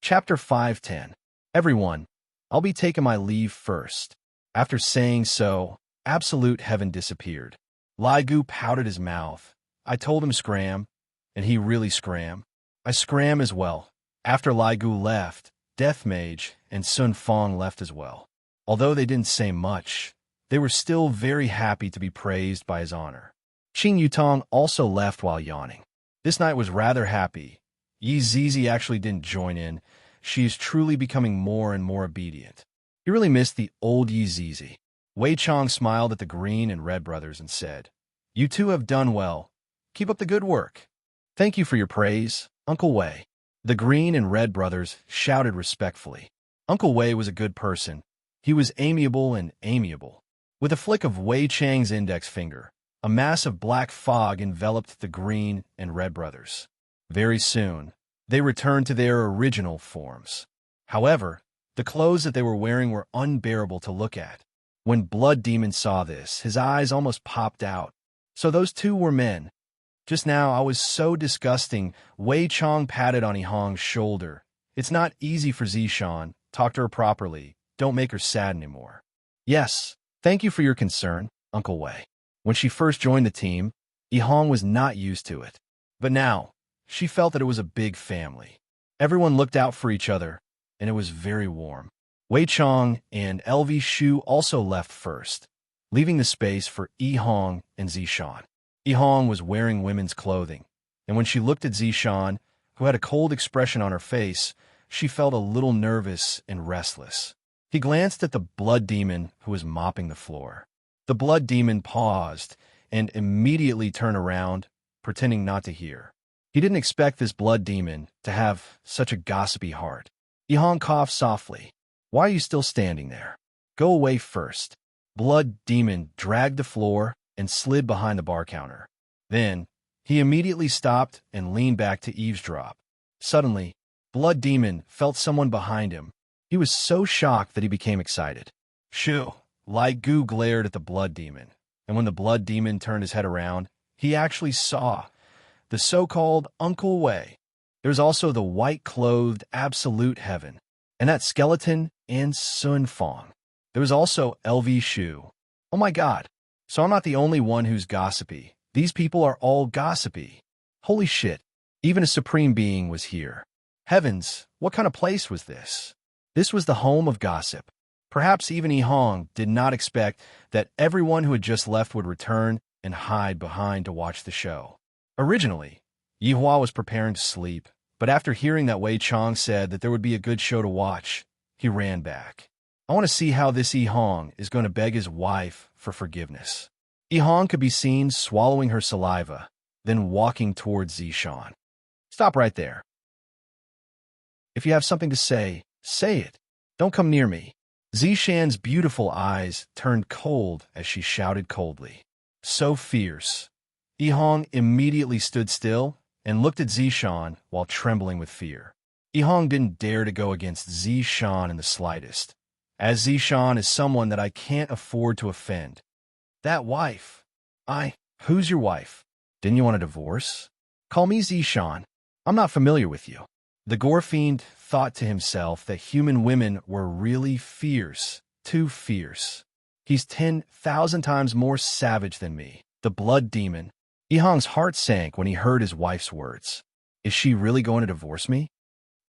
Chapter 510. Everyone, I'll be taking my leave first. After saying so, absolute heaven disappeared. Ligu pouted his mouth. I told him scram, and he really scram. I scram as well. After Ligu left, Death Mage and Sun Fong left as well. Although they didn't say much, they were still very happy to be praised by his honor. Qing Yutong also left while yawning. This night was rather happy. Yi Zizi actually didn't join in. She is truly becoming more and more obedient. He really missed the old Yi Zizi. Wei Chong smiled at the Green and Red brothers and said, "You two have done well. Keep up the good work." "Thank you for your praise, Uncle Wei." The Green and Red brothers shouted respectfully. Uncle Wei was a good person. He was amiable and amiable. With a flick of Wei Chang's index finger, a mass of black fog enveloped the Green and Red brothers. Very soon, they returned to their original forms. However, the clothes that they were wearing were unbearable to look at. When Blood Demon saw this, his eyes almost popped out. So those two were men. Just now, I was so disgusting. Wei Chong patted on Yihong's shoulder. "It's not easy for Zishan. Talk to her properly. Don't make her sad anymore." "Yes, thank you for your concern, Uncle Wei." When she first joined the team, Yihong was not used to it. But now, she felt that it was a big family. Everyone looked out for each other, and it was very warm. Wei Chong and LV Shu also left first, leaving the space for Yihong and Zishan. Yihong was wearing women's clothing, and when she looked at Zishan, who had a cold expression on her face, she felt a little nervous and restless. He glanced at the Blood Demon who was mopping the floor. The Blood Demon paused and immediately turned around, pretending not to hear. He didn't expect this Blood Demon to have such a gossipy heart. Yihong coughed softly. "Why are you still standing there? Go away first." Blood Demon dragged the floor and slid behind the bar counter. Then, he immediately stopped and leaned back to eavesdrop. Suddenly, Blood Demon felt someone behind him. He was so shocked that he became excited. "Shoo!" Ligu glared at the Blood Demon, and when the Blood Demon turned his head around, he actually saw the so-called Uncle Wei. There was also the white-clothed absolute heaven, and that skeleton and Sun Fong. There was also LV Shu. Oh my god, so I'm not the only one who's gossipy. These people are all gossipy. Holy shit, even a supreme being was here. Heavens, what kind of place was this? This was the home of gossip. Perhaps even Yihong did not expect that everyone who had just left would return and hide behind to watch the show. Originally, Yihua was preparing to sleep, but after hearing that Wei Chong said that there would be a good show to watch, he ran back. I want to see how this Yihong is going to beg his wife for forgiveness. Yihong could be seen swallowing her saliva, then walking towards Zishan. "Stop right there. If you have something to say it. Don't come near me." Zishan's beautiful eyes turned cold as she shouted coldly. So fierce. Yihong immediately stood still and looked at Zishan while trembling with fear. Yihong didn't dare to go against Zishan in the slightest, as Zishan is someone that I can't afford to offend. "That wife. Who's your wife? Didn't you want a divorce? Call me Zishan. I'm not familiar with you." The Gore Fiend thought to himself that human women were really fierce, too fierce. He's 10,000 times more savage than me, the Blood Demon. Yihong's heart sank when he heard his wife's words. Is she really going to divorce me?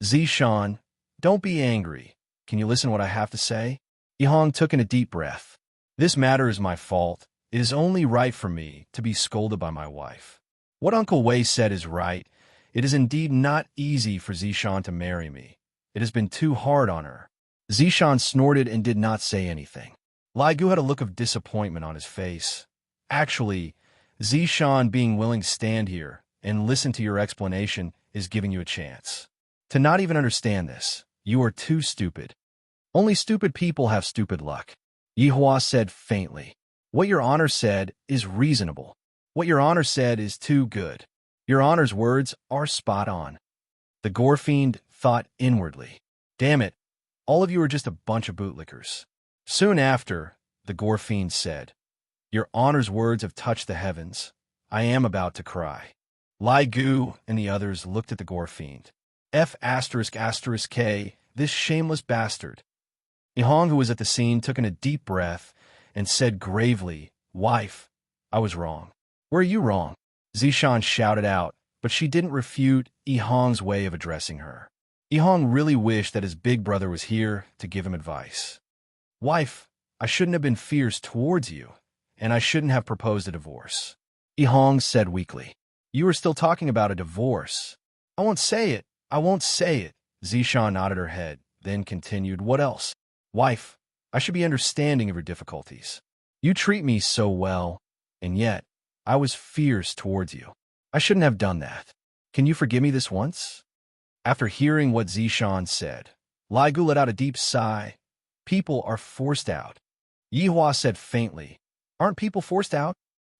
"Zishan, don't be angry. Can you listen to what I have to say?" Yihong took in a deep breath. "This matter is my fault. It is only right for me to be scolded by my wife. What Uncle Wei said is right. It is indeed not easy for Zishan to marry me. It has been too hard on her." Zishan snorted and did not say anything. Ligu had a look of disappointment on his face. "Actually, Zishan being willing to stand here and listen to your explanation is giving you a chance. To not even understand this, you are too stupid. Only stupid people have stupid luck." Yihua said faintly. "What your honor said is reasonable. What your honor said is too good. Your honor's words are spot on." The Gore Fiend thought inwardly. "Damn it, all of you are just a bunch of bootlickers." Soon after, the Gore Fiend said, "Your honor's words have touched the heavens. I am about to cry." Ligu and the others looked at the Gore Fiend. F asterisk asterisk K, this shameless bastard. Ihong, who was at the scene, took in a deep breath and said gravely, "Wife, I was wrong." "Where are you wrong?" Zishan shouted out, but she didn't refute Ihong's way of addressing her. Ihong really wished that his big brother was here to give him advice. "Wife, I shouldn't have been fierce towards you, and I shouldn't have proposed a divorce," Ihong said weakly. "You are still talking about a divorce." "I won't say it. I won't say it." Zishan nodded her head, then continued, "What else?" "Wife, I should be understanding of your difficulties. You treat me so well, and yet I was fierce towards you. I shouldn't have done that. Can you forgive me this once?" After hearing what Zishan said, Lai Gu let out a deep sigh. "People are forced out." Yihua said faintly, "Aren't people forced out?"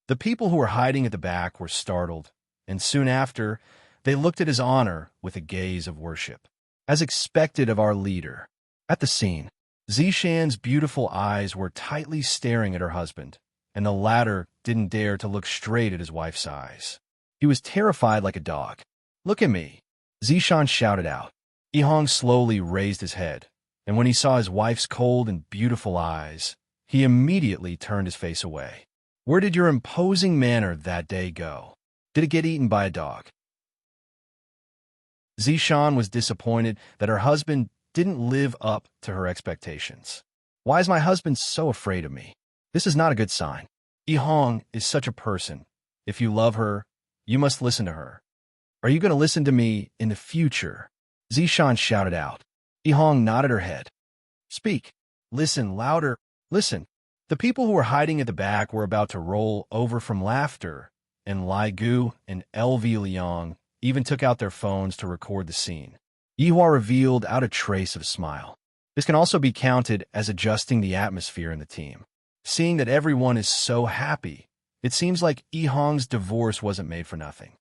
The people who were hiding at the back were startled, and soon after, they looked at his honor with a gaze of worship, as expected of our leader. At the scene, Zishan's beautiful eyes were tightly staring at her husband, and the latter didn't dare to look straight at his wife's eyes. He was terrified like a dog. "Look at me," Zishan shouted out. Ihong slowly raised his head, and when he saw his wife's cold and beautiful eyes, he immediately turned his face away. "Where did your imposing manner that day go? Did it get eaten by a dog?" Zishan was disappointed that her husband didn't live up to her expectations. "Why is my husband so afraid of me? This is not a good sign. Ihong is such a person. If you love her, you must listen to her. Are you going to listen to me in the future?" Zishan shouted out. Ihong nodded her head. "Speak. Listen louder. Listen." The people who were hiding at the back were about to roll over from laughter, and Lai Gu and LV Liang even took out their phones to record the scene. Yihua revealed out a trace of a smile. This can also be counted as adjusting the atmosphere in the team. Seeing that everyone is so happy, it seems like Ihong's divorce wasn't made for nothing.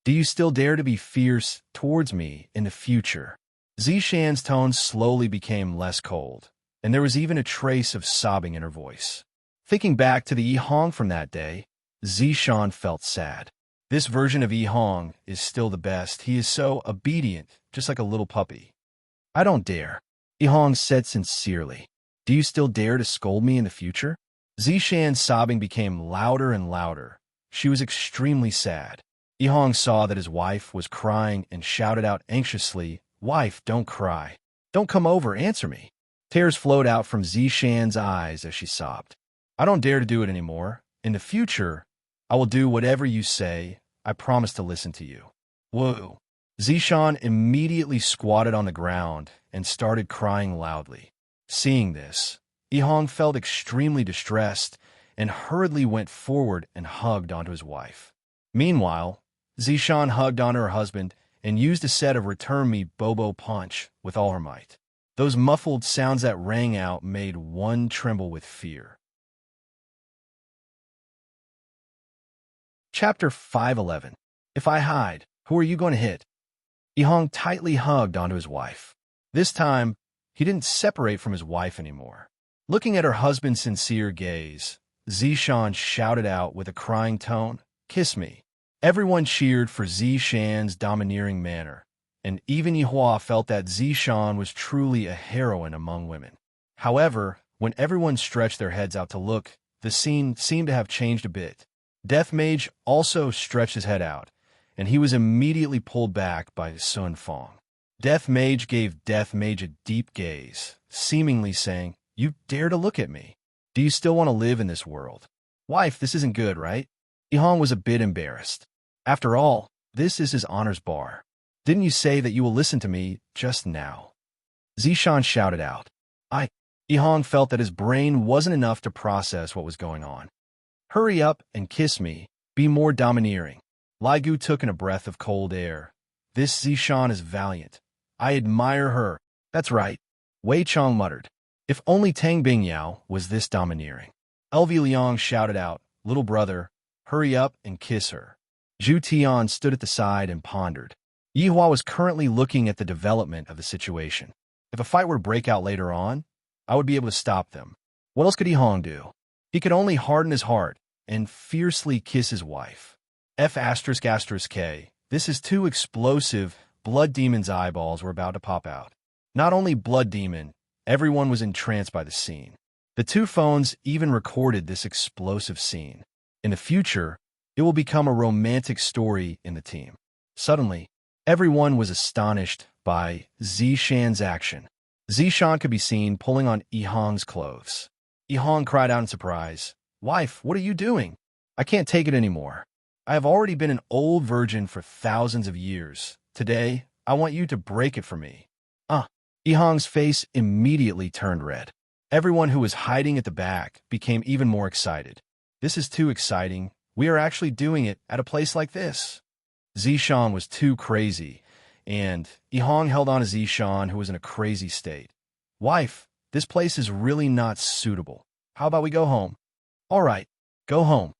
"Do you still dare to be fierce towards me in the future?" Zishan's tone slowly became less cold, and there was even a trace of sobbing in her voice. Thinking back to the Ihong from that day, Zishan felt sad. This version of Ihong is still the best. He is so obedient, just like a little puppy. "I don't dare," Ihong said sincerely. "Do you still dare to scold me in the future?" Zishan's sobbing became louder and louder. She was extremely sad. Ihong saw that his wife was crying and shouted out anxiously, "Wife, don't cry. Don't come over, answer me." Tears flowed out from Zishan's eyes as she sobbed. "I don't dare to do it anymore. In the future, I will do whatever you say. I promise to listen to you." "Whoa." Zishan immediately squatted on the ground and started crying loudly. Seeing this, Ihong felt extremely distressed and hurriedly went forward and hugged onto his wife. Meanwhile, Zishan hugged onto her husband and used a set of Return Me Bobo Punch with all her might. Those muffled sounds that rang out made one tremble with fear. Chapter 511. If I hide, who are you going to hit? Ihong tightly hugged onto his wife. This time, he didn't separate from his wife anymore. Looking at her husband's sincere gaze, Zishan shouted out with a crying tone, "Kiss me." Everyone cheered for Zishan's domineering manner, and even Yihua felt that Zishan was truly a heroine among women. However, when everyone stretched their heads out to look, the scene seemed to have changed a bit. Death Mage also stretched his head out, and he was immediately pulled back by Sun Fong. Death Mage gave Death Mage a deep gaze, seemingly saying, "You dare to look at me? Do you still want to live in this world? Wife, this isn't good, right?" Ihong was a bit embarrassed. After all, this is his honor's bar. "Didn't you say that you will listen to me just now?" Zishan shouted out. Ihong felt that his brain wasn't enough to process what was going on. "Hurry up and kiss me. Be more domineering." Lai Gu took in a breath of cold air. "This Zishan is valiant. I admire her." "That's right," Wei Chong muttered. "If only Tang Bingyao was this domineering." LV Liang shouted out, "Little brother, hurry up and kiss her." Zhu Tian stood at the side and pondered. Yihua was currently looking at the development of the situation. If a fight were to break out later on, I would be able to stop them. What else could Ihong do? He could only harden his heart and fiercely kiss his wife. F asterisk asterisk K. This is too explosive Blood Demon's eyeballs were about to pop out. Not only Blood Demon, everyone was entranced by the scene. The two phones even recorded this explosive scene. In the future, it will become a romantic story in the team. Suddenly, everyone was astonished by Zishan's action. Zishan could be seen pulling on Yihang's clothes. Yihang cried out in surprise, "Wife, what are you doing? I can't take it anymore. I have already been an old virgin for thousands of years. Today, I want you to break it for me." Yihang's face immediately turned red. Everyone who was hiding at the back became even more excited. "This is too exciting. We are actually doing it at a place like this." Zishan was too crazy, and Yihang held on to Zishan, who was in a crazy state. "Wife, this place is really not suitable. How about we go home?" "All right, go home."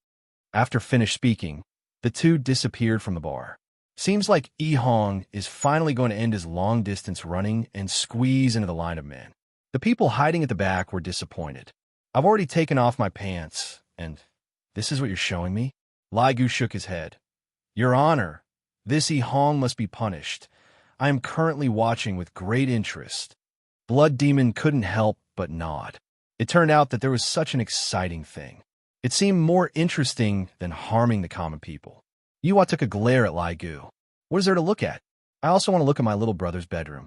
After finished speaking, the two disappeared from the bar. Seems like Yihang is finally going to end his long-distance running and squeeze into the line of men. The people hiding at the back were disappointed. "I've already taken off my pants, and this is what you're showing me?" Lai Gu shook his head. "Your Honor, this Yihang must be punished. I am currently watching with great interest." Blood Demon couldn't help but nod. It turned out that there was such an exciting thing. It seemed more interesting than harming the common people. Yuhua took a glare at Lai Gu. "What is there to look at? I also want to look at my little brother's bedroom."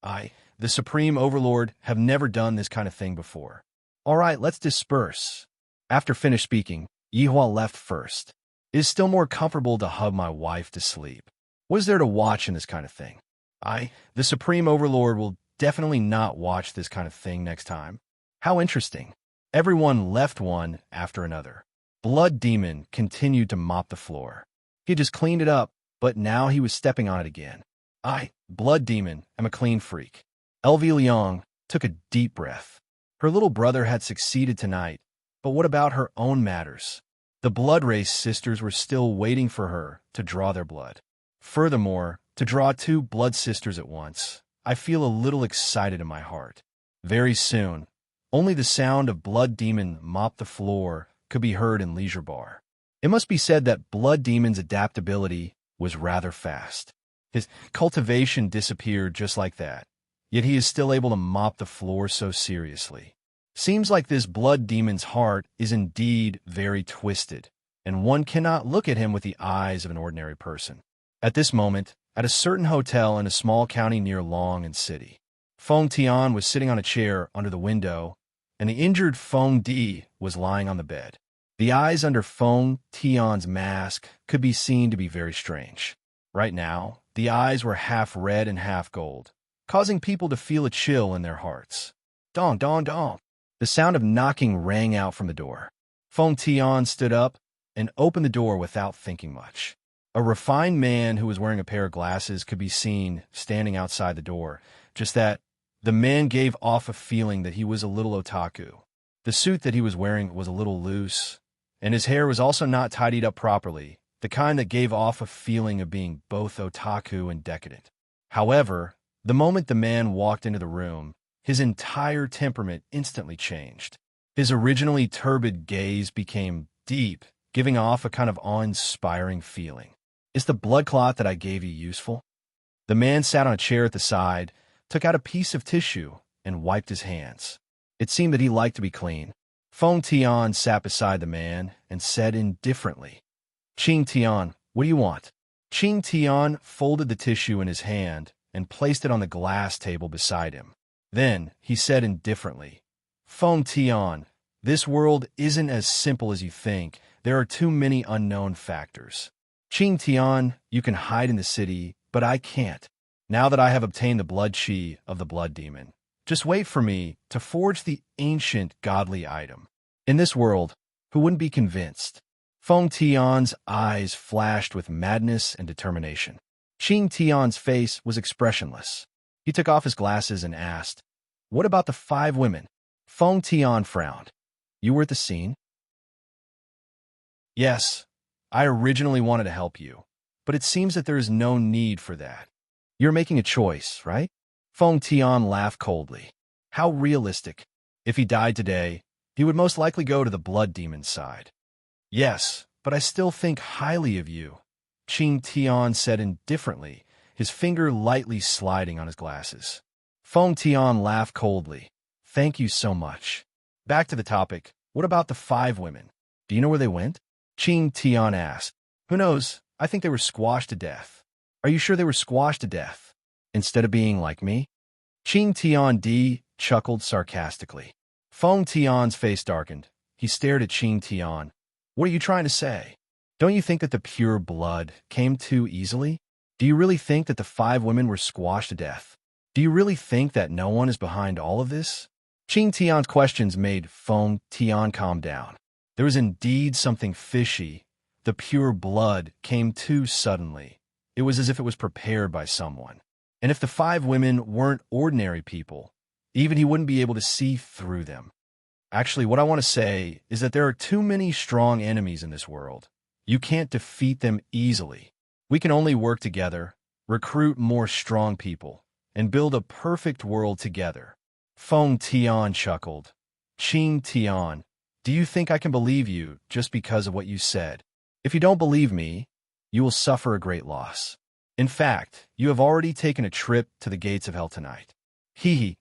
"I, the Supreme Overlord, have never done this kind of thing before. All right, let's disperse." After finished speaking, Yihua left first. "It is still more comfortable to hug my wife to sleep. What is there to watch in this kind of thing? I, the Supreme Overlord, will definitely not watch this kind of thing next time. How interesting." Everyone left one after another. Blood Demon continued to mop the floor. He just cleaned it up, but now he was stepping on it again. "I, Blood Demon, am a clean freak." LV Liang took a deep breath. Her little brother had succeeded tonight, but what about her own matters? The Blood Race sisters were still waiting for her to draw their blood. Furthermore, to draw two blood sisters at once, I feel a little excited in my heart. Very soon, only the sound of Blood Demon mop the floor could be heard in Leisure Bar. It must be said that Blood Demon's adaptability was rather fast. His cultivation disappeared just like that, yet he is still able to mop the floor so seriously. Seems like this Blood Demon's heart is indeed very twisted, and one cannot look at him with the eyes of an ordinary person. At this moment, at a certain hotel in a small county near Long and City, Feng Tian was sitting on a chair under the window, and the injured Feng Di was lying on the bed. The eyes under Feng Tian's mask could be seen to be very strange. Right now, the eyes were half red and half gold, causing people to feel a chill in their hearts. Dong, dong, dong. The sound of knocking rang out from the door. Feng Tian stood up and opened the door without thinking much. A refined man who was wearing a pair of glasses could be seen standing outside the door. Just that, the man gave off a feeling that he was a little otaku. The suit that he was wearing was a little loose, and his hair was also not tidied up properly, the kind that gave off a feeling of being both otaku and decadent. However, the moment the man walked into the room, his entire temperament instantly changed. His originally turbid gaze became deep, giving off a kind of awe-inspiring feeling. "Is the blood clot that I gave you useful?" The man sat on a chair at the side, took out a piece of tissue, and wiped his hands. It seemed that he liked to be clean. Feng Tian sat beside the man and said indifferently, "Qing Tian, what do you want?" Qing Tian folded the tissue in his hand and placed it on the glass table beside him. Then he said indifferently, "Feng Tian, this world isn't as simple as you think. There are too many unknown factors. Qing Tian, you can hide in the city, but I can't. Now that I have obtained the blood chi of the Blood Demon, just wait for me to forge the ancient godly item. In this world, who wouldn't be convinced?" Feng Tian's eyes flashed with madness and determination. Qing Tian's face was expressionless. He took off his glasses and asked, "What about the 5 women?" Feng Tian frowned. "You were at the scene?" "Yes, I originally wanted to help you, but it seems that there is no need for that. You're making a choice, right?" Feng Tian laughed coldly. How realistic. If he died today, he would most likely go to the Blood Demon's side. "Yes, but I still think highly of you." Qing Tian said indifferently, his finger lightly sliding on his glasses. Feng Tian laughed coldly. Thank you so much. Back to the topic, what about the 5 women? Do you know where they went? Qing Tian asked. Who knows? I think they were squashed to death. Are you sure they were squashed to death? Instead of being like me? Qing Tian chuckled sarcastically. Feng Tian's face darkened. He stared at Qing Tian. What are you trying to say? Don't you think that the pure blood came too easily? Do you really think that the 5 women were squashed to death? Do you really think that no one is behind all of this? Qing Tian's questions made Feng Tian calm down. There was indeed something fishy. The pure blood came too suddenly. It was as if it was prepared by someone. And if the 5 women weren't ordinary people, even he wouldn't be able to see through them. Actually, what I want to say is that there are too many strong enemies in this world. You can't defeat them easily. We can only work together, recruit more strong people, and build a perfect world together. Feng Tian chuckled. Qing Tian, do you think I can believe you just because of what you said? If you don't believe me, you will suffer a great loss. In fact, you have already taken a trip to the gates of hell tonight. Hee.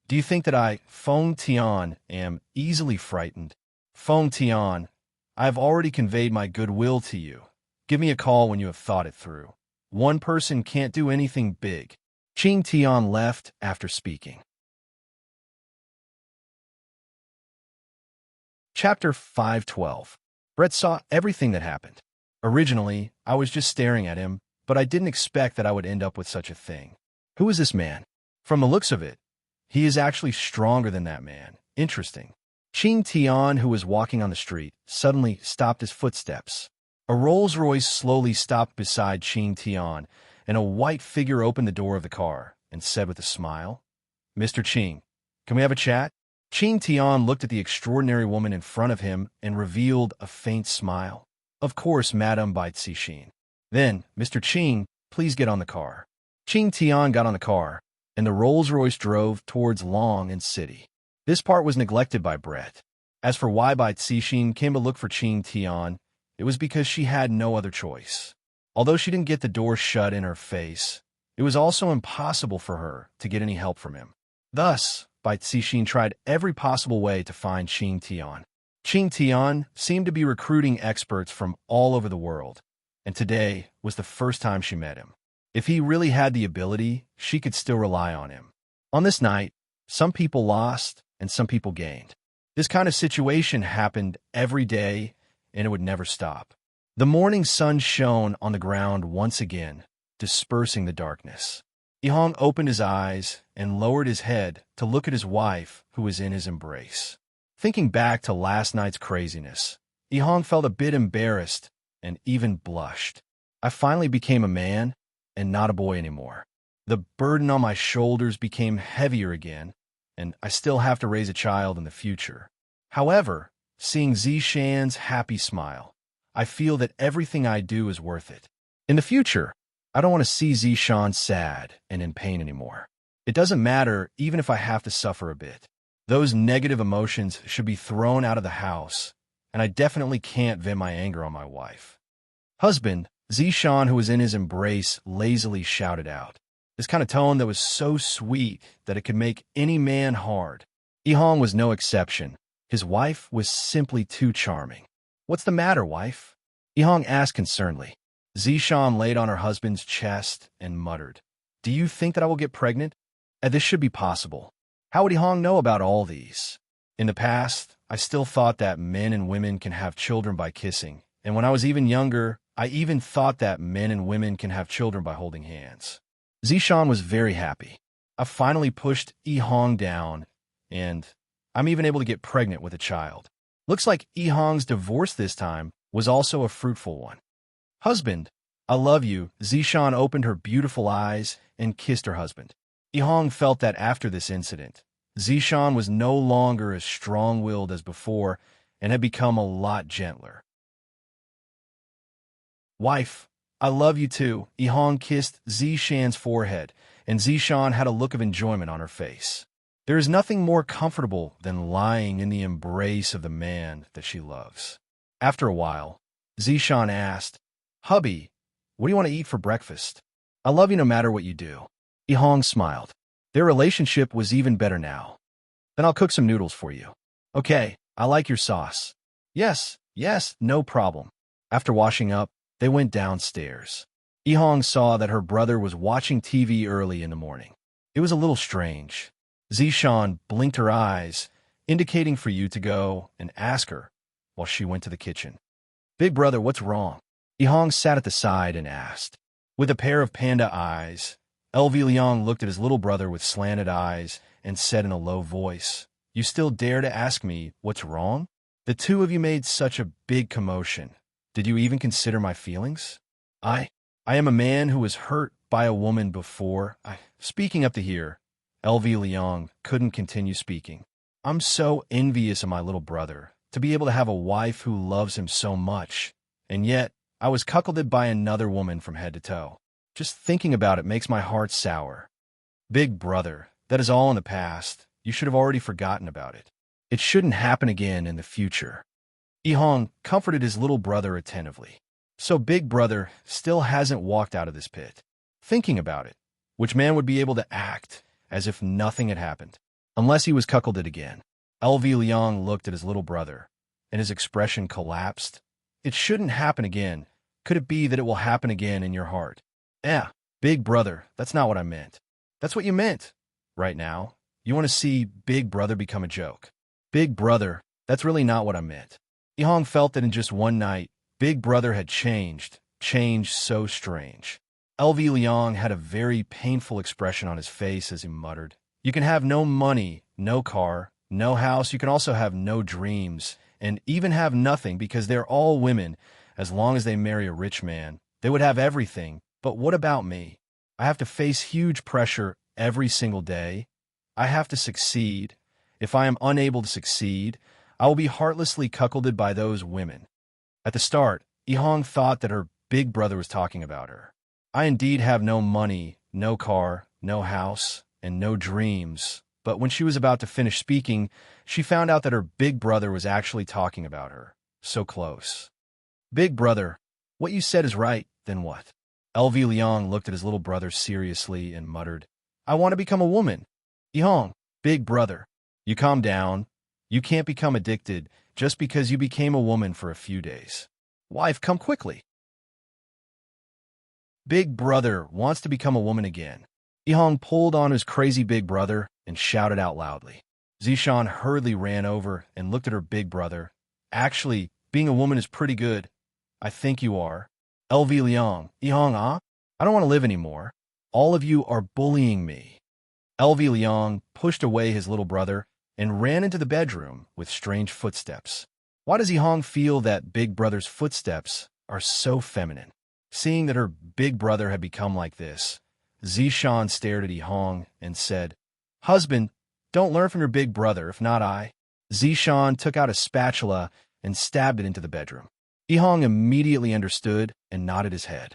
Do you think that I, Feng Tian, am easily frightened? Feng Tian, I have already conveyed my goodwill to you. Give me a call when you have thought it through. One person can't do anything big. Qing Tian left after speaking. Chapter 512. Brett saw everything that happened. Originally, I was just staring at him, but I didn't expect that I would end up with such a thing. Who is this man? From the looks of it, he is actually stronger than that man. Interesting. Qing Tian, who was walking on the street, suddenly stopped his footsteps. A Rolls-Royce slowly stopped beside Qing Tian, and a white figure opened the door of the car and said with a smile, Mr. Qing, can we have a chat? Qing Tian looked at the extraordinary woman in front of him and revealed a faint smile. Of course, Madame Bai Cixin. Then, Mr. Qing, please get on the car. Qing Tian got on the car, and the Rolls-Royce drove towards Long and City. This part was neglected by Brett. As for why Bai Cixin came to look for Qing Tian, it was because she had no other choice. Although she didn't get the door shut in her face, it was also impossible for her to get any help from him. Thus, Bai Cixin tried every possible way to find Qing Tian. Qing Tian seemed to be recruiting experts from all over the world, and today was the first time she met him. If he really had the ability, she could still rely on him. On this night, some people lost and some people gained. This kind of situation happened every day, and it would never stop. The morning sun shone on the ground once again, dispersing the darkness. Yihong opened his eyes and lowered his head to look at his wife, who was in his embrace. Thinking back to last night's craziness, Yihong felt a bit embarrassed and even blushed. I finally became a man and not a boy anymore. The burden on my shoulders became heavier again, and I still have to raise a child in the future. However, seeing Zishan's happy smile, I feel that everything I do is worth it. In the future, I don't want to see Zishan sad and in pain anymore. It doesn't matter even if I have to suffer a bit. Those negative emotions should be thrown out of the house, and I definitely can't vent my anger on my wife. Husband, Zishan, who was in his embrace, lazily shouted out. This kind of tone that was so sweet that it could make any man hard. Yihong was no exception. His wife was simply too charming. What's the matter, wife? Yihong asked concernedly. Zishan laid on her husband's chest and muttered, Do you think that I will get pregnant? This should be possible. How would Yihong know about all these? In the past, I still thought that men and women can have children by kissing, and when I was even younger, I even thought that men and women can have children by holding hands. Zishan was very happy. I finally pushed Yihong down, and I'm even able to get pregnant with a child. Looks like Yihong's divorce this time was also a fruitful one. Husband, I love you. Zishan opened her beautiful eyes and kissed her husband. Yihong felt that after this incident, Zishan was no longer as strong-willed as before and had become a lot gentler. Wife, I love you too. Yihong kissed Zishan's forehead, and Zishan had a look of enjoyment on her face. There is nothing more comfortable than lying in the embrace of the man that she loves. After a while, Zishan asked, Hubby, What do you want to eat for breakfast? I love you no matter what you do. Ihong smiled. Their relationship was even better now. Then I'll cook some noodles for you. Okay, I like your sauce. Yes, yes, no problem. After washing up, they went downstairs. Ihong saw that her brother was watching TV early in the morning. It was a little strange. Zishan blinked her eyes, indicating for you to go and ask her, while she went to the kitchen. Big brother, what's wrong? Ihong sat at the side and asked. With a pair of panda eyes, LV Liang looked at his little brother with slanted eyes and said in a low voice, You still dare to ask me what's wrong? The two of you made such a big commotion. Did you even consider my feelings? I am a man who was hurt by a woman before. Speaking up to here, LV Liang couldn't continue speaking. I'm so envious of my little brother, to be able to have a wife who loves him so much. And yet, I was cuckolded by another woman from head to toe. Just thinking about it makes my heart sour. Big brother, that is all in the past. You should have already forgotten about it. It shouldn't happen again in the future. Ihong comforted his little brother attentively. So Big Brother still hasn't walked out of this pit. Thinking about it, which man would be able to act as if nothing had happened, unless he was cuckolded again? LV Liang looked at his little brother, and his expression collapsed. It shouldn't happen again. Could it be that it will happen again in your heart? Big brother, that's not what I meant. That's what you meant. Right now, you want to see Big Brother become a joke. Big brother, that's really not what I meant. Ihong felt that in just one night, Big Brother had changed so strange. LV Liang had a very painful expression on his face as he muttered, You can have no money, no car, no house. You can also have no dreams, and even have nothing because they're all women. As long as they marry a rich man, they would have everything. But what about me? I have to face huge pressure every single day. I have to succeed. If I am unable to succeed, I will be heartlessly cuckolded by those women. At the start, Ihong thought that her big brother was talking about her. I indeed have no money, no car, no house, and no dreams. But when she was about to finish speaking, she found out that her big brother was actually talking about her. So close. Big brother, what you said is right, then what? LV Liang looked at his little brother seriously and muttered, I want to become a woman. Ihong, big brother, you calm down. You can't become addicted just because you became a woman for a few days. Wife, come quickly. Big brother wants to become a woman again. Ihong pulled on his crazy big brother and shouted out loudly. Zishan hurriedly ran over and looked at her big brother. Actually, being a woman is pretty good. I think you are. LV Liang, Ihong, I don't want to live anymore. All of you are bullying me. LV Liang pushed away his little brother and ran into the bedroom with strange footsteps. Why does Ihong feel that big brother's footsteps are so feminine? Seeing that her big brother had become like this, Zishan stared at Ihong and said, Husband, don't learn from your big brother, if not I. Zishan took out a spatula and stabbed it into the bedroom. Ihong immediately understood and nodded his head.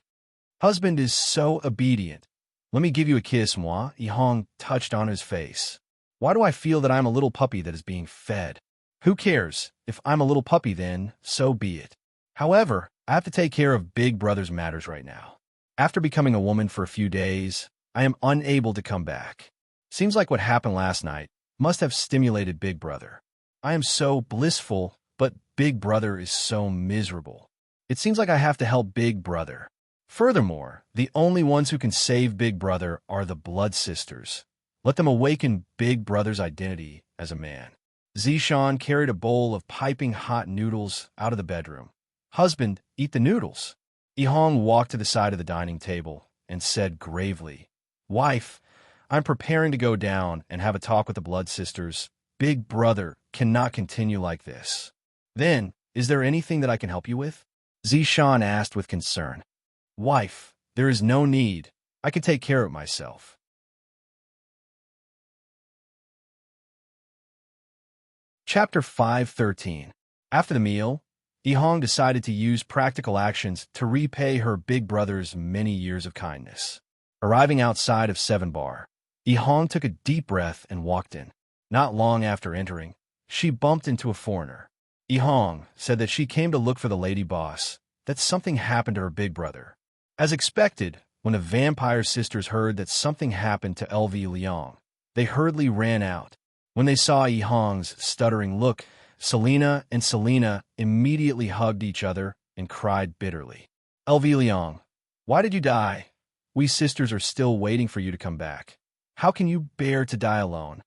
Husband is so obedient. Let me give you a kiss, moi. Ihong touched on his face. Why do I feel that I'm a little puppy that is being fed? Who cares? If I'm a little puppy, then so be it. However, I have to take care of big brother's matters right now. After becoming a woman for a few days, I am unable to come back. Seems like what happened last night must have stimulated big brother. I am so blissful, but big brother is so miserable. It seems like I have to help big brother. Furthermore, the only ones who can save big brother are the blood sisters. Let them awaken big brother's identity as a man. Zishan carried a bowl of piping hot noodles out of the bedroom. Husband, eat the noodles. Ihong walked to the side of the dining table and said gravely, Wife, I'm preparing to go down and have a talk with the blood sisters. Big brother cannot continue like this. Then, is there anything that I can help you with? Zishan asked with concern. Wife, there is no need. I can take care of myself. Chapter 5:13. After the meal, Ihong decided to use practical actions to repay her big brother's many years of kindness. Arriving outside of 7 Bar, Ihong took a deep breath and walked in. Not long after entering, she bumped into a foreigner. Ihong said that she came to look for the lady boss, that something happened to her big brother. As expected, when the vampire sisters heard that something happened to LV Liang, they hurriedly ran out. When they saw Yihong's stuttering look, Selena and Selena immediately hugged each other and cried bitterly. LV Liang, why did you die? We sisters are still waiting for you to come back. How can you bear to die alone?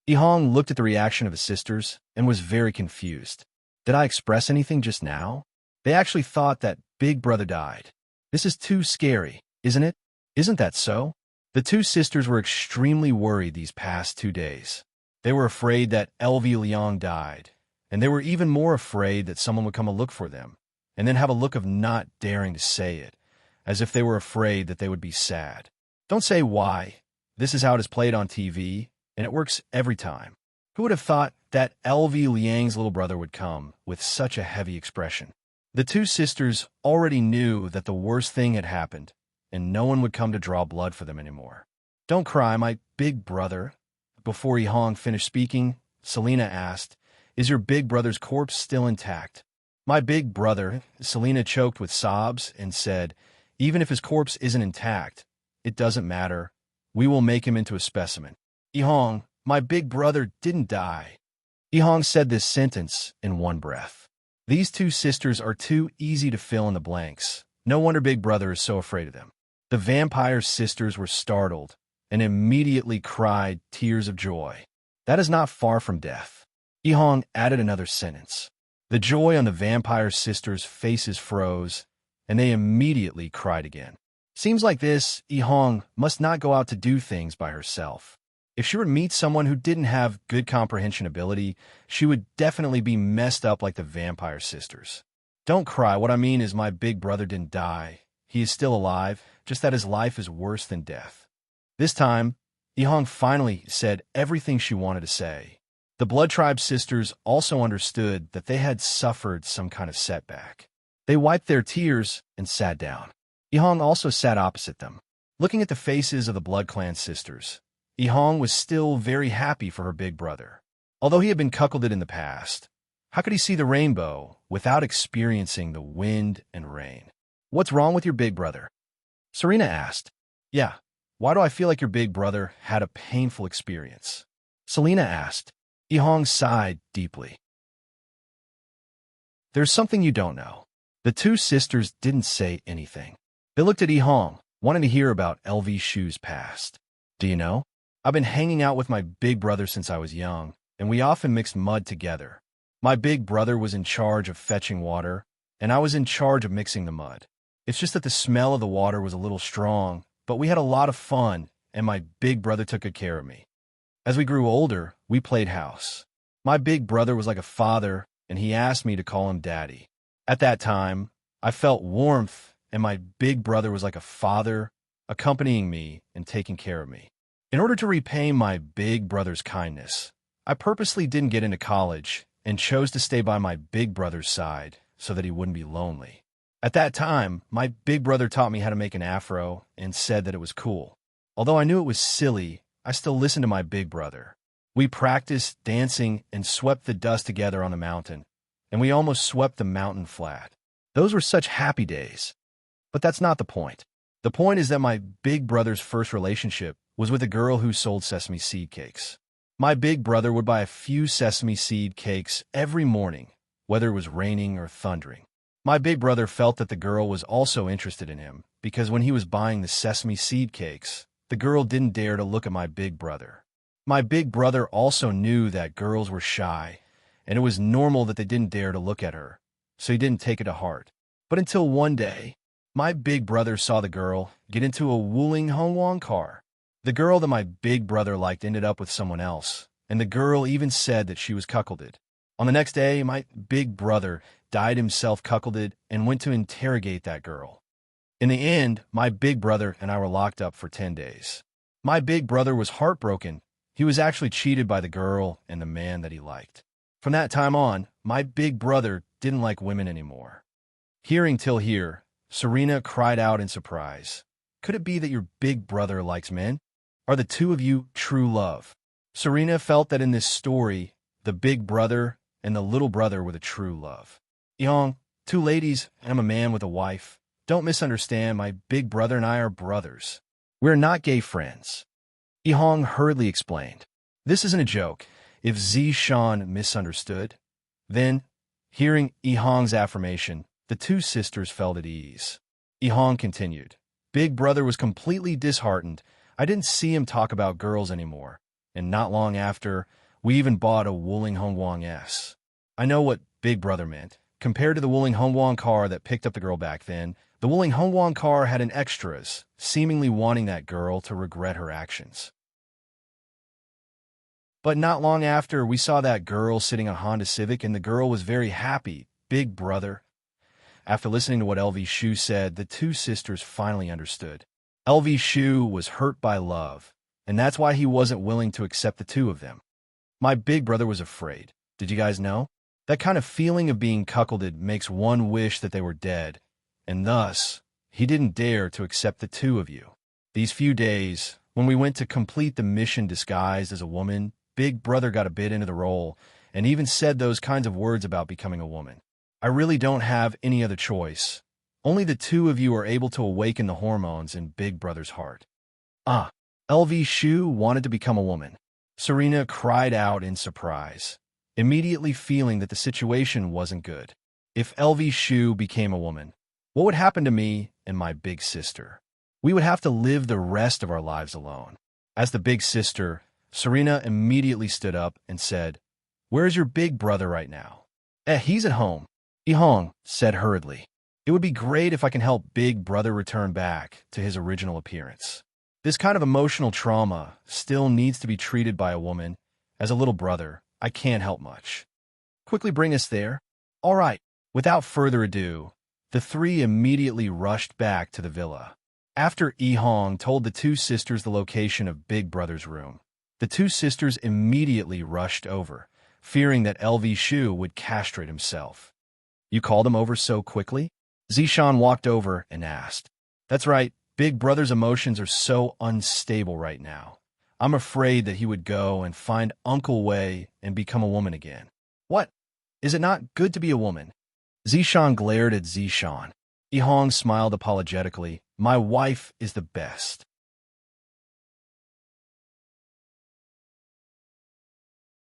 Yihong looked at the reaction of his sisters and was very confused. Did I express anything just now? They actually thought that Big Brother died. This is too scary, isn't it? Isn't that so? The two sisters were extremely worried these past 2 days. They were afraid that LV Liang died, and they were even more afraid that someone would come and look for them, and then have a look of not daring to say it, as if they were afraid that they would be sad. Don't say why. This is how it is played on TV, and it works every time. Who would have thought that LV Liang's little brother would come with such a heavy expression? The two sisters already knew that the worst thing had happened, and no one would come to draw blood for them anymore. Don't cry, my big brother. Before Yihong finished speaking, Selena asked, is your big brother's corpse still intact? My big brother, Selena choked with sobs and said, even if his corpse isn't intact, it doesn't matter. We will make him into a specimen. Yihong, my big brother didn't die. Yihong said this sentence in one breath. These two sisters are too easy to fill in the blanks. No wonder Big Brother is so afraid of them. The vampire sisters were startled and immediately cried tears of joy. That is not far from death. Yihong added another sentence. The joy on the vampire sisters' faces froze, and they immediately cried again. Seems like this, Yihong must not go out to do things by herself. If she were to meet someone who didn't have good comprehension ability, she would definitely be messed up like the vampire sisters. Don't cry. What I mean is my big brother didn't die. He is still alive, just that his life is worse than death. This time, Yihong finally said everything she wanted to say. The Blood Tribe sisters also understood that they had suffered some kind of setback. They wiped their tears and sat down. Yihong also sat opposite them. Looking at the faces of the Blood Clan sisters, Yihong was still very happy for her big brother. Although he had been cuckolded in the past, how could he see the rainbow without experiencing the wind and rain? What's wrong with your big brother? Serena asked. Yeah, why do I feel like your big brother had a painful experience? Selena asked. Yihong sighed deeply. There's something you don't know. The two sisters didn't say anything. They looked at Yihong, wanting to hear about LV Shu's past. Do you know? I've been hanging out with my big brother since I was young, and we often mixed mud together. My big brother was in charge of fetching water, and I was in charge of mixing the mud. It's just that the smell of the water was a little strong, but we had a lot of fun, and my big brother took good care of me. As we grew older, we played house. My big brother was like a father, and he asked me to call him Daddy. At that time, I felt warmth, and my big brother was like a father, accompanying me and taking care of me. In order to repay my big brother's kindness, I purposely didn't get into college and chose to stay by my big brother's side so that he wouldn't be lonely. At that time, my big brother taught me how to make an afro and said that it was cool. Although I knew it was silly, I still listened to my big brother. We practiced dancing and swept the dust together on the mountain, and we almost swept the mountain flat. Those were such happy days. But that's not the point. The point is that my big brother's first relationship was with a girl who sold sesame seed cakes. My big brother would buy a few sesame seed cakes every morning, whether it was raining or thundering. My big brother felt that the girl was also interested in him, because when he was buying the sesame seed cakes, the girl didn't dare to look at my big brother. My big brother also knew that girls were shy, and it was normal that they didn't dare to look at her, so he didn't take it to heart. But until one day, my big brother saw the girl get into a Wuling Hongwang car. The girl that my big brother liked ended up with someone else, and the girl even said that she was cuckolded. On the next day, my big brother dyed himself cuckolded and went to interrogate that girl. In the end, my big brother and I were locked up for 10 days. My big brother was heartbroken. He was actually cheated by the girl and the man that he liked. From that time on, my big brother didn't like women anymore. Hearing till here, Serena cried out in surprise. Could it be that your big brother likes men? Are the two of you true love? Serena felt that in this story, the big brother and the little brother were the true love. Young, two ladies, and I'm a man with a wife. Don't misunderstand, my big brother and I are brothers. We're not gay friends. Yihong hurriedly explained. This isn't a joke. If Zishan misunderstood, then, hearing Yihong's affirmation, the two sisters felt at ease. Yihong continued. Big brother was completely disheartened. I didn't see him talk about girls anymore. And not long after, we even bought a Wuling Hongwang S. I know what big brother meant. Compared to the Wuling Hongwang car that picked up the girl back then, the Wuling Hongwang car had an extras, seemingly wanting that girl to regret her actions. But not long after, we saw that girl sitting on Honda Civic, and the girl was very happy. Big brother. After listening to what LV Shu said, the two sisters finally understood. LV Shu was hurt by love, and that's why he wasn't willing to accept the two of them. My big brother was afraid. Did you guys know? That kind of feeling of being cuckolded makes one wish that they were dead, and thus, he didn't dare to accept the two of you. These few days, when we went to complete the mission disguised as a woman, Big brother got a bit into the role, and even said those kinds of words about becoming a woman. I really don't have any other choice. Only the two of you are able to awaken the hormones in Big brother's heart. LV Shu wanted to become a woman. Serena cried out in surprise, immediately feeling that the situation wasn't good. If LV Shu became a woman, what would happen to me and my big sister? We would have to live the rest of our lives alone. As the big sister, Serena immediately stood up and said, "Where's your big brother right now?" He's at home," Yihong said hurriedly. "It would be great if I can help big brother return back to his original appearance. This kind of emotional trauma still needs to be treated by a woman. As a little brother, I can't help much. Quickly bring us there." All right. Without further ado, the three immediately rushed back to the villa. After Yihong told the two sisters the location of Big Brother's room, the two sisters immediately rushed over, fearing that LV Shu would castrate himself. "You called him over so quickly?" Zishan walked over and asked. "That's right. Big Brother's emotions are so unstable right now. I'm afraid that he would go and find Uncle Wei and become a woman again." "What? Is it not good to be a woman?" Zishan glared at Zishan. Yihong smiled apologetically. "My wife is the best."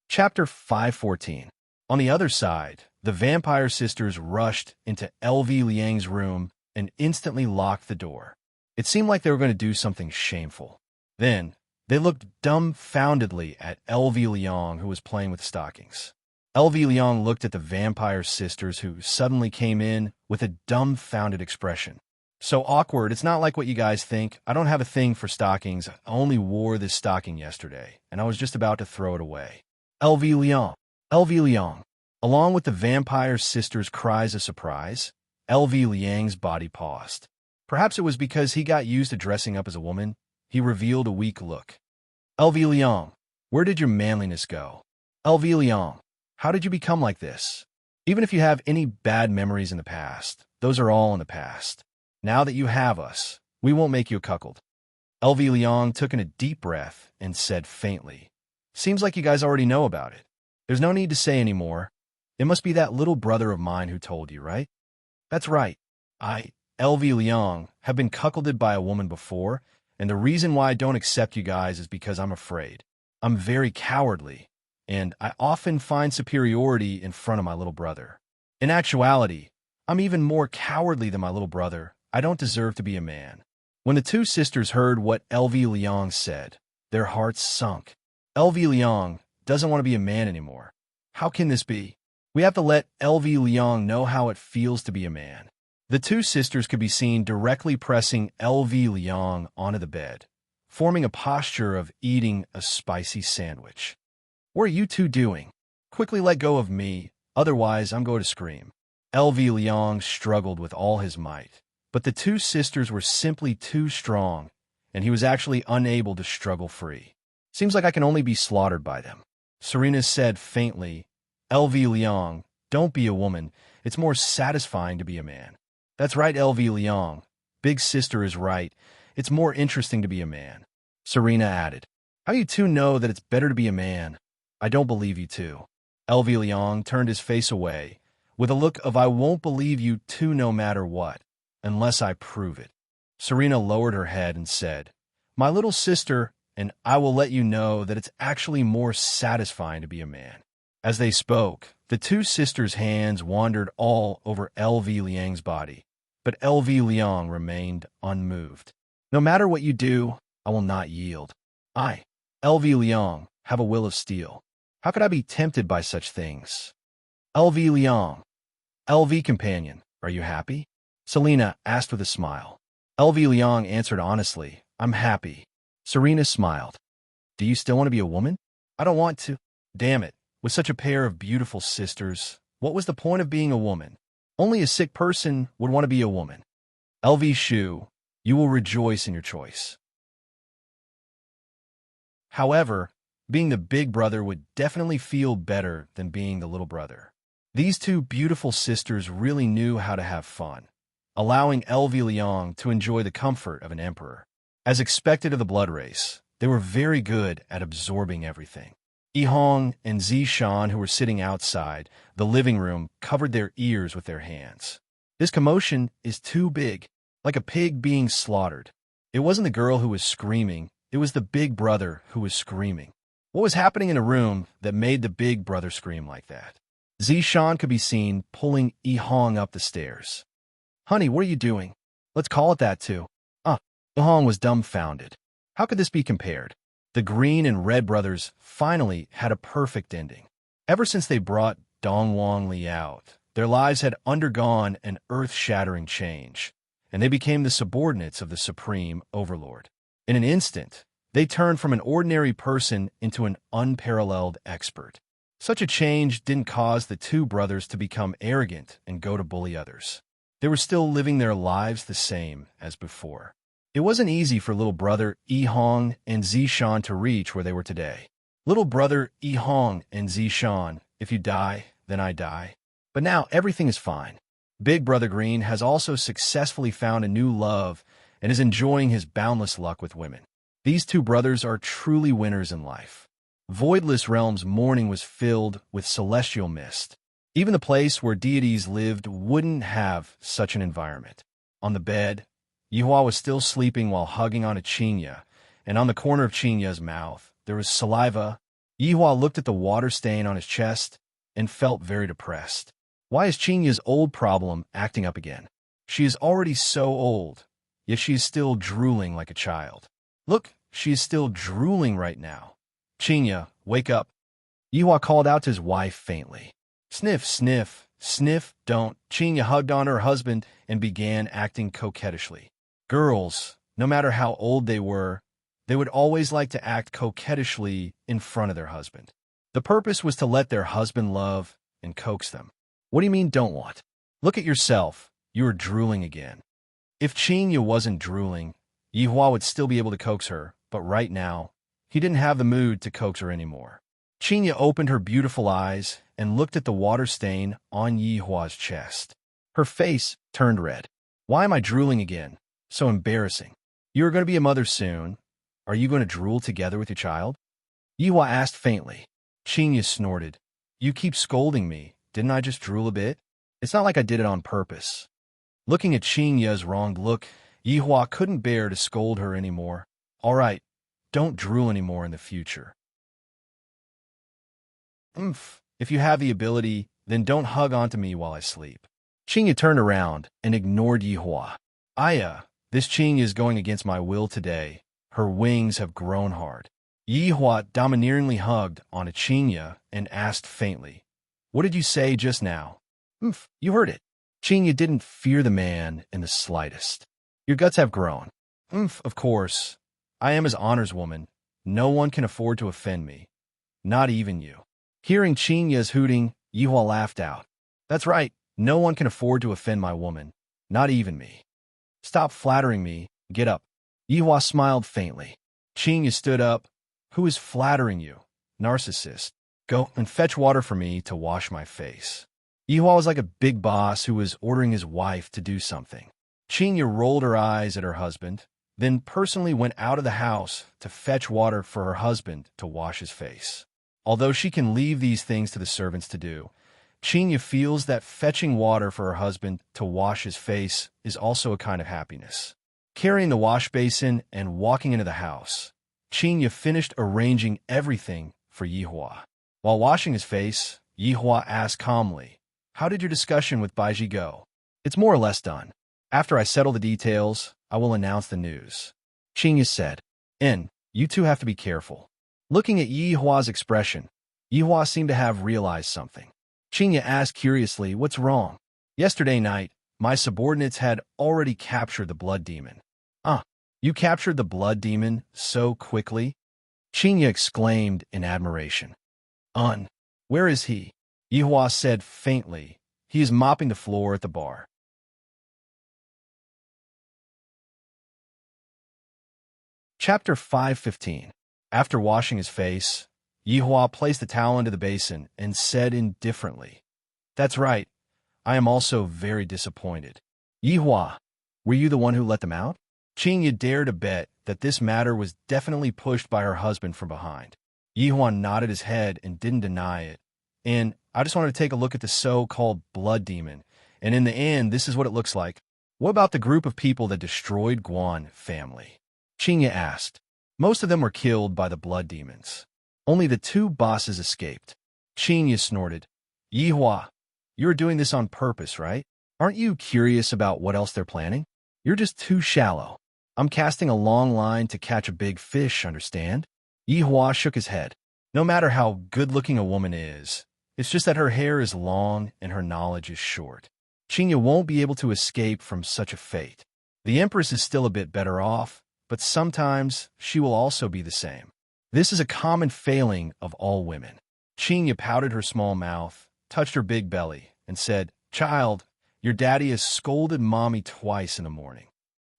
Chapter 514. On the other side, the vampire sisters rushed into LV Liang's room and instantly locked the door. It seemed like they were going to do something shameful. Then, they looked dumbfoundedly at LV Liang, who was playing with stockings. LV Liang looked at the vampire sisters, who suddenly came in with a dumbfounded expression. "So awkward, it's not like what you guys think. I don't have a thing for stockings. I only wore this stocking yesterday, and I was just about to throw it away." LV Liang. Along with the vampire sisters' cries of surprise, LV Liang's body paused. Perhaps it was because he got used to dressing up as a woman. He revealed a weak look. "LV Liang, where did your manliness go? LV Liang, how did you become like this? Even if you have any bad memories in the past, those are all in the past. Now that you have us, we won't make you a cuckold." LV Liang took in a deep breath and said faintly, "Seems like you guys already know about it. There's no need to say any more. It must be that little brother of mine who told you, right?" "That's right. I, LV Liang, have been cuckolded by a woman before, and the reason why I don't accept you guys is because I'm afraid. I'm very cowardly, and I often find superiority in front of my little brother. In actuality, I'm even more cowardly than my little brother. I don't deserve to be a man." When the two sisters heard what LV Liang said, their hearts sunk. LV Liang doesn't want to be a man anymore. How can this be? We have to let LV Liang know how it feels to be a man. The two sisters could be seen directly pressing LV Liang onto the bed, forming a posture of eating a spicy sandwich. "What are you two doing? Quickly let go of me, otherwise I'm going to scream." LV Liang struggled with all his might, but the two sisters were simply too strong, and he was actually unable to struggle free. "Seems like I can only be slaughtered by them." Serena said faintly, "LV Liang, don't be a woman. It's more satisfying to be a man." "That's right, LV Liang. Big sister is right. It's more interesting to be a man." Serena added, "How you two know that it's better to be a man? I don't believe you two." LV Liang turned his face away, with a look of "I won't believe you two no matter what." unless I prove it. Serena lowered her head and said, "My little sister, and I will let you know that it's actually more satisfying to be a man." As they spoke, the two sisters' hands wandered all over LV Liang's body, but LV Liang remained unmoved. "No matter what you do, I will not yield. I, LV Liang, have a will of steel. How could I be tempted by such things?" "LV Liang, LV companion, are you happy?" Selena asked with a smile. LV Liang answered honestly, "I'm happy." Serena smiled. "Do you still want to be a woman?" "I don't want to." "Damn it. With such a pair of beautiful sisters, what was the point of being a woman? Only a sick person would want to be a woman." "LV Shu, you will rejoice in your choice." However, being the big brother would definitely feel better than being the little brother. These two beautiful sisters really knew how to have fun, allowing LV Liang to enjoy the comfort of an emperor. As expected of the blood race, they were very good at absorbing everything. Yihong and Zishan, who were sitting outside the living room, covered their ears with their hands. This commotion is too big, like a pig being slaughtered. It wasn't the girl who was screaming, it was the big brother who was screaming. What was happening in a room that made the big brother scream like that? Zishan could be seen pulling Yihong up the stairs. "Honey, what are you doing?" "Let's call it that too." Yihong was dumbfounded. How could this be compared? The green and red brothers finally had a perfect ending. Ever since they brought Dongwang Li out, their lives had undergone an earth-shattering change, and they became the subordinates of the supreme overlord. In an instant, they turned from an ordinary person into an unparalleled expert. Such a change didn't cause the two brothers to become arrogant and go to bully others. They were still living their lives the same as before. It wasn't easy for little brother Yihong and Zishan to reach where they were today. "Little brother Yihong and Zishan, if you die, then I die." But now everything is fine. Big brother Green has also successfully found a new love and is enjoying his boundless luck with women. These two brothers are truly winners in life. Voidless Realm's morning was filled with celestial mist. Even the place where deities lived wouldn't have such an environment. On the bed, Yihua was still sleeping while hugging onto Qinya, and on the corner of Qinya's mouth, there was saliva. Yihua looked at the water stain on his chest and felt very depressed. Why is Qinya's old problem acting up again? She is already so old, yet she is still drooling like a child. Look, she is still drooling right now. "Qinya, wake up." Yihua called out to his wife faintly. "Sniff, sniff, sniff, don't." Qinya hugged on her husband and began acting coquettishly. Girls, no matter how old they were, they would always like to act coquettishly in front of their husband. The purpose was to let their husband love and coax them. "What do you mean don't want? Look at yourself, you are drooling again." If Qinya wasn't drooling, Yihua would still be able to coax her, but right now, he didn't have the mood to coax her anymore. Qinya opened her beautiful eyes and looked at the water stain on Yihua's chest. Her face turned red. "Why am I drooling again? So embarrassing. You are going to be a mother soon. Are you going to drool together with your child?" Yihua asked faintly. Qinya snorted. "You keep scolding me. Didn't I just drool a bit? It's not like I did it on purpose." Looking at Qinya's wronged look, Yihua couldn't bear to scold her anymore. "All right, don't drool anymore in the future. If you have the ability, then don't hug onto me while I sleep." Qinya turned around and ignored Yihua. This Qing is going against my will today. Her wings have grown hard." Yihua domineeringly hugged onto Qinya and asked faintly, "What did you say just now?" You heard it." Qinya didn't fear the man in the slightest. "Your guts have grown." Of course. I am his honors woman. No one can afford to offend me. Not even you." Hearing Qinya's hooting, Yihua laughed out. "That's right. No one can afford to offend my woman. Not even me." "Stop flattering me. Get up." Yihua smiled faintly. Qinya stood up. "Who is flattering you? Narcissist. Go and fetch water for me to wash my face." Yihua was like a big boss who was ordering his wife to do something. Qinya rolled her eyes at her husband, then personally went out of the house to fetch water for her husband to wash his face. Although she can leave these things to the servants to do, Chinya feels that fetching water for her husband to wash his face is also a kind of happiness. Carrying the wash basin and walking into the house, Chinya finished arranging everything for Yihua. While washing his face, Yihua asked calmly, "How did your discussion with Baiji go?" "It's more or less done. After I settle the details, I will announce the news," Chinya said. You two have to be careful." Looking at Yihua's expression, Yihua seemed to have realized something. Chinya asked curiously, "What's wrong?" "Yesterday night, my subordinates had already captured the blood demon." You captured the blood demon so quickly?" Chinya exclaimed in admiration. Where is he?" Yihua said faintly. "He is mopping the floor at the bar." Chapter 5:15. After washing his face, Yihua placed the towel into the basin and said indifferently, "That's right. I am also very disappointed." "Yihua, were you the one who let them out?" Chinya dared to bet that this matter was definitely pushed by her husband from behind. Yihua nodded his head and didn't deny it. "I just wanted to take a look at the so-called blood demon, and in the end, this is what it looks like." "What about the group of people that destroyed Guan family?" Chinya asked. "Most of them were killed by the blood demons. Only the two bosses escaped." Chinya snorted. "Yihua, you're doing this on purpose, right? Aren't you curious about what else they're planning? You're just too shallow. I'm casting a long line to catch a big fish, understand?" Yihua shook his head. "No matter how good-looking a woman is, it's just that her hair is long and her knowledge is short. Chinya won't be able to escape from such a fate. The Empress is still a bit better off, but sometimes she will also be the same. This is a common failing of all women." Chinya pouted her small mouth, touched her big belly, and said, "Child, your daddy has scolded mommy twice in the morning."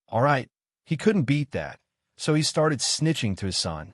All right, he couldn't beat that, so he started snitching to his son.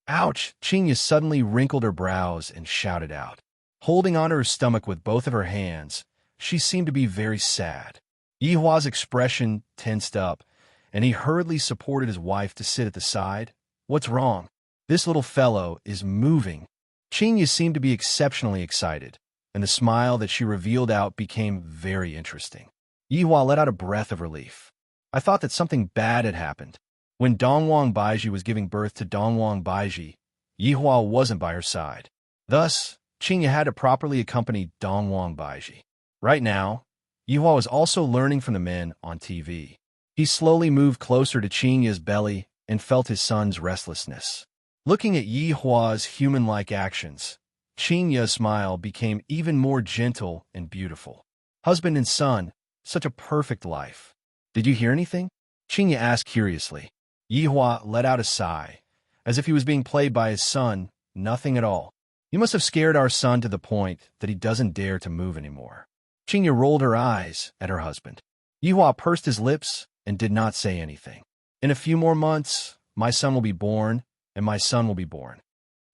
"Ouch!" Chinya suddenly wrinkled her brows and shouted out. Holding onto her stomach with both of her hands, she seemed to be very sad. Yihua's expression tensed up, and he hurriedly supported his wife to sit at the side. "What's wrong?" "This little fellow is moving." Chinya seemed to be exceptionally excited, and the smile that she revealed out became very interesting. Yihua let out a breath of relief. "I thought that something bad had happened." When Dongwang Baiji was giving birth to Dongwang Baiji, Yihua wasn't by her side. Thus, Chinya had to properly accompany Dongwang Baiji. Right now, Yihua was also learning from the men on TV. He slowly moved closer to Chinya's belly and felt his son's restlessness. Looking at Yihua's human-like actions, Chinya's smile became even more gentle and beautiful. "Husband and son, such a perfect life." "Did you hear anything?" Chinya asked curiously. Yihua let out a sigh, as if he was being played by his son. "Nothing at all. You must have scared our son to the point that he doesn't dare to move anymore." Chinya rolled her eyes at her husband. Yihua pursed his lips and did not say anything. "In a few more months, my son will be born, and my son will be born."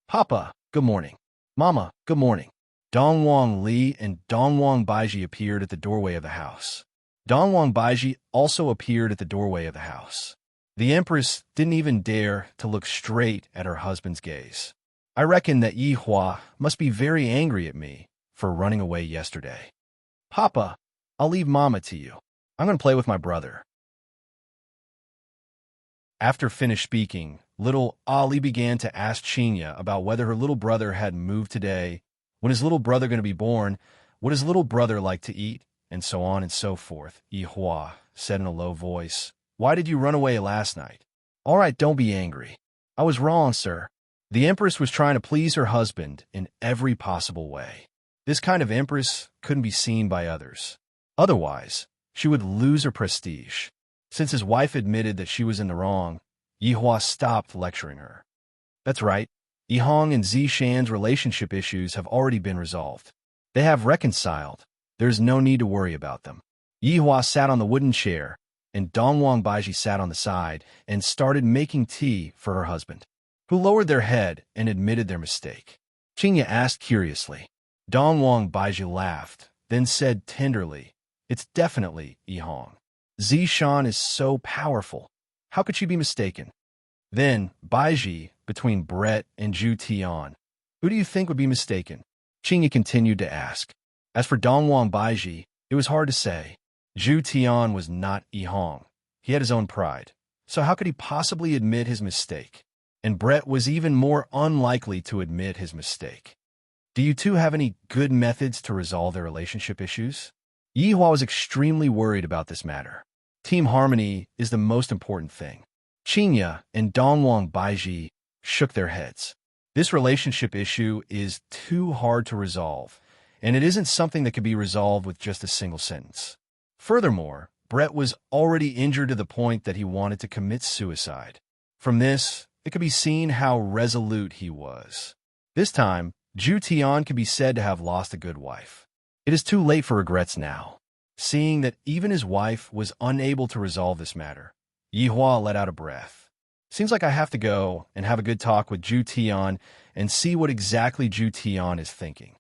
"Papa, good morning." "Mama, good morning." Dongwang Li and Dongwang Baiji appeared at the doorway of the house. Dongwang Baiji also appeared at the doorway of the house. The Empress didn't even dare to look straight at her husband's gaze. "I reckon that Yihua must be very angry at me for running away yesterday." "Papa, I'll leave Mama to you. I'm going to play with my brother." After finished speaking, little Ali began to ask Chinya about whether her little brother had moved today, when his little brother going to be born, what his little brother like to eat, and so on and so forth. Yihua said in a low voice, "Why did you run away last night?" "All right, don't be angry. I was wrong, sir." The Empress was trying to please her husband in every possible way. This kind of Empress couldn't be seen by others. Otherwise, she would lose her prestige. Since his wife admitted that she was in the wrong, Yihua stopped lecturing her. "That's right. Yihong and Zishan's relationship issues have already been resolved. They have reconciled. There's no need to worry about them." Yihua sat on the wooden chair, and Dongwang Baiji sat on the side and started making tea for her husband, who lowered their head and admitted their mistake. Chinya asked curiously. Dongwang Baiji laughed, then said tenderly, "It's definitely Yihong. Zishan is so powerful. How could she be mistaken?" Then, Baiji, between Brett and Zhu Tian, "Who do you think would be mistaken?" Chinya continued to ask. As for Dongwang Baiji, it was hard to say. Zhu Tian was not Yi Hong. He had his own pride. So how could he possibly admit his mistake? And Brett was even more unlikely to admit his mistake. Do you two have any good methods to resolve their relationship issues? Yi Hua was extremely worried about this matter. Team harmony is the most important thing. Qinya and Dongwang Baiji shook their heads. This relationship issue is too hard to resolve, and it isn't something that could be resolved with just a single sentence. Furthermore, Brett was already injured to the point that he wanted to commit suicide. From this, it could be seen how resolute he was. This time, Zhu Tian could be said to have lost a good wife. It is too late for regrets now. Seeing that even his wife was unable to resolve this matter, Yi Hua let out a breath. Seems like I have to go and have a good talk with Zhu Tian and see what exactly Zhu Tian is thinking.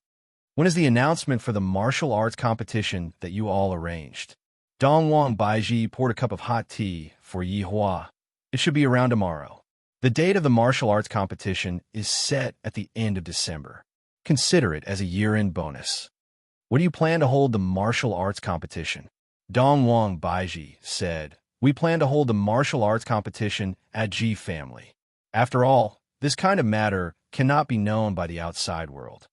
When is the announcement for the martial arts competition that you all arranged? Dongwang Baiji poured a cup of hot tea for Yi Hua. It should be around tomorrow. The date of the martial arts competition is set at the end of December. Consider it as a year-end bonus. What do you plan to hold the martial arts competition? Dongwang Baiji said, We plan to hold the martial arts competition at Ji family. After all, this kind of matter cannot be known by the outside world.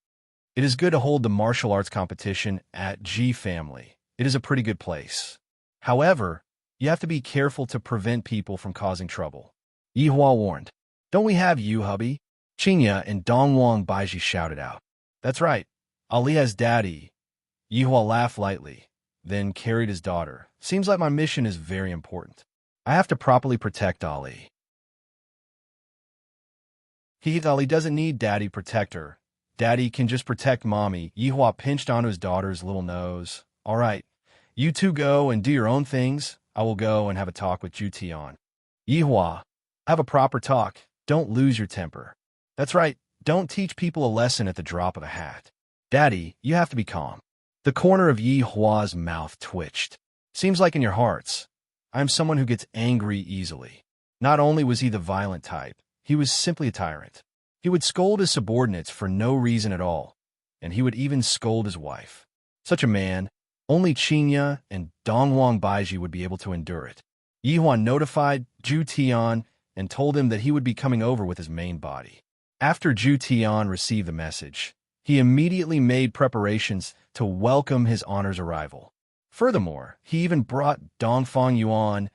It is good to hold the martial arts competition at Ji family. It is a pretty good place. However, you have to be careful to prevent people from causing trouble. Yi Hua warned. Don't we have you, hubby? Qinya and Dongwang Baiji shouted out. That's right. Ali has daddy. Yi Hua laughed lightly, then carried his daughter. Seems like my mission is very important. I have to properly protect Ali. Ali doesn't need daddy protector. Daddy can just protect mommy. Yi Hua pinched onto his daughter's little nose. All right, you two go and do your own things. I will go and have a talk with Zhu Tian. Yi Hua, have a proper talk. Don't lose your temper. That's right, don't teach people a lesson at the drop of a hat. Daddy, you have to be calm. The corner of Yi Hua's mouth twitched. Seems like in your hearts. I am someone who gets angry easily. Not only was he the violent type, he was simply a tyrant. He would scold his subordinates for no reason at all, and he would even scold his wife. Such a man, only Qinya and Dongwang Baiji would be able to endure it. Yi Hua notified Zhu Tian and told him that he would be coming over with his main body. After Zhu Tian received the message, he immediately made preparations to welcome his honor's arrival. Furthermore, he even brought Dongfang Yuan,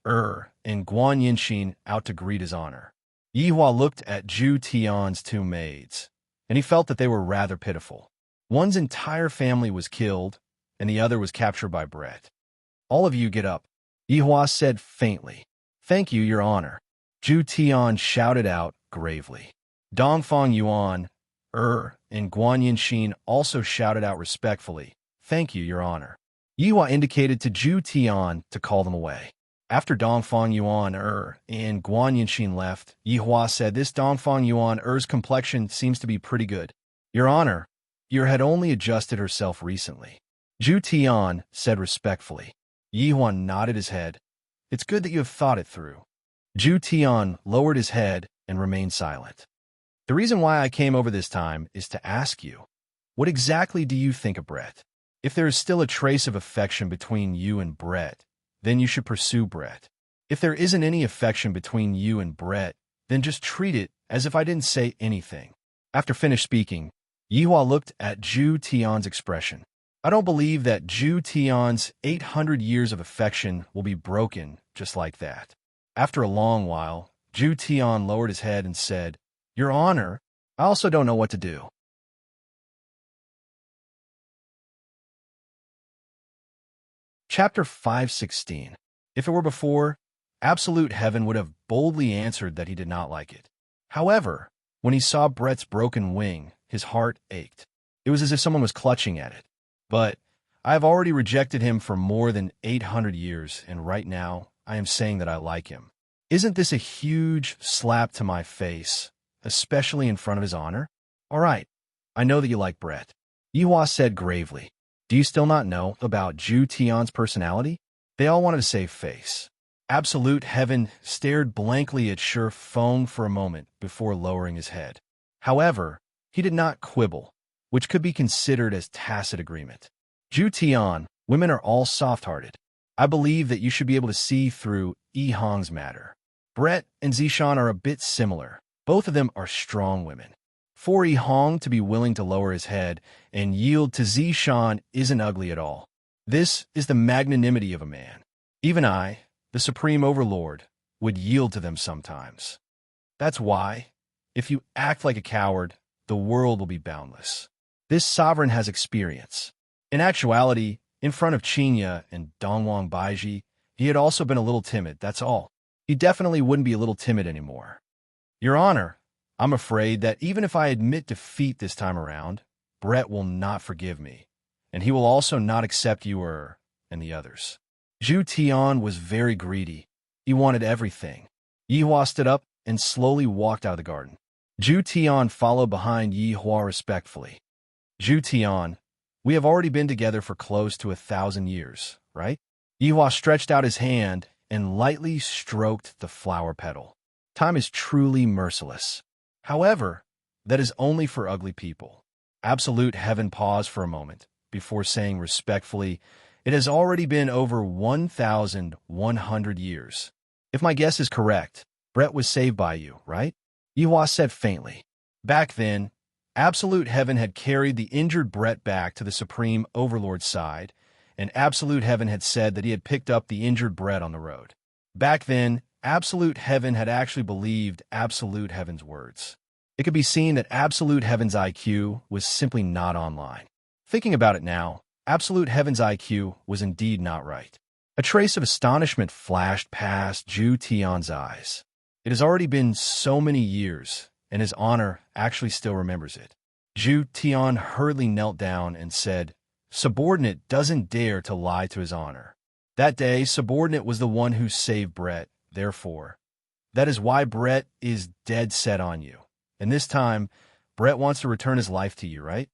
and Guan Yinxin out to greet his honor. Yi Hua looked at Zhu Tian's two maids, and he felt that they were rather pitiful. One's entire family was killed, and the other was captured by Brett. All of you get up, Yi Hua said faintly. Thank you, your honor. Zhu Tian shouted out gravely. Dongfang Yuan, and Guan Yinxin also shouted out respectfully. Thank you, your honor. Yi Hua indicated to Zhu Tian to call them away. After Dongfang Yuan and Guan Yinxin left, Yi Hua said this Dongfang Yuan's complexion seems to be pretty good. Your honor, your had only adjusted herself recently. Zhu Tian said respectfully. Yi Hua nodded his head. It's good that you have thought it through. Zhu Tian lowered his head and remained silent. The reason why I came over this time is to ask you, what exactly do you think of Brett? If there is still a trace of affection between you and Brett, then you should pursue Brett. If there isn't any affection between you and Brett, then just treat it as if I didn't say anything. After finished speaking, Yi Hua looked at Zhu Tian's expression. I don't believe that Zhu Tian's 800 years of affection will be broken just like that. After a long while, Zhu Tian lowered his head and said, Your honor, I also don't know what to do. Chapter 516. If it were before, Absolute Heaven would have boldly answered that he did not like it. However, when he saw Brett's broken wing, his heart ached. It was as if someone was clutching at it. But I have already rejected him for more than 800 years, and right now I am saying that I like him. Isn't this a huge slap to my face, especially in front of his honor? All right, I know that you like Brett. Yi Hua said gravely. Do you still not know about Zhu Tian's personality? They all wanted to save face. Absolute Heaven stared blankly at Sure Feng for a moment before lowering his head. However, he did not quibble. which could be considered as tacit agreement. Zhu Tian, women are all soft-hearted. I believe that you should be able to see through Yi Hong's matter. Brett and Zishan are a bit similar. Both of them are strong women. For Yi Hong to be willing to lower his head and yield to Zishan isn't ugly at all. This is the magnanimity of a man. Even I, the Supreme Overlord, would yield to them sometimes. That's why, if you act like a coward, the world will be boundless. This sovereign has experience. In actuality, in front of Qinya and Dongwang Baiji, he had also been a little timid, that's all. He definitely wouldn't be a little timid anymore. Your Honor, I'm afraid that even if I admit defeat this time around, Brett will not forgive me, and he will also not accept you and the others. Zhu Tian was very greedy. He wanted everything. Yi Hua stood up and slowly walked out of the garden. Zhu Tian followed behind Yi Hua respectfully. Zhu Tian, we have already been together for close to 1,000 years, right? Yi Hua stretched out his hand and lightly stroked the flower petal. Time is truly merciless. However, that is only for ugly people. Absolute Heaven paused for a moment before saying respectfully, it has already been over 1,100 years. If my guess is correct, Brett was saved by you, right? Yi Hua said faintly. Back then, Absolute Heaven had carried the injured Brett back to the Supreme Overlord's side, and Absolute Heaven had said that he had picked up the injured Brett on the road. Back then, Absolute Heaven had actually believed Absolute Heaven's words. It could be seen that Absolute Heaven's IQ was simply not online. Thinking about it now, Absolute Heaven's IQ was indeed not right. A trace of astonishment flashed past Zhu Tian's eyes. It has already been so many years, and his honor actually still remembers it. Zhu Tian hurriedly knelt down and said, Subordinate doesn't dare to lie to his honor. That day, Subordinate was the one who saved Brett, therefore. That is why Brett is dead set on you. And this time, Brett wants to return his life to you, right?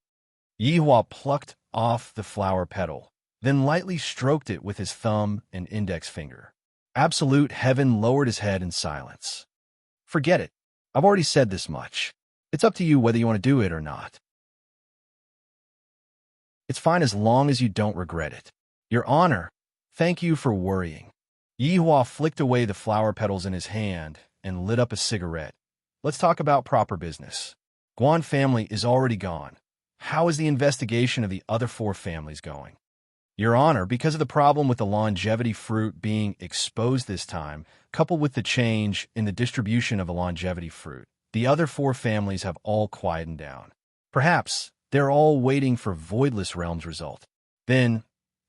Yi Hua plucked off the flower petal, then lightly stroked it with his thumb and index finger. Absolute Heaven lowered his head in silence. Forget it. I've already said this much. It's up to you whether you want to do it or not. It's fine as long as you don't regret it. Your Honor, thank you for worrying. Yi Hua flicked away the flower petals in his hand and lit up a cigarette. Let's talk about proper business. Guan family is already gone. How is the investigation of the other 4 families going? Your Honor, because of the problem with the longevity fruit being exposed this time, coupled with the change in the distribution of the longevity fruit, the other 4 families have all quietened down. Perhaps they're all waiting for Voidless Realm's result. Then,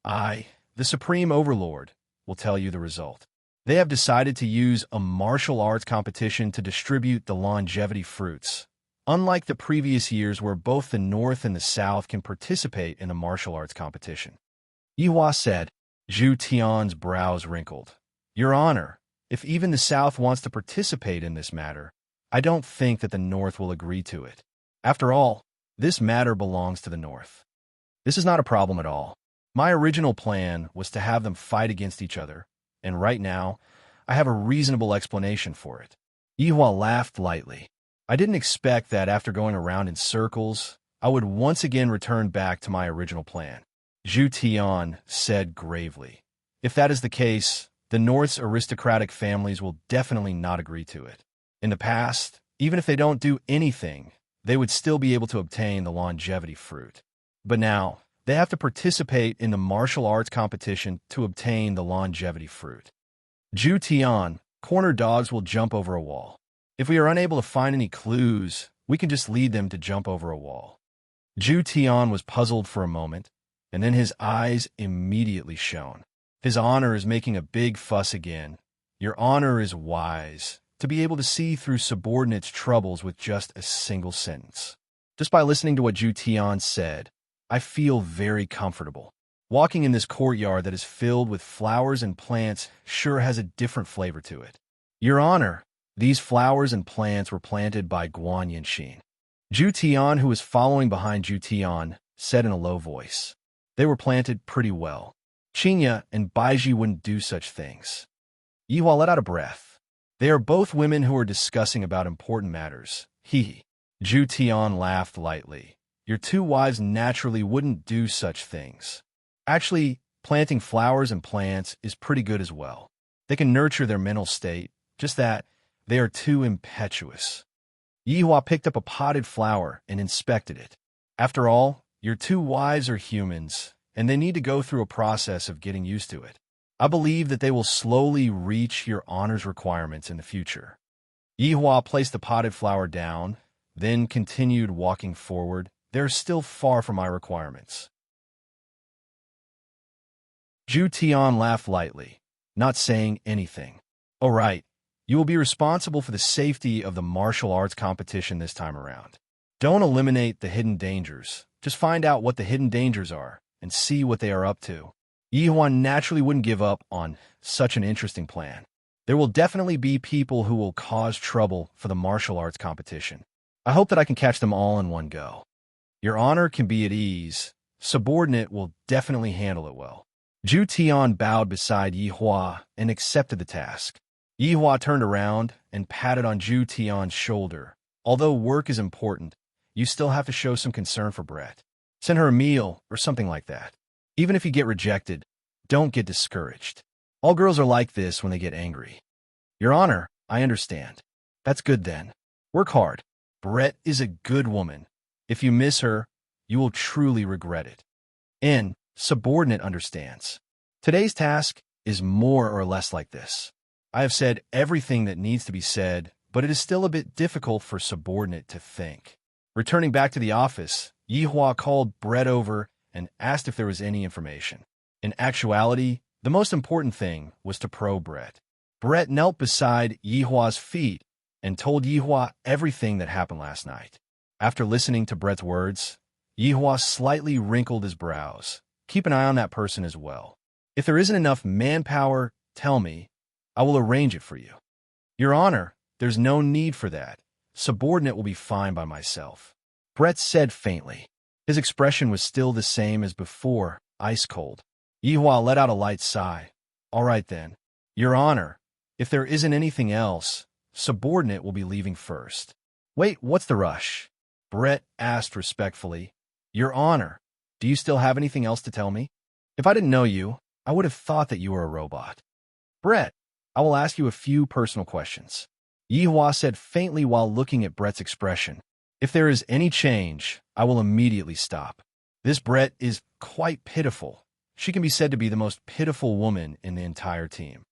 I, the Supreme Overlord, will tell you the result. They have decided to use a martial arts competition to distribute the longevity fruits. Unlike the previous years where both the North and the South can participate in the martial arts competition. Yi Hua said. Zhu Tian's brows wrinkled. Your Honor, if even the South wants to participate in this matter, I don't think that the North will agree to it. After all, this matter belongs to the North. This is not a problem at all. My original plan was to have them fight against each other, and right now, I have a reasonable explanation for it. Yi Hua laughed lightly. I didn't expect that after going around in circles, I would once again return back to my original plan. Zhu Tian said gravely. If that is the case, the North's aristocratic families will definitely not agree to it. In the past, even if they don't do anything, they would still be able to obtain the longevity fruit. But now, they have to participate in the martial arts competition to obtain the longevity fruit. Zhu Tian, corner dogs will jump over a wall. If we are unable to find any clues, we can just lead them to jump over a wall. Zhu Tian was puzzled for a moment, and then his eyes immediately shone. His honor is making a big fuss again. Your honor is wise, to be able to see through subordinates' troubles with just a single sentence. Just by listening to what Zhu Tian said, I feel very comfortable. Walking in this courtyard that is filled with flowers and plants sure has a different flavor to it. Your Honor, these flowers and plants were planted by Guan Yanxin. Zhu Tian, who was following behind Zhu Tian, said in a low voice. They were planted pretty well. Qinya and Baiji wouldn't do such things. Yi Hua let out a breath. They are both women who are discussing about important matters. Hee hee. Zhu Tian laughed lightly. your two wives naturally wouldn't do such things. Actually, planting flowers and plants is pretty good as well. They can nurture their mental state, just that they are too impetuous. Yihua picked up a potted flower and inspected it. After all, your two wives are humans, and they need to go through a process of getting used to it. I believe that they will slowly reach your honor's requirements in the future. Yihua placed the potted flower down, then continued walking forward. They're still far from my requirements. Zhu Tian laughed lightly, not saying anything. All right, you will be responsible for the safety of the martial arts competition this time around. Don't eliminate the hidden dangers. Just find out what the hidden dangers are and see what they are up to. Yihua naturally wouldn't give up on such an interesting plan. There will definitely be people who will cause trouble for the martial arts competition. I hope that I can catch them all in one go. Your honor can be at ease. Subordinate will definitely handle it well. Zhu Tian bowed beside Yihua and accepted the task. Yihua turned around and patted on Zhu Tian's shoulder. Although work is important, you still have to show some concern for Brett. Send her a meal or something like that. Even if you get rejected, don't get discouraged. All girls are like this when they get angry. Your honor, I understand. That's good then. Work hard. Brett is a good woman. If you miss her, you will truly regret it. And subordinate understands. Today's task is more or less like this. I have said everything that needs to be said, but it is still a bit difficult for subordinate to think. Returning back to the office, Yihua called Brett over and asked if there was any information. In actuality, the most important thing was to probe Brett. Brett knelt beside Yihua's feet and told Yihua everything that happened last night. After listening to Brett's words, Yihua slightly wrinkled his brows. Keep an eye on that person as well. If there isn't enough manpower, tell me. I will arrange it for you. Your honor, there's no need for that. Subordinate will be fine by myself. Brett said faintly. His expression was still the same as before, ice cold. Yihua let out a light sigh. All right then. Your honor, if there isn't anything else, subordinate will be leaving first. Wait, what's the rush? Brett asked respectfully. Your honor, do you still have anything else to tell me? If I didn't know you, I would have thought that you were a robot. Brett, I will ask you a few personal questions. Yihua said faintly while looking at Brett's expression. If there is any change, I will immediately stop. This Brett is quite pitiful. She can be said to be the most pitiful woman in the entire team.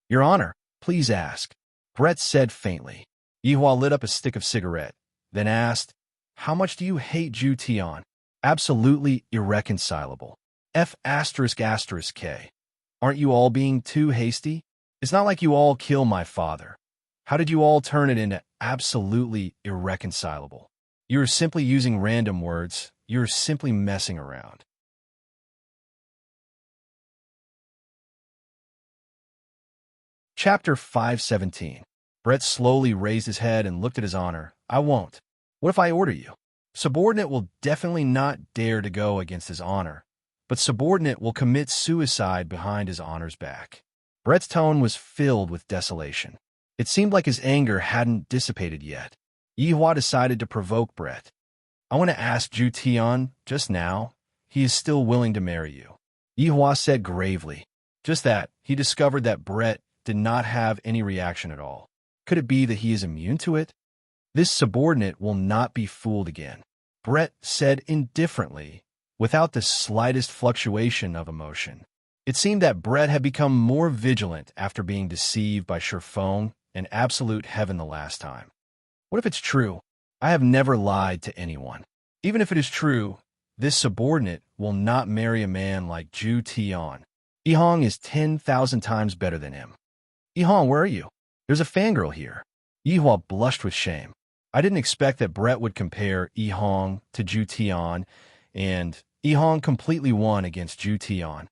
Your honor, please ask. Brett said faintly. Yihua lit up a stick of cigarette, then asked, how much do you hate Zhu Tian? Absolutely irreconcilable. F***K. Aren't you all being too hasty? It's not like you all kill my father. How did you all turn it into absolutely irreconcilable? You are simply using random words. You are simply messing around. Chapter 517. Brett slowly raised his head and looked at his honor. I won't. What if I order you? Subordinate will definitely not dare to go against his honor, but subordinate will commit suicide behind his honor's back. Brett's tone was filled with desolation. It seemed like his anger hadn't dissipated yet. Yihua decided to provoke Brett. I want to ask Zhu Tian just now. He is still willing to marry you. Yihua said gravely. Just that, he discovered that Brett did not have any reaction at all. Could it be that he is immune to it? This subordinate will not be fooled again. Brett said indifferently, without the slightest fluctuation of emotion. It seemed that Brett had become more vigilant after being deceived by Sherfone and Absolute Heaven the last time. What if it's true? I have never lied to anyone. Even if it is true, this subordinate will not marry a man like Zhu Tian. Yihong is 10,000 times better than him. Yihong, where are you? There's a fangirl here. Yihua blushed with shame. I didn't expect that Brett would compare Yihong to Zhu Tian, and Yihong completely won against Zhu Tian.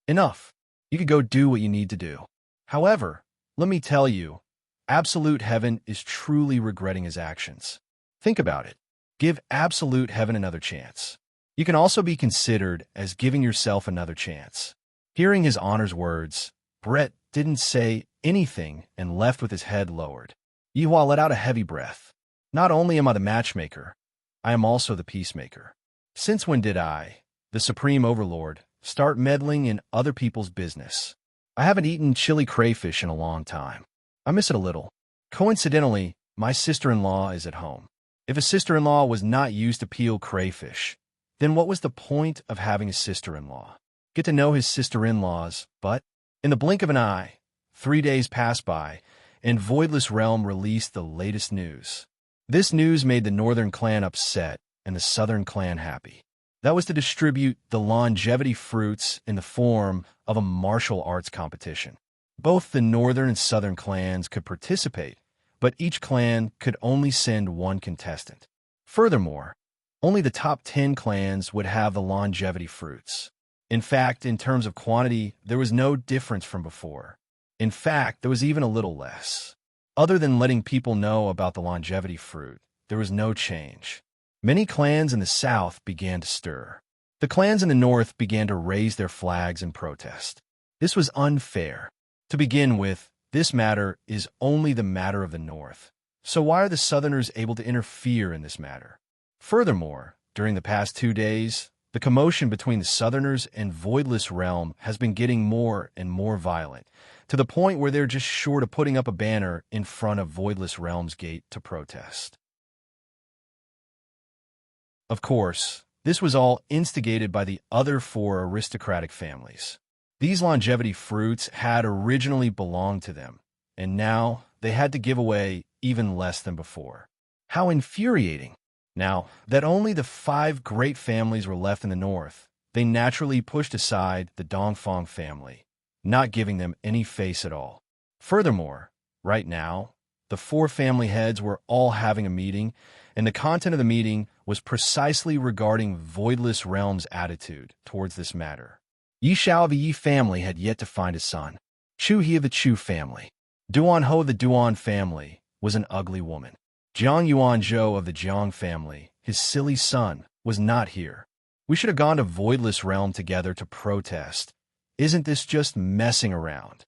Enough. You could go do what you need to do. However, let me tell you, Absolute Heaven is truly regretting his actions. Think about it. Give Absolute Heaven another chance. You can also be considered as giving yourself another chance. Hearing his honor's words, Brett didn't say anything and left with his head lowered. Yihua let out a heavy breath. Not only am I the matchmaker, I am also the peacemaker. Since when did I, the supreme overlord, start meddling in other people's business? I haven't eaten chili crayfish in a long time. I miss it a little. Coincidentally, my sister-in-law is at home. If a sister-in-law was not used to peel crayfish, then what was the point of having a sister-in-law? Get to know his sister-in-laws, but in the blink of an eye, 3 days passed by, and Voidless Realm released the latest news. This news made the Northern clan upset and the Southern clan happy. That was to distribute the longevity fruits in the form of a martial arts competition. Both the Northern and Southern clans could participate, but each clan could only send one contestant. Furthermore, only the top 10 clans would have the longevity fruits. In fact, in terms of quantity, there was no difference from before. In fact, there was even a little less. Other than letting people know about the longevity fruit, there was no change. Many clans in the south began to stir. The clans in the north began to raise their flags in protest. This was unfair. To begin with, this matter is only the matter of the north. So why are the southerners able to interfere in this matter? Furthermore, during the past 2 days, the commotion between the Southerners and Voidless Realm has been getting more and more violent, to the point where they're just short of putting up a banner in front of Voidless Realm's gate to protest. Of course, this was all instigated by the other 4 aristocratic families. These longevity fruits had originally belonged to them, and now they had to give away even less than before. How infuriating! Now that only the 5 great families were left in the north, they naturally pushed aside the Dongfang family, not giving them any face at all. Furthermore, right now, the 4 family heads were all having a meeting, and the content of the meeting was precisely regarding Voidless Realm's attitude towards this matter. Yi Shao of the Yi family had yet to find a son. Chu He of the Chu family. Duan Ho of the Duan family was an ugly woman. Jiang Yuan Zhou of the Jiang family, his silly son, was not here. We should have gone to Voidless Realm together to protest. Isn't this just messing around?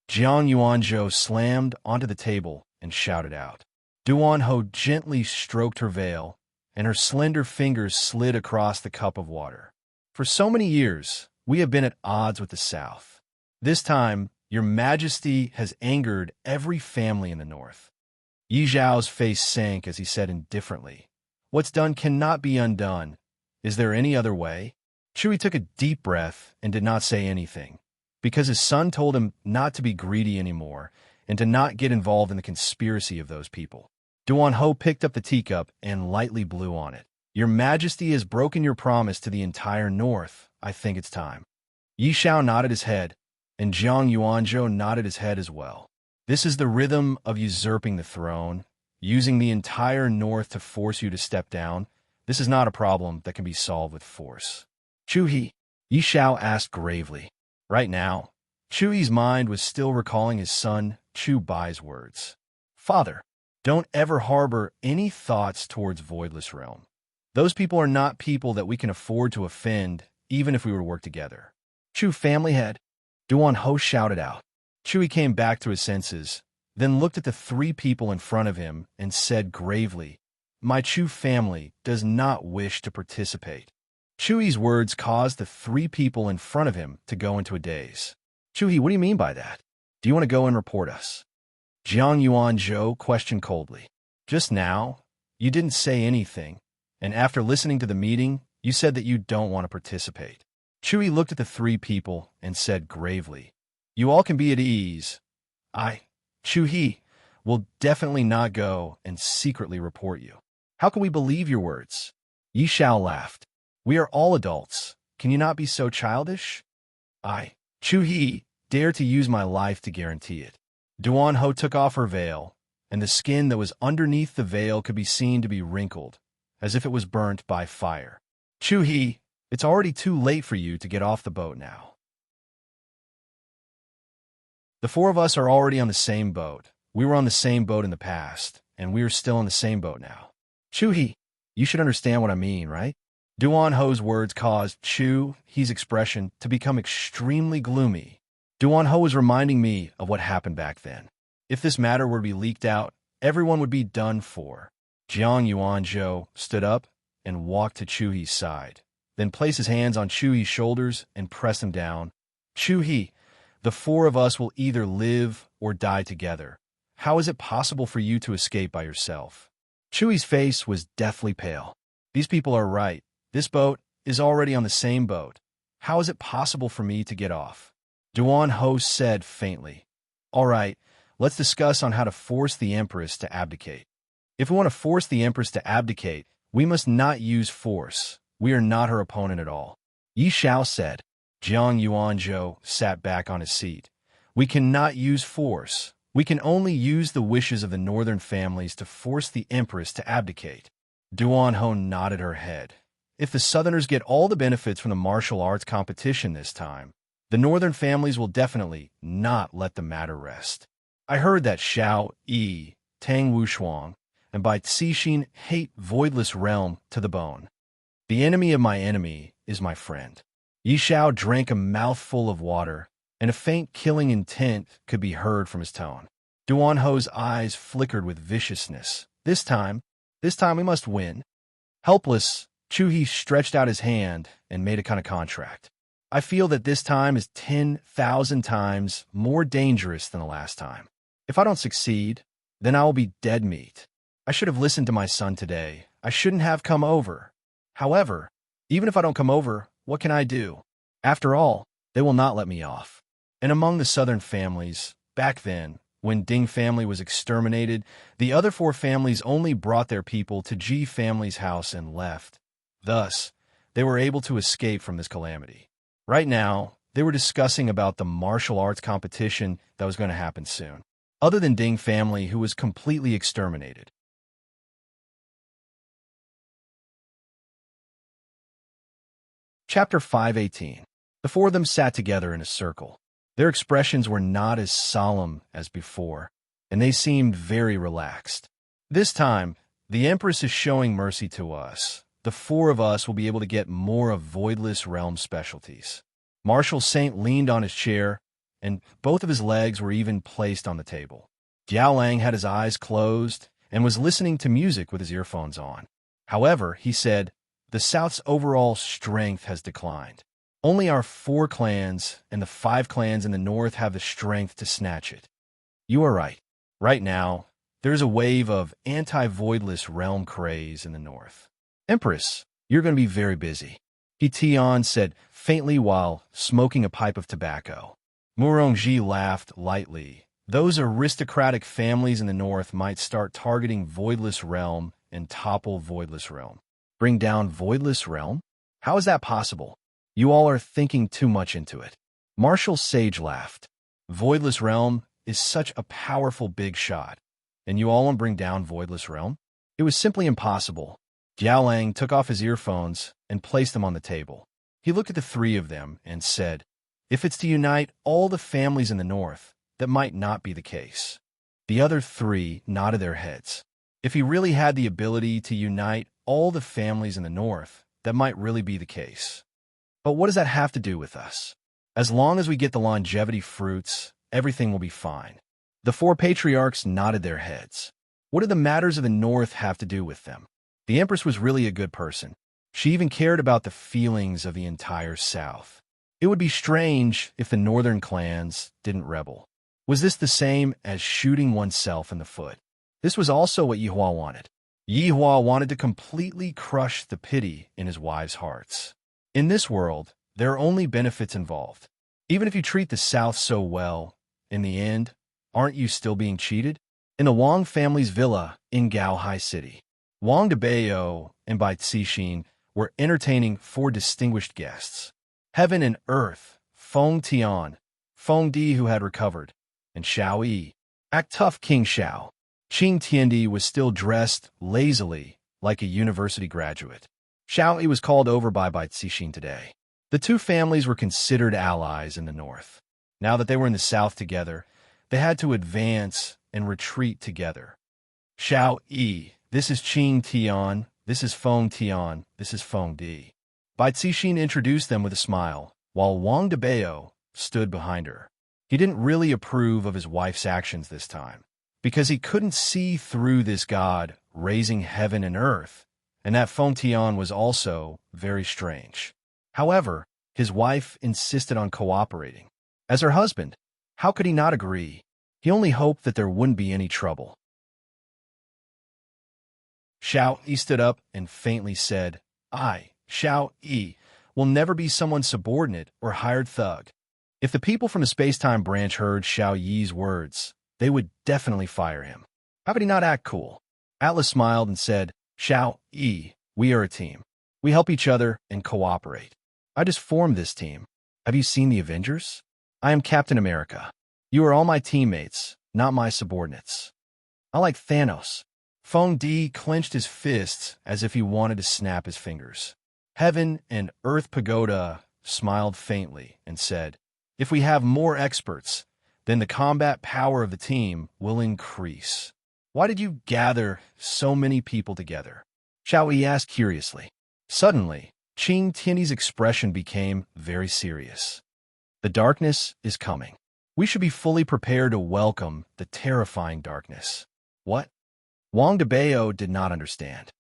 Jiang Yuan Zhou slammed onto the table and shouted out. Duan Ho gently stroked her veil, and her slender fingers slid across the cup of water. For so many years, we have been at odds with the South. This time, Your Majesty has angered every family in the North. Yi Zhao's face sank as he said indifferently, "What's done cannot be undone. Is there any other way?" Chui took a deep breath and did not say anything, because his son told him not to be greedy anymore and to not get involved in the conspiracy of those people. Duan Ho picked up the teacup and lightly blew on it. "Your Majesty has broken your promise to the entire North. I think it's time." Yi Shao nodded his head, and Jiang Yuanzhou nodded his head as well. "This is the rhythm of usurping the throne, using the entire North to force you to step down. This is not a problem that can be solved with force." "Chu He," Yi Shao asked gravely. Right now, Chu He's mind was still recalling his son Chu Bai's words. "Father, don't ever harbor any thoughts towards Voidless Realm. Those people are not people that we can afford to offend, even if we were to work together." "Chu family head," Duan Ho shouted out. Chui came back to his senses, then looked at the 3 people in front of him and said gravely, "My Chu family does not wish to participate." Chui's words caused the 3 people in front of him to go into a daze. "Chui, what do you mean by that? Do you want to go and report us?" Jiang Yuan Zhou questioned coldly. "Just now, you didn't say anything, and after listening to the meeting, you said that you don't want to participate." Chui looked at the 3 people and said gravely, "You all can be at ease. Chu He, will definitely not go and secretly report you." "How can we believe your words?" Yi Shao laughed. "We are all adults. Can you not be so childish?" Chu He, dare to use my life to guarantee it." Duan Ho took off her veil, and the skin that was underneath the veil could be seen to be wrinkled, as if it was burnt by fire. "Chu He, it's already too late for you to get off the boat now. The 4 of us are already on the same boat. We were on the same boat in the past, and we are still on the same boat now. Chu He, you should understand what I mean, right?" Duan Ho's words caused Chu He's expression to become extremely gloomy. Duan Ho was reminding me of what happened back then. If this matter were to be leaked out, everyone would be done for. Jiang Yuanzhou stood up and walked to Chuhi's side, then placed his hands on Chuhi's shoulders and pressed him down. Chuhi, the four of us will either live or die together. How is it possible for you to escape by yourself? Chuhi's face was deathly pale. These people are right. This boat is already on the same boat. How is it possible for me to get off? Duan Ho said faintly. All right, let's discuss on how to force the Empress to abdicate. If we want to force the Empress to abdicate, we must not use force. We are not her opponent at all. Yi Xiao said. Jiang Yuanzhou sat back on his seat. We cannot use force. We can only use the wishes of the northern families to force the Empress to abdicate. Duan Ho nodded her head. If the Southerners get all the benefits from the martial arts competition this time, the northern families will definitely not let the matter rest. I heard that Xiao Yi, Tang Wushuang, and Bai Cixin hate voidless realm to the bone. The enemy of my enemy is my friend. Yi Xiao drank a mouthful of water, and a faint killing intent could be heard from his tone. Duan Ho's eyes flickered with viciousness. This time we must win. Helpless, Chuhi stretched out his hand and made a kind of contract. I feel that this time is 10,000 times more dangerous than the last time. If I don't succeed, then I will be dead meat. I should have listened to my son today. I shouldn't have come over. However, even if I don't come over, what can I do? After all, they will not let me off. And among the southern families, back then, when Ding family was exterminated, the other four families only brought their people to Ji family's house and left. Thus, they were able to escape from this calamity. Right now, they were discussing about the martial arts competition that was going to happen soon, other than Ding family, who was completely exterminated. Chapter 518. The four of them sat together in a circle. Their expressions were not as solemn as before, and they seemed very relaxed. This time, the Empress is showing mercy to us. The four of us will be able to get more of Voidless Realm specialties. Marshal Saint leaned on his chair, and both of his legs were even placed on the table. Jiao Lang had his eyes closed and was listening to music with his earphones on. However, he said, the South's overall strength has declined. Only our 4 clans and the 5 clans in the North have the strength to snatch it. You are right. Right now, there is a wave of anti-Voidless Realm craze in the North. Empress, you're going to be very busy, He Tian said faintly while smoking a pipe of tobacco. Murongji laughed lightly. Those aristocratic families in the North might start targeting Voidless Realm and topple Voidless Realm. Bring down Voidless Realm? How is that possible? You all are thinking too much into it. Marshal Sage laughed. Voidless Realm is such a powerful big shot, and you all want to bring down Voidless Realm? It was simply impossible. Jiao Lang took off his earphones and placed them on the table. He looked at the 3 of them and said, if it's to unite all the families in the North, that might not be the case. The other 3 nodded their heads. If he really had the ability to unite all the families in the North, that might really be the case. But what does that have to do with us? As long as we get the longevity fruits, everything will be fine. The 4 patriarchs nodded their heads. What do the matters of the North have to do with them? The Empress was really a good person. She even cared about the feelings of the entire South. It would be strange if the northern clans didn't rebel. Was this the same as shooting oneself in the foot? This was also what Yihua wanted. Yihua wanted to completely crush the pity in his wives' hearts. In this world, there are only benefits involved. Even if you treat the South so well, in the end, aren't you still being cheated? In the Wang family's villa in Gaohai City, Wang Debao and Bai Cixin were entertaining 4 distinguished guests. Heaven and Earth, Feng Tian, Feng Di who had recovered, and Xiao Yi. Act tough King Xiao. Qing Tiandi was still dressed lazily like a university graduate. Xiao Yi was called over by Bai Cixin today. The 2 families were considered allies in the North. Now that they were in the South together, they had to advance and retreat together. Xiao Yi, this is Qing Tian, this is Feng Tian, this is Feng Di. Bai Cixin introduced them with a smile, while Wang Debao stood behind her. He didn't really approve of his wife's actions this time, because he couldn't see through this god raising heaven and earth and that Feng Tian was also very strange. However, his wife insisted on cooperating. As her husband, how could he not agree? He only hoped that there wouldn't be any trouble. Xiao Yi stood up and faintly said, I, Xiao Yi, will never be someone's subordinate or hired thug. If the people from the space-time branch heard Xiao Yi's words, they would definitely fire him. How could he not act cool? Atlas smiled and said, Xiao Yi, we are a team. We help each other and cooperate. I just formed this team. Have you seen the Avengers? I am Captain America. You are all my teammates, not my subordinates. I like Thanos. Feng Di clenched his fists as if he wanted to snap his fingers. Heaven and Earth Pagoda smiled faintly and said, if we have more experts, then the combat power of the team will increase. Why did you gather so many people together? Xiao Yi asked curiously. Suddenly, Qing Tiany's expression became very serious. The darkness is coming. We should be fully prepared to welcome the terrifying darkness. What? Wang Debao did not understand.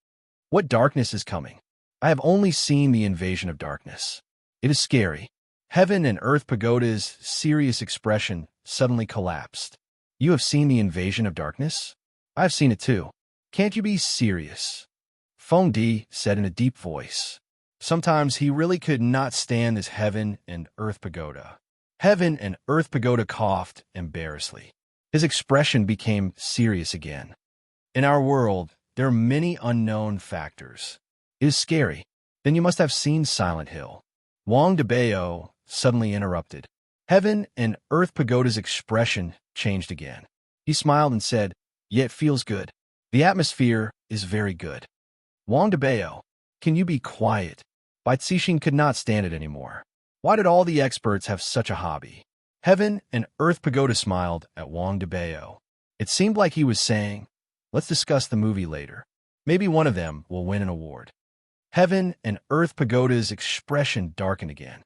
What darkness is coming? I have only seen the invasion of darkness. It is scary. Heaven and Earth Pagoda's serious expression suddenly collapsed. You have seen the invasion of darkness? I have seen it too. Can't you be serious? Feng Di said in a deep voice. Sometimes he really could not stand this Heaven and Earth Pagoda. Heaven and Earth Pagoda coughed embarrassedly. His expression became serious again. In our world, there are many unknown factors. It is scary. Then you must have seen Silent Hill. Wang Debao suddenly interrupted. Heaven and Earth Pagoda's expression changed again. He smiled and said, yeah, it feels good. The atmosphere is very good. Wang Debao, can you be quiet? Bai Cixin could not stand it anymore. Why did all the experts have such a hobby? Heaven and Earth Pagoda smiled at Wang Debao. It seemed like he was saying, let's discuss the movie later. Maybe one of them will win an award. Heaven and Earth Pagoda's expression darkened again.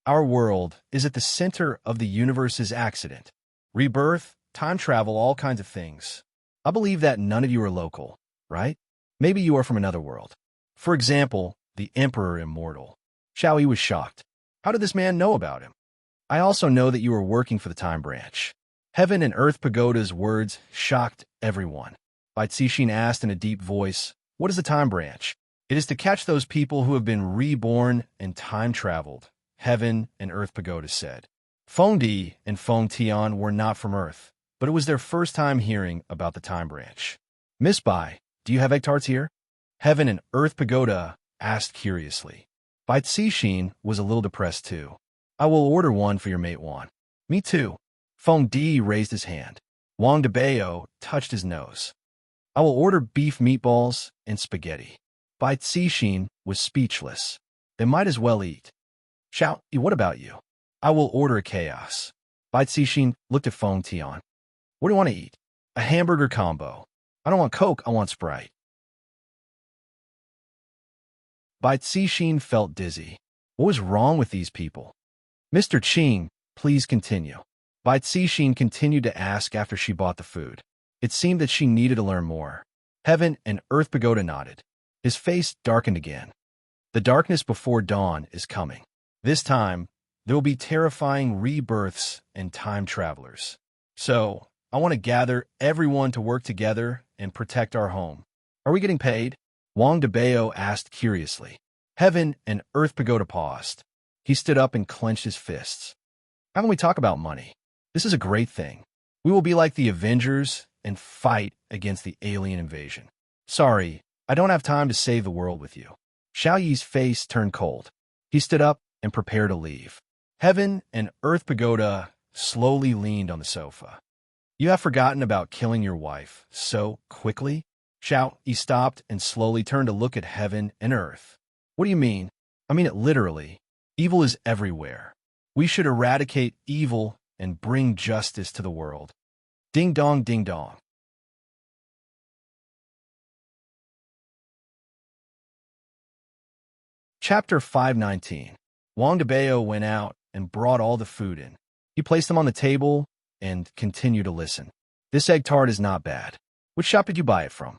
Our world is at the center of the universe's accident. Rebirth, time travel, all kinds of things. I believe that none of you are local, right? Maybe you are from another world. For example, the Emperor Immortal. Xiao Yi was shocked. How did this man know about him? I also know that you are working for the Time Branch. Heaven and Earth Pagoda's words shocked everyone. Bai Cixin asked in a deep voice, what is the Time Branch? It is to catch those people who have been reborn and time-traveled, Heaven and Earth Pagoda said. Feng Di and Feng Tian were not from Earth, but it was their first time hearing about the Time Branch. Miss Bai, do you have egg tarts here? Heaven and Earth Pagoda asked curiously. Bai Cixin was a little depressed too. I will order one for your mate Wan. Me too. Feng Di raised his hand. Wang Debao touched his nose. I will order beef meatballs and spaghetti. Bai Cixin was speechless. They might as well eat. Xiao Yi, what about you? I will order a chaos. Bai Cixin looked at Feng Tian. What do you want to eat? A hamburger combo. I don't want Coke, I want Sprite. Bai Cixin felt dizzy. What was wrong with these people? Mr. Qing, please continue. Bai Cixin continued to ask after she bought the food. It seemed that she needed to learn more. Heaven and Earth Pagoda nodded. His face darkened again. The darkness before dawn is coming. This time, there will be terrifying rebirths and time travelers. So, I want to gather everyone to work together and protect our home. Are we getting paid? Wang Debao asked curiously. Heaven and Earth Pagoda paused. He stood up and clenched his fists. How can we talk about money? This is a great thing. We will be like the Avengers and fight against the alien invasion. Sorry, I don't have time to save the world with you. Xiao Yi's face turned cold. He stood up and prepared to leave. Heaven and Earth Pagoda slowly leaned on the sofa. You have forgotten about killing your wife so quickly? Xiao Yi stopped and slowly turned to look at Heaven and Earth. What do you mean? I mean it literally. Evil is everywhere. We should eradicate evil and bring justice to the world. Ding dong, ding dong. Chapter 519. Wang Debao went out and brought all the food in. He placed them on the table and continued to listen. This egg tart is not bad. Which shop did you buy it from?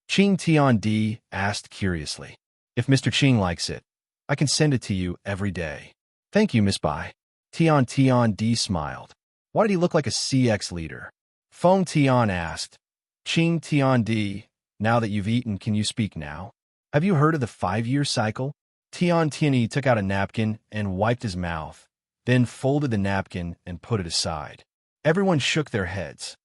Ching Tian Di asked curiously. If Mr. Ching likes it, I can send it to you every day. Thank you, Miss Bai. Tian Di smiled. Why did he look like a CX leader? Feng Tian asked. Ching Tian Di, now that you've eaten, can you speak now? Have you heard of the 5-year cycle? Tian Tianyi took out a napkin and wiped his mouth, then folded the napkin and put it aside. Everyone shook their heads.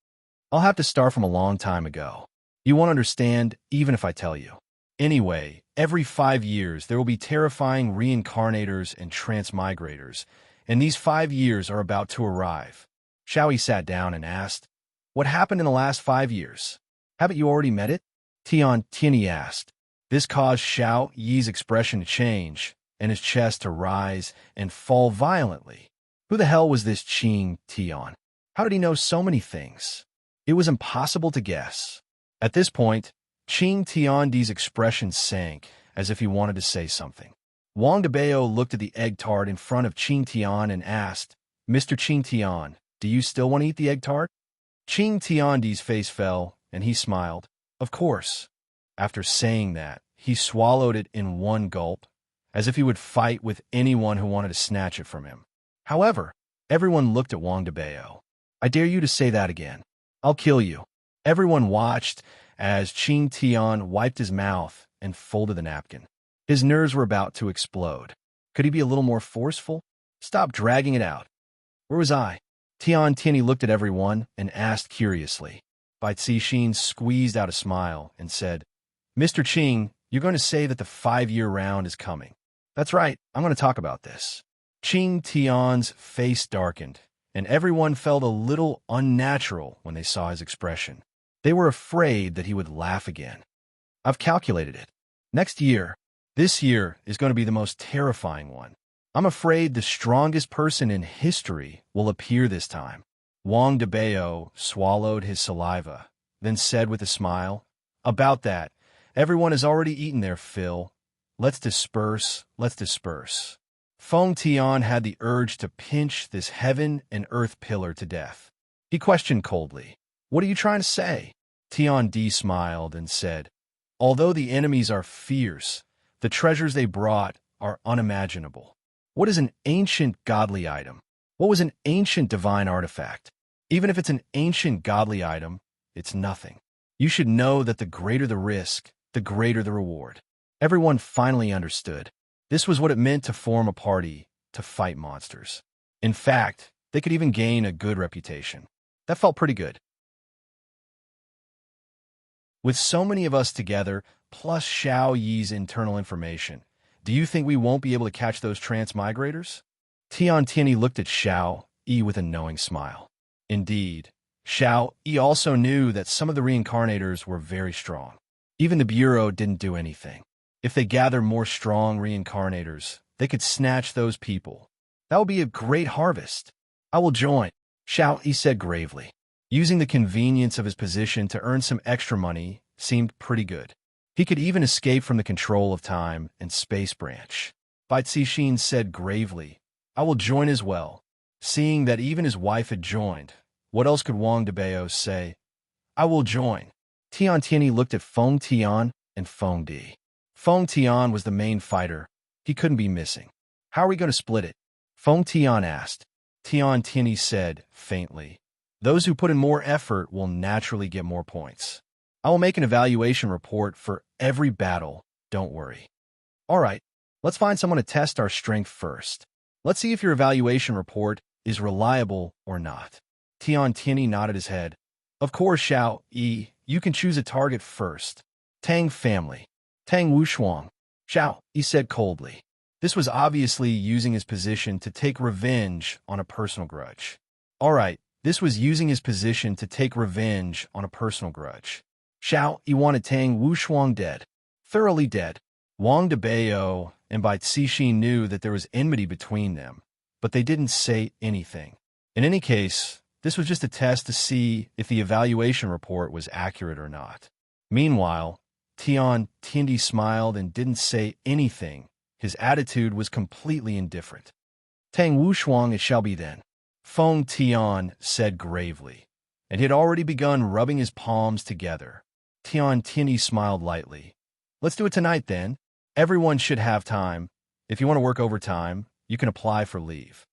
I'll have to start from a long time ago. You won't understand even if I tell you. Anyway, every 5 years there will be terrifying reincarnators and transmigrators, and these 5 years are about to arrive. Xiaoyi sat down and asked, What happened in the last 5 years? Haven't you already met it? Tian Tianyi asked. This caused Xiao Yi's expression to change, and his chest to rise and fall violently. Who the hell was this Qing Tian? How did he know so many things? It was impossible to guess. At this point, Qing Tiandi's expression sank, as if he wanted to say something. Wang Debao looked at the egg tart in front of Qing Tian and asked, Mr. Qing Tian, do you still want to eat the egg tart? Qing Tiandi's face fell, and he smiled. Of course. After saying that, he swallowed it in one gulp, as if he would fight with anyone who wanted to snatch it from him. However, everyone looked at Wang Debao. I dare you to say that again. I'll kill you. Everyone watched as Qing Tian wiped his mouth and folded the napkin. His nerves were about to explode. Could he be a little more forceful? Stop dragging it out. Where was I? Tian Tianyi looked at everyone and asked curiously. Bai Cixin squeezed out a smile and said, Mr. Qing, you're going to say that the 5-year round is coming. That's right, I'm going to talk about this. Qing Tian's face darkened, and everyone felt a little unnatural when they saw his expression. They were afraid that he would laugh again. I've calculated it. Next year, this year is going to be the most terrifying one. I'm afraid the strongest person in history will appear this time. Wang Debao swallowed his saliva, then said with a smile, About that, everyone has already eaten their fill. Let's disperse, let's disperse. Feng Tian had the urge to pinch this heaven and earth pillar to death. He questioned coldly, What are you trying to say? Tian Di smiled and said, Although the enemies are fierce, the treasures they brought are unimaginable. What is an ancient godly item? What was an ancient divine artifact? Even if it's an ancient godly item, it's nothing. You should know that the greater the risk, the greater the reward. Everyone finally understood. This was what it meant to form a party, to fight monsters. In fact, they could even gain a good reputation. That felt pretty good. With so many of us together, plus Xiao Yi's internal information, do you think we won't be able to catch those transmigrators? Tian Tianyi looked at Xiao Yi with a knowing smile. Indeed, Xiao Yi also knew that some of the reincarnators were very strong. Even the Bureau didn't do anything. If they gather more strong reincarnators, they could snatch those people. That would be a great harvest. I will join, Xiao Yi said gravely. Using the convenience of his position to earn some extra money seemed pretty good. He could even escape from the control of time and space branch. Bai Cixin said gravely, I will join as well. Seeing that even his wife had joined, what else could Wang Debao say? I will join. Tian Tianyi looked at Feng Tian and Feng Di. Feng Tian was the main fighter. He couldn't be missing. How are we going to split it? Feng Tian asked. Tian Tianyi said, faintly, Those who put in more effort will naturally get more points. I will make an evaluation report for every battle, don't worry. All right, let's find someone to test our strength first. Let's see if your evaluation report is reliable or not. Tian Tianyi nodded his head. Of course, Xiao Yi, you can choose a target first. Tang family. Tang Wushuang. Xiao Yi said coldly. This was obviously using his position to take revenge on a personal grudge. All right, this was using his position to take revenge on a personal grudge. Xiao Yi wanted Tang Wushuang dead. Thoroughly dead. Wang Debao and Bai Cixin knew that there was enmity between them, but they didn't say anything. In any case, this was just a test to see if the evaluation report was accurate or not. Meanwhile, Tian Tianyi smiled and didn't say anything. His attitude was completely indifferent. Tang Wushuang it shall be then. Feng Tian said gravely, and he had already begun rubbing his palms together. Tian Tianyi smiled lightly. Let's do it tonight then. Everyone should have time. If you want to work overtime, you can apply for leave.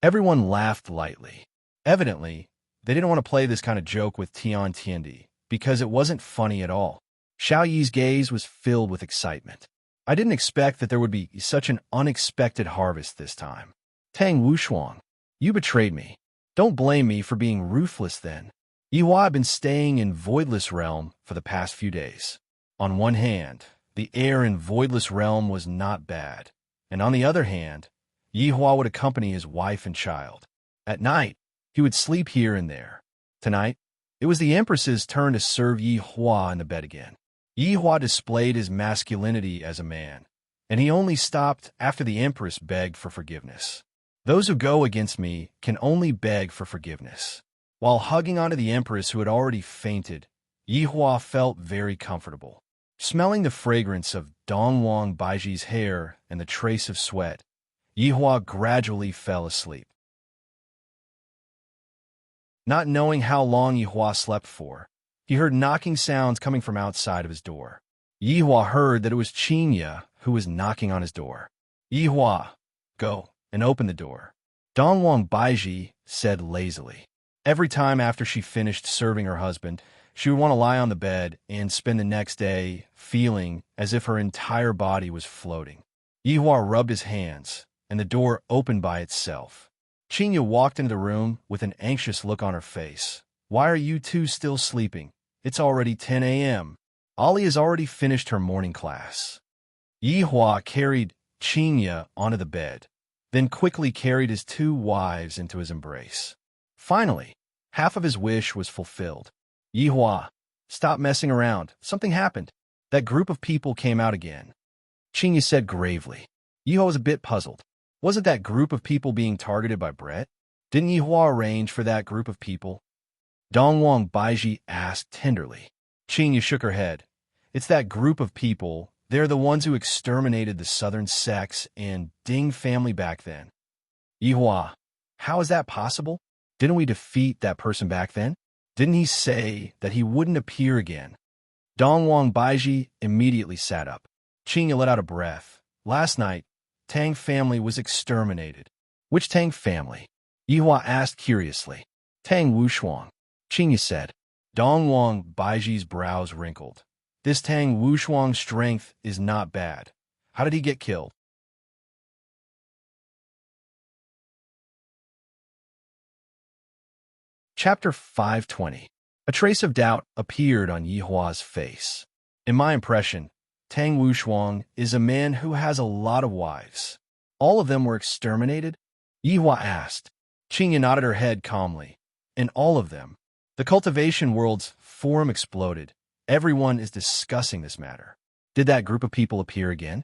Everyone laughed lightly. Evidently, they didn't want to play this kind of joke with Tian Tianyi because it wasn't funny at all. Xiao Yi's gaze was filled with excitement. I didn't expect that there would be such an unexpected harvest this time. Tang Wushuang, you betrayed me. Don't blame me for being ruthless then. Yihua had been staying in Voidless Realm for the past few days. On one hand, the air in Voidless Realm was not bad, and on the other hand, Yihua would accompany his wife and child. At night, he would sleep here and there. Tonight, it was the Empress's turn to serve Yihua in the bed again. Yihua displayed his masculinity as a man, and he only stopped after the Empress begged for forgiveness. Those who go against me can only beg for forgiveness. While hugging onto the Empress who had already fainted, Yihua felt very comfortable. Smelling the fragrance of Dongwang Baiji's hair and the trace of sweat, Yihua gradually fell asleep. Not knowing how long Yihua slept for, he heard knocking sounds coming from outside of his door. Yihua heard that it was Qinya who was knocking on his door. Yihua, go and open the door, Dongwang Baiji said lazily. Every time after she finished serving her husband, she would want to lie on the bed and spend the next day feeling as if her entire body was floating. Yihua rubbed his hands, and the door opened by itself. Qinya walked into the room with an anxious look on her face. Why are you two still sleeping? It's already 10 a.m. Ali has already finished her morning class. Yihua carried Qinya onto the bed, then quickly carried his two wives into his embrace. Finally, half of his wish was fulfilled. Yihua, stop messing around. Something happened. That group of people came out again. Qinya said gravely. Yihua was a bit puzzled. Wasn't that group of people being targeted by Brett? Didn't Yihua arrange for that group of people? Dongwang Baiji asked tenderly. Qinya shook her head. It's that group of people. They're the ones who exterminated the Southern Sex and Ding family back then. Yihua, how is that possible? Didn't we defeat that person back then? Didn't he say that he wouldn't appear again? Dongwang Baiji immediately sat up. Qinya let out a breath. Last night, Tang family was exterminated. Which Tang family? Yihua asked curiously. Tang Wushuang, Qinya said. Dongwang Baiji's brows wrinkled. This Tang Wushuang's strength is not bad. How did he get killed? Chapter 520. A trace of doubt appeared on Yihua's face. In my impression, Tang Wushuang is a man who has a lot of wives. All of them were exterminated? Yihua asked. Qinya nodded her head calmly. In all of them. The cultivation world's forum exploded. Everyone is discussing this matter. Did that group of people appear again?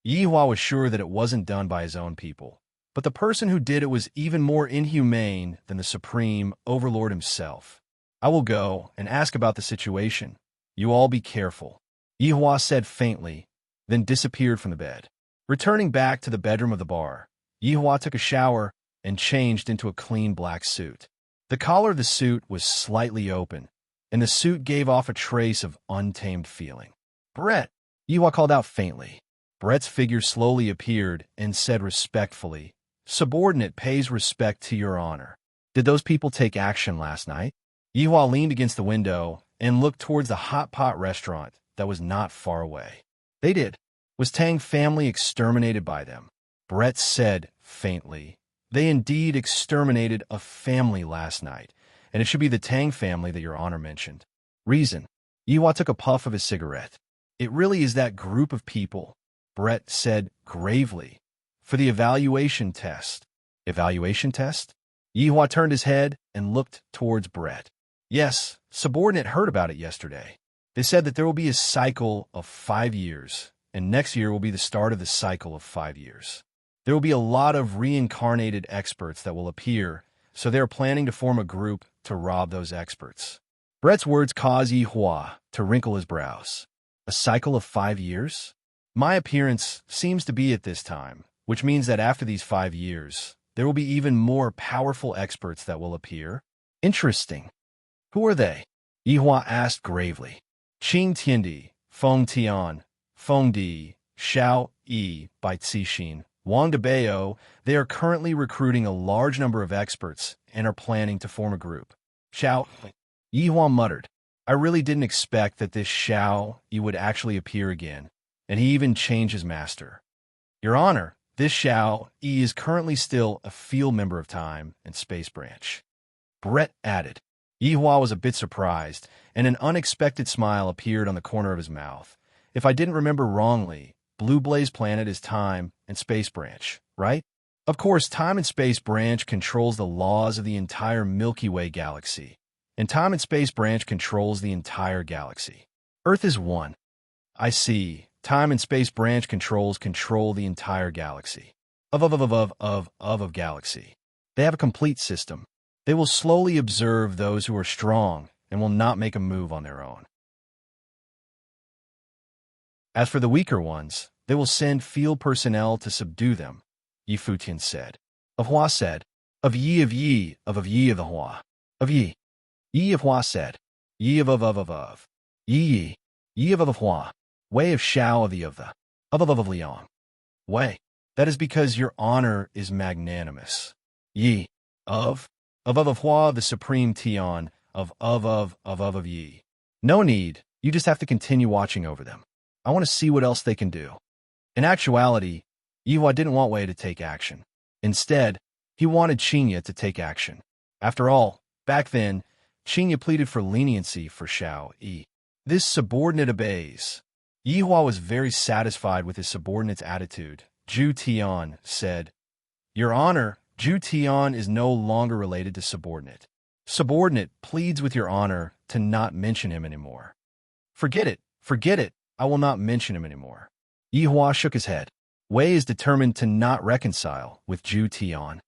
Yihua was sure that it wasn't done by his own people. But the person who did it was even more inhumane than the Supreme Overlord himself. I will go and ask about the situation. You all be careful, Yihua said faintly, then disappeared from the bed. Returning back to the bedroom of the bar, Yihua took a shower and changed into a clean black suit. The collar of the suit was slightly open, and the suit gave off a trace of untamed feeling. Brett, Yihua called out faintly. Brett's figure slowly appeared and said respectfully, Subordinate pays respect to your honor. Did those people take action last night? Yihua leaned against the window and looked towards the hot pot restaurant that was not far away. They did. Was Tang family exterminated by them? Brett said faintly. They indeed exterminated a family last night, and it should be the Tang family that your honor mentioned. Reason. Yihua took a puff of his cigarette. It really is that group of people, Brett said gravely. For the evaluation test. Evaluation test? Yihua turned his head and looked towards Brett. Yes, subordinate heard about it yesterday. They said that there will be a cycle of 5 years, and next year will be the start of the cycle of 5 years. There will be a lot of reincarnated experts that will appear, so they are planning to form a group to rob those experts. Brett's words caused Yihua to wrinkle his brows. A cycle of 5 years? My appearance seems to be at this time, which means that after these 5 years, there will be even more powerful experts that will appear. Interesting. Who are they? Yihua asked gravely. Qing Tiandi, Feng Tian, Feng Di, Xiao Yi, Bai Cixin, Wang Debao. They are currently recruiting a large number of experts and are planning to form a group. Xiao Yi Huan muttered, I really didn't expect that this Xiao Yi would actually appear again, and he even changed his master. Your Honor, this Xiao Yi is currently still a field member of Time and Space Branch. Brett added. Yi Hua was a bit surprised, and an unexpected smile appeared on the corner of his mouth. If I didn't remember wrongly, Blue Blaze Planet is Time and Space Branch, right? Of course, Time and Space Branch controls the laws of the entire Milky Way galaxy, and Time and Space Branch controls the entire galaxy. Earth is one. I see. Time and Space Branch control the entire galaxy. Of galaxy. They have a complete system. They will slowly observe those who are strong and will not make a move on their own. As for the weaker ones, they will send field personnel to subdue them, Yi Futian said. Of Hua said, of Yi of the Hua. Of Yi. Yi of Hua said, Yi of. Yi. Yi of Hua. Wei of Xiao of the. Of Liang. Wei. That is because your honor is magnanimous. Yi. Of Hua, the supreme Tian, of Yi. No need, you just have to continue watching over them. I want to see what else they can do. In actuality, Yi Hua didn't want Wei to take action. Instead, he wanted Qinya to take action. After all, back then, Qinya pleaded for leniency for Xiao Yi. This subordinate obeys. Yi Hua was very satisfied with his subordinate's attitude. Zhu Tian said, Your Honor, Zhu Tian is no longer related to subordinate. Subordinate pleads with your honor to not mention him anymore. Forget it. I will not mention him anymore. Yi Hua shook his head. Wei is determined to not reconcile with Zhu Tian.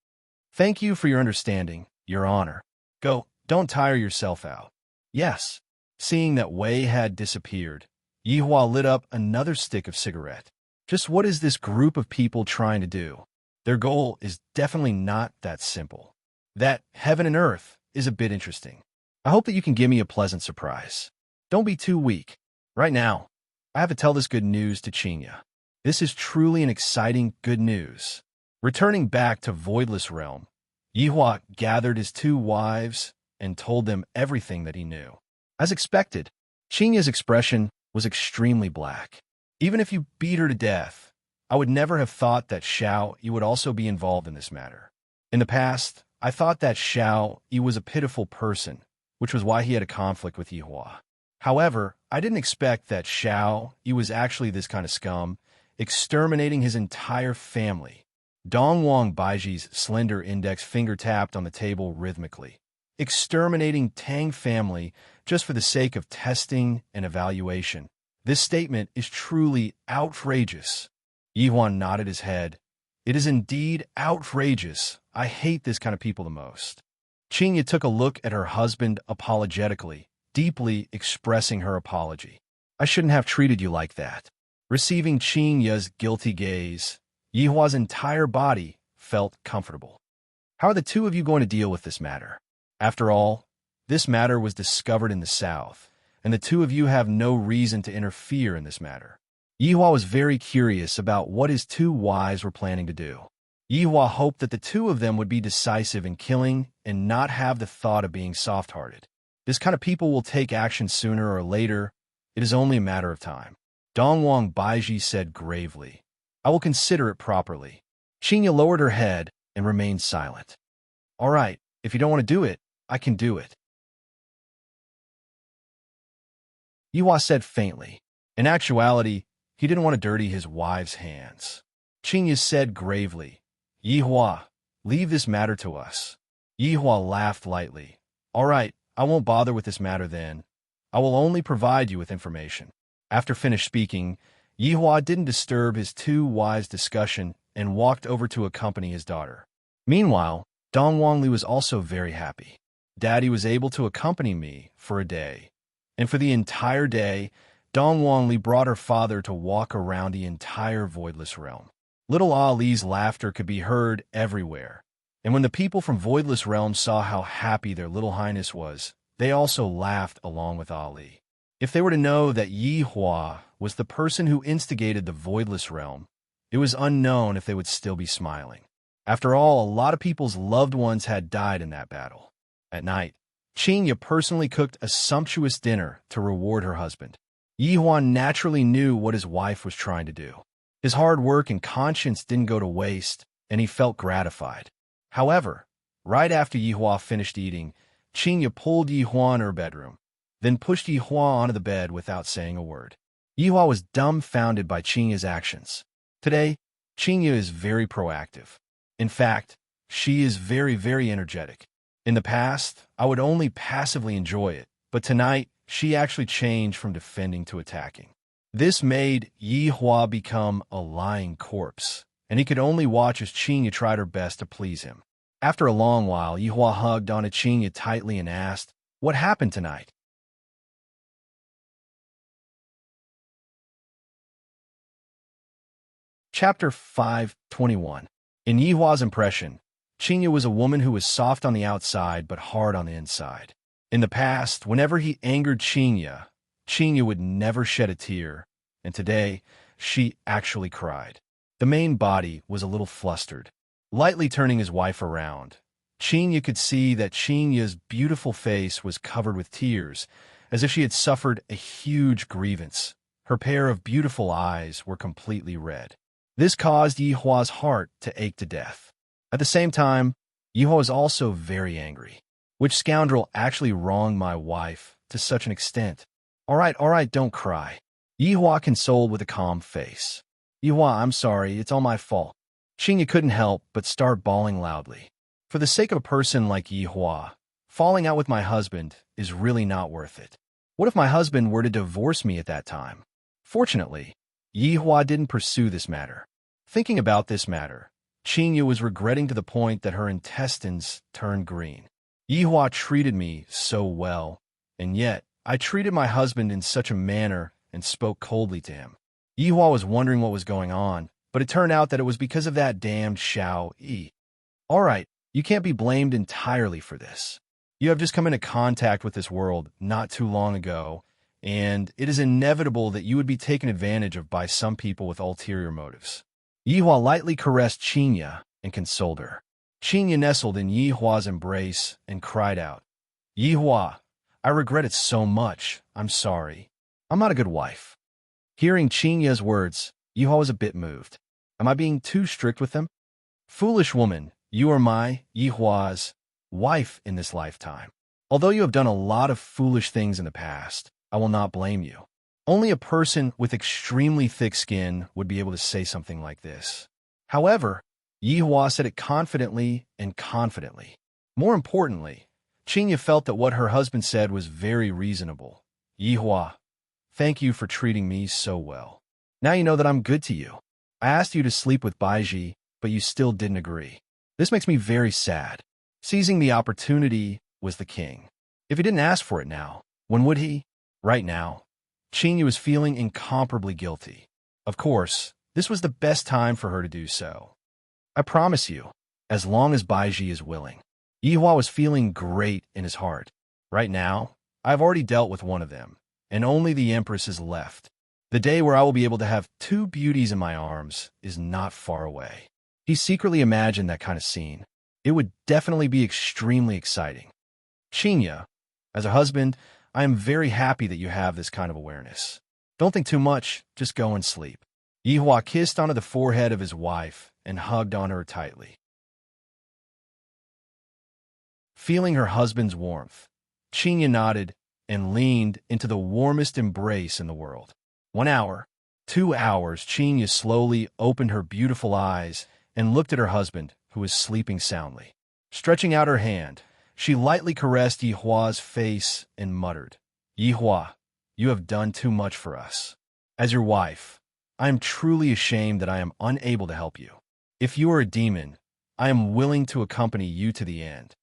Thank you for your understanding, your honor. Go, don't tire yourself out. Yes. Seeing that Wei had disappeared, Yi Hua lit up another stick of cigarette. Just what is this group of people trying to do? Their goal is definitely not that simple. That heaven and earth is a bit interesting. I hope that you can give me a pleasant surprise. Don't be too weak. Right now, I have to tell this good news to Qinya. This is truly an exciting good news. Returning back to Voidless Realm, Yi Hua gathered his two wives and told them everything that he knew. As expected, Qinya's expression was extremely black. Even if you beat her to death, I would never have thought that Xiao Yi would also be involved in this matter. In the past, I thought that Xiao Yi was a pitiful person, which was why he had a conflict with Yi Hua. However, I didn't expect that Xiao Yi was actually this kind of scum, exterminating his entire family. Dongwang Baiji's slender index finger tapped on the table rhythmically. Exterminating Tang family just for the sake of testing and evaluation. This statement is truly outrageous. Yi Huan nodded his head. It is indeed outrageous. I hate this kind of people the most. Qinya took a look at her husband apologetically, deeply expressing her apology. I shouldn't have treated you like that. Receiving Qinya's guilty gaze, Yi Hua's entire body felt comfortable. How are the two of you going to deal with this matter? After all, this matter was discovered in the south, and the two of you have no reason to interfere in this matter. Yi Hua was very curious about what his two wives were planning to do. Yi Hua hoped that the two of them would be decisive in killing and not have the thought of being soft-hearted. This kind of people will take action sooner or later. It is only a matter of time. Dongwang Baiji said gravely, I will consider it properly. Qinya lowered her head and remained silent. All right, if you don't want to do it, I can do it. Yi Hua said faintly. In actuality, he didn't want to dirty his wife's hands. Qinya said gravely, Yi Hua, leave this matter to us. Yi Hua laughed lightly. All right, I won't bother with this matter then. I will only provide you with information. After finished speaking, Yi Hua didn't disturb his two wives' discussion and walked over to accompany his daughter. Meanwhile, Dong Wangli was also very happy. Daddy was able to accompany me for a day. And for the entire day, Dong Wangli brought her father to walk around the entire Voidless Realm. Little Ali's laughter could be heard everywhere. And when the people from Voidless Realm saw how happy their little highness was, they also laughed along with Ali. If they were to know that Yi Hua was the person who instigated the voidless realm, it was unknown if they would still be smiling. After all, a lot of people's loved ones had died in that battle. At night, Qinya personally cooked a sumptuous dinner to reward her husband. Yi Hua naturally knew what his wife was trying to do. His hard work and conscience didn't go to waste, and he felt gratified. However, right after Yi Hua finished eating, Qinya pulled Yi Hua in her bedroom, then pushed Yi Hua onto the bed without saying a word. Yi Hua was dumbfounded by Qinya's actions. Today, Qinya is very proactive. In fact, she is very, very energetic. In the past, I would only passively enjoy it, but tonight, she actually changed from defending to attacking. This made Yi Hua become a lying corpse, and he could only watch as Qinya tried her best to please him. After a long while, Yi Hua hugged onto Qinya tightly and asked, "What happened tonight?" Chapter 5:21. In Yi Hua's impression, Qinya was a woman who was soft on the outside but hard on the inside. In the past, whenever he angered Qinya, Qinya would never shed a tear, and today, she actually cried. The main body was a little flustered. Lightly turning his wife around, Qinya could see that Qinya's beautiful face was covered with tears, as if she had suffered a huge grievance. Her pair of beautiful eyes were completely red. This caused Yi Hua's heart to ache to death. At the same time, Yi Hua was also very angry. Which scoundrel actually wronged my wife to such an extent? All right, don't cry. Yi Hua consoled with a calm face. Yi Hua, I'm sorry, it's all my fault. Qinya couldn't help but start bawling loudly. For the sake of a person like Yi Hua, falling out with my husband is really not worth it. What if my husband were to divorce me at that time? Fortunately, Yi Hua didn't pursue this matter. Thinking about this matter, Qinya was regretting to the point that her intestines turned green. Yi Hua treated me so well, and yet I treated my husband in such a manner and spoke coldly to him. Yi Hua was wondering what was going on, but it turned out that it was because of that damned Xiao Yi. All right, you can't be blamed entirely for this. You have just come into contact with this world not too long ago, and it is inevitable that you would be taken advantage of by some people with ulterior motives. Yi Hua lightly caressed Qinya and consoled her. Qinya nestled in Yi Hua's embrace and cried out, "Yi Hua, I regret it so much. I'm sorry. I'm not a good wife." Hearing Qinya's words, Yi Hua was a bit moved. Am I being too strict with them? Foolish woman, you are my, Yi Hua's, wife in this lifetime. Although you have done a lot of foolish things in the past, I will not blame you. Only a person with extremely thick skin would be able to say something like this. However, Yi Hua said it confidently and confidently. More importantly, Qinya felt that what her husband said was very reasonable. Yi Hua, thank you for treating me so well. Now you know that I'm good to you. I asked you to sleep with Baiji, but you still didn't agree. This makes me very sad. Seizing the opportunity was the king. If he didn't ask for it now, when would he? Right now, Qinya was feeling incomparably guilty. Of course, this was the best time for her to do so. I promise you, as long as Baiji is willing. Yi Hua was feeling great in his heart. Right now, I've already dealt with one of them, and only the Empress is left. The day where I will be able to have two beauties in my arms is not far away. He secretly imagined that kind of scene. It would definitely be extremely exciting. Qinya, as a husband, I am very happy that you have this kind of awareness. Don't think too much, just go and sleep. Yi Hua kissed onto the forehead of his wife and hugged on her tightly. Feeling her husband's warmth, Qinya nodded and leaned into the warmest embrace in the world. 1 hour, 2 hours, Qinya slowly opened her beautiful eyes and looked at her husband, who was sleeping soundly. Stretching out her hand, she lightly caressed Yi Hua's face and muttered, "Yi Hua, you have done too much for us. As your wife, I am truly ashamed that I am unable to help you. If you are a demon, I am willing to accompany you to the end."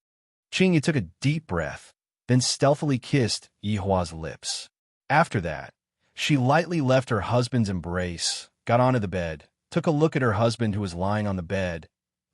Qinya took a deep breath, then stealthily kissed Yi Hua's lips. After that, she lightly left her husband's embrace, got onto the bed, took a look at her husband who was lying on the bed,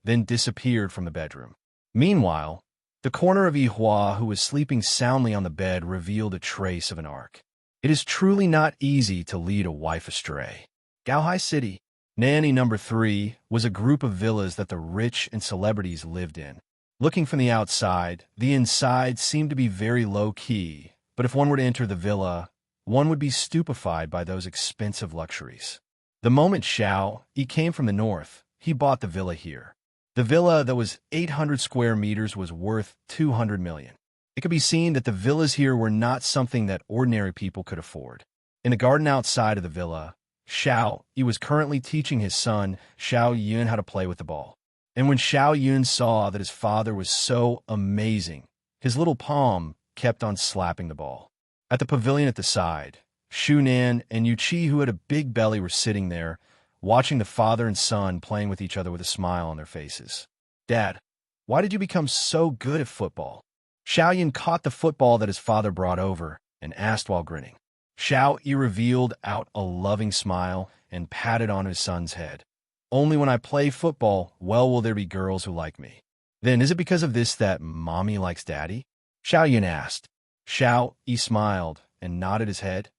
then disappeared from the bedroom. Meanwhile, the corner of Yi Hua, who was sleeping soundly on the bed, revealed a trace of an arc. It is truly not easy to lead a wife astray. Gaohai City, Nanny number 3, was a group of villas that the rich and celebrities lived in. Looking from the outside, the inside seemed to be very low-key, but if one were to enter the villa, one would be stupefied by those expensive luxuries. The moment he came from the north, he bought the villa here. The villa that was 800 square meters was worth 200 million. It could be seen that the villas here were not something that ordinary people could afford. In the garden outside of the villa, he was currently teaching his son, Xiao Yun, how to play with the ball. And when Xiao Yun saw that his father was so amazing, his little palm kept on slapping the ball. At the pavilion at the side, Shunan and Yuqi, who had a big belly, were sitting there, watching the father and son playing with each other with a smile on their faces. "Dad, why did you become so good at football?" Xiao Yun caught the football that his father brought over and asked while grinning. Xiao Yi revealed out a loving smile and patted on his son's head. "Only when I play football, will there be girls who like me." "Then is it because of this that mommy likes daddy?" Xiao Yun asked. Xiao Yi smiled and nodded his head.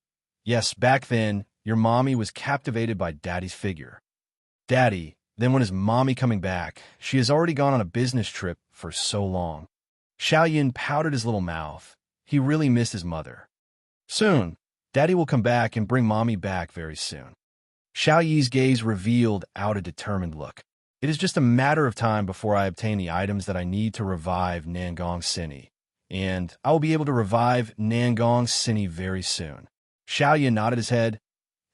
"Yes, back then, your mommy was captivated by daddy's figure." "Daddy, then when is mommy coming back? She has already gone on a business trip for so long." Xiao Yun pouted his little mouth. He really missed his mother. "Soon. Daddy will come back and bring mommy back very soon." Xiao Yi's gaze revealed out a determined look. "It is just a matter of time before I obtain the items that I need to revive Nangong City, and I will be able to revive Nangong City very soon." Xiao Yi nodded his head,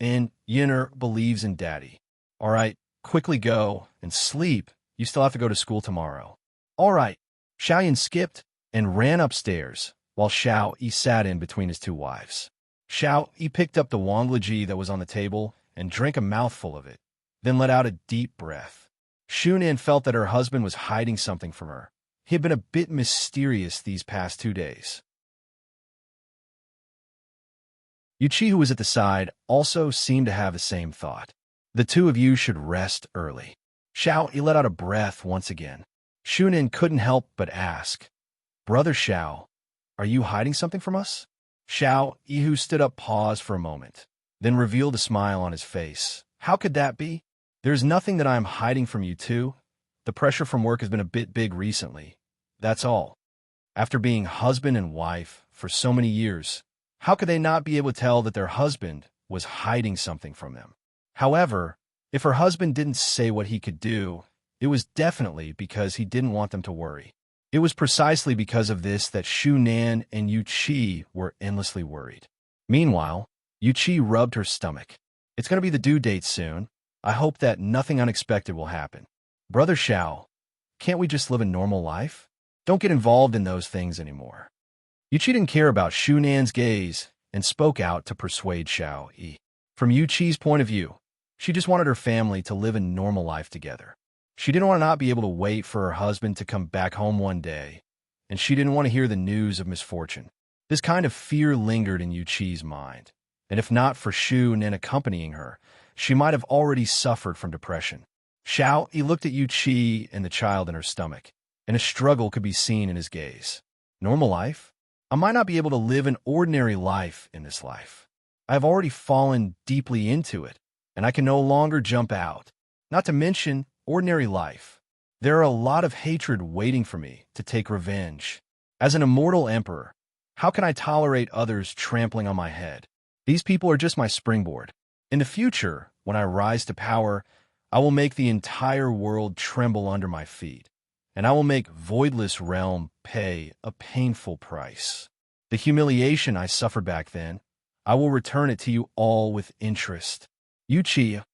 and Yinner believes in daddy. "All right, quickly go and sleep. You still have to go to school tomorrow." "All right." Xiao Yin skipped and ran upstairs, while Xiao Yi sat in between his two wives. Xiao Yi picked up the wanglaji that was on the table and drank a mouthful of it, then let out a deep breath. Shunan felt that her husband was hiding something from her. He had been a bit mysterious these past 2 days. Yuqi, who was at the side, also seemed to have the same thought. "The two of you should rest early." Xiao Yi let out a breath once again. Shunan couldn't help but ask, "Brother Xiao, are you hiding something from us?" Xiao Yi, who stood up, paused for a moment, then revealed a smile on his face. "How could that be? There's nothing that I am hiding from you two. The pressure from work has been a bit big recently. That's all." After being husband and wife for so many years, how could they not be able to tell that their husband was hiding something from them? However, if her husband didn't say what he could do, it was definitely because he didn't want them to worry. It was precisely because of this that Shunan and Yuqi were endlessly worried. Meanwhile, Yuqi rubbed her stomach. "It's going to be the due date soon. I hope that nothing unexpected will happen. Brother Xiao, can't we just live a normal life? Don't get involved in those things anymore." Yuqi didn't care about Shunan's gaze and spoke out to persuade Xiao Yi. From Yuqi's point of view, she just wanted her family to live a normal life together. She didn't want to not be able to wait for her husband to come back home one day, and she didn't want to hear the news of misfortune. This kind of fear lingered in Yuqi's mind, and if not for Shunan accompanying her, she might have already suffered from depression. Xiao Yi looked at Yuqi and the child in her stomach, and a struggle could be seen in his gaze. "Normal life? I might not be able to live an ordinary life in this life. I have already fallen deeply into it, and I can no longer jump out. Not to mention ordinary life. There are a lot of hatred waiting for me to take revenge. As an immortal emperor, how can I tolerate others trampling on my head? These people are just my springboard. In the future, when I rise to power, I will make the entire world tremble under my feet, and I will make Voidless Realm pay a painful price. The humiliation I suffered back then, I will return it to you all with interest." Yuqi.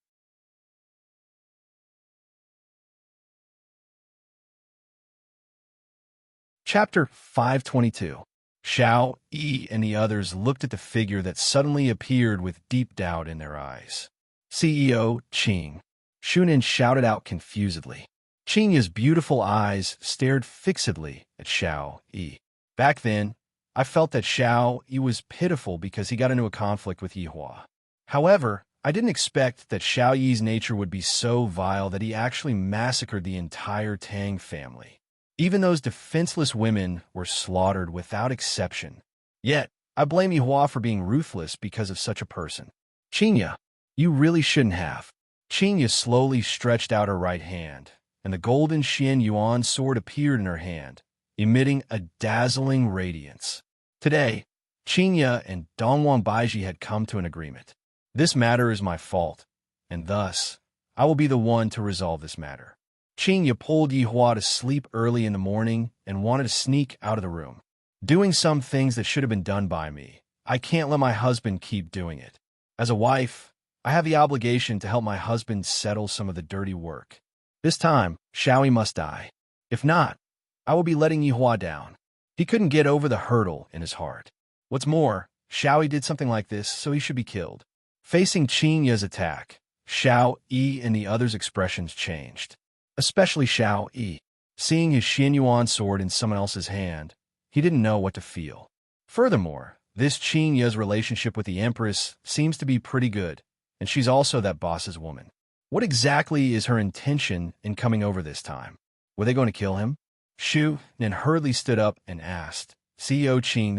Chapter 522. Xiao Yi and the others looked at the figure that suddenly appeared with deep doubt in their eyes. "CEO Qing." Shunan shouted out confusedly. Qing's beautiful eyes stared fixedly at Xiao Yi. Back then, I felt that Xiao Yi was pitiful because he got into a conflict with Yihua. However, I didn't expect that Xiao Yi's nature would be so vile that he actually massacred the entire Tang family. Even those defenseless women were slaughtered without exception. Yet, I blame Yihua for being ruthless because of such a person. Qinya, you really shouldn't have. Qinya slowly stretched out her right hand, and the golden Xian Yuan sword appeared in her hand, emitting a dazzling radiance. Today, Qinya and Dongwang Baiji had come to an agreement. This matter is my fault, and thus, I will be the one to resolve this matter. Qinya pulled Yihua to sleep early in the morning and wanted to sneak out of the room. Doing some things that should have been done by me. I can't let my husband keep doing it. As a wife, I have the obligation to help my husband settle some of the dirty work. This time, Xiaoyi must die. If not, I will be letting Yihua down. He couldn't get over the hurdle in his heart. What's more, Xiaoyi did something like this, so he should be killed. Facing Qinya's attack, Xiao Yi and the others' expressions changed. Especially Xiao Yi. Seeing his Xianyuan sword in someone else's hand, he didn't know what to feel. Furthermore, this Qinya's relationship with the Empress seems to be pretty good, and she's also that boss's woman. What exactly is her intention in coming over this time? Were they going to kill him? Shu Nan hurriedly stood up and asked, CEO Qing,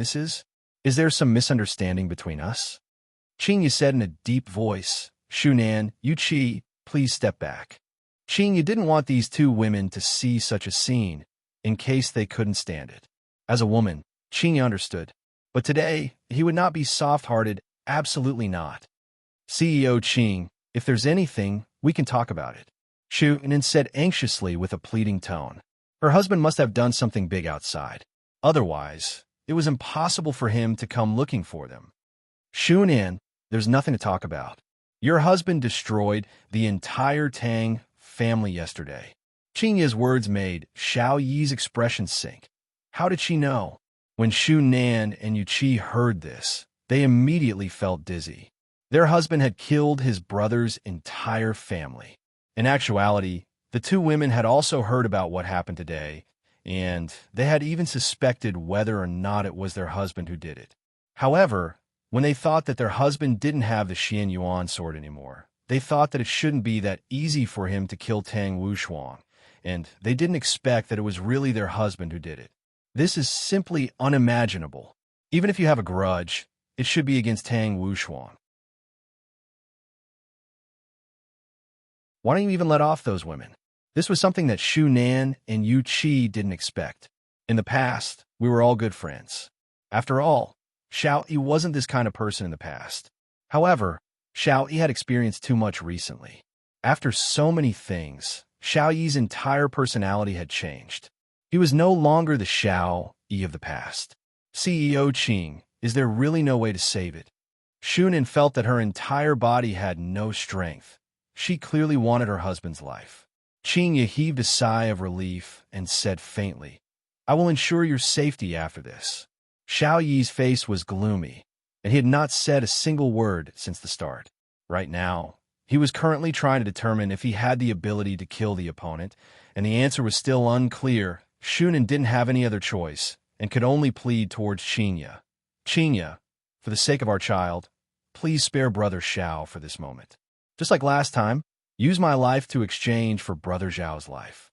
is there some misunderstanding between us? Qingya said in a deep voice, Shu Nan, Yu Qi, please step back. Qingya didn't want these two women to see such a scene, in case they couldn't stand it. As a woman, Qingya understood. But today, he would not be soft-hearted, absolutely not. CEO Qing, if there's anything, we can talk about it. Shu Nan said anxiously with a pleading tone. Her husband must have done something big outside. Otherwise, it was impossible for him to come looking for them. Shu Nan, there's nothing to talk about. Your husband destroyed the entire Tang family yesterday. Qingya's words made Xiao Yi's expression sink. How did she know? When Shu Nan and Yu Qi heard this, they immediately felt dizzy. Their husband had killed his brother's entire family. In actuality, the two women had also heard about what happened today, and they had even suspected whether or not it was their husband who did it. However, when they thought that their husband didn't have the Xian Yuan sword anymore, they thought that it shouldn't be that easy for him to kill Tang Wushuang, and they didn't expect that it was really their husband who did it. This is simply unimaginable. Even if you have a grudge, it should be against Tang Wushuang. Why don't you even let off those women? This was something that Shu Nan and Yu Qi didn't expect. In the past, we were all good friends. After all, Xiao Yi wasn't this kind of person in the past. However, Xiao Yi had experienced too much recently. After so many things, Xiao Yi's entire personality had changed. He was no longer the Xiao Yi of the past. CEO Qing, is there really no way to save it? Shu Nan felt that her entire body had no strength. She clearly wanted her husband's life. Qingya heaved a sigh of relief and said faintly, I will ensure your safety after this. Xiao Yi's face was gloomy, and he had not said a single word since the start. Right now, he was currently trying to determine if he had the ability to kill the opponent, and the answer was still unclear. Shu Nan didn't have any other choice, and could only plead towards Qingya. Qingya, for the sake of our child, please spare Brother Xiao for this moment. Just like last time, use my life to exchange for Brother Zhao's life.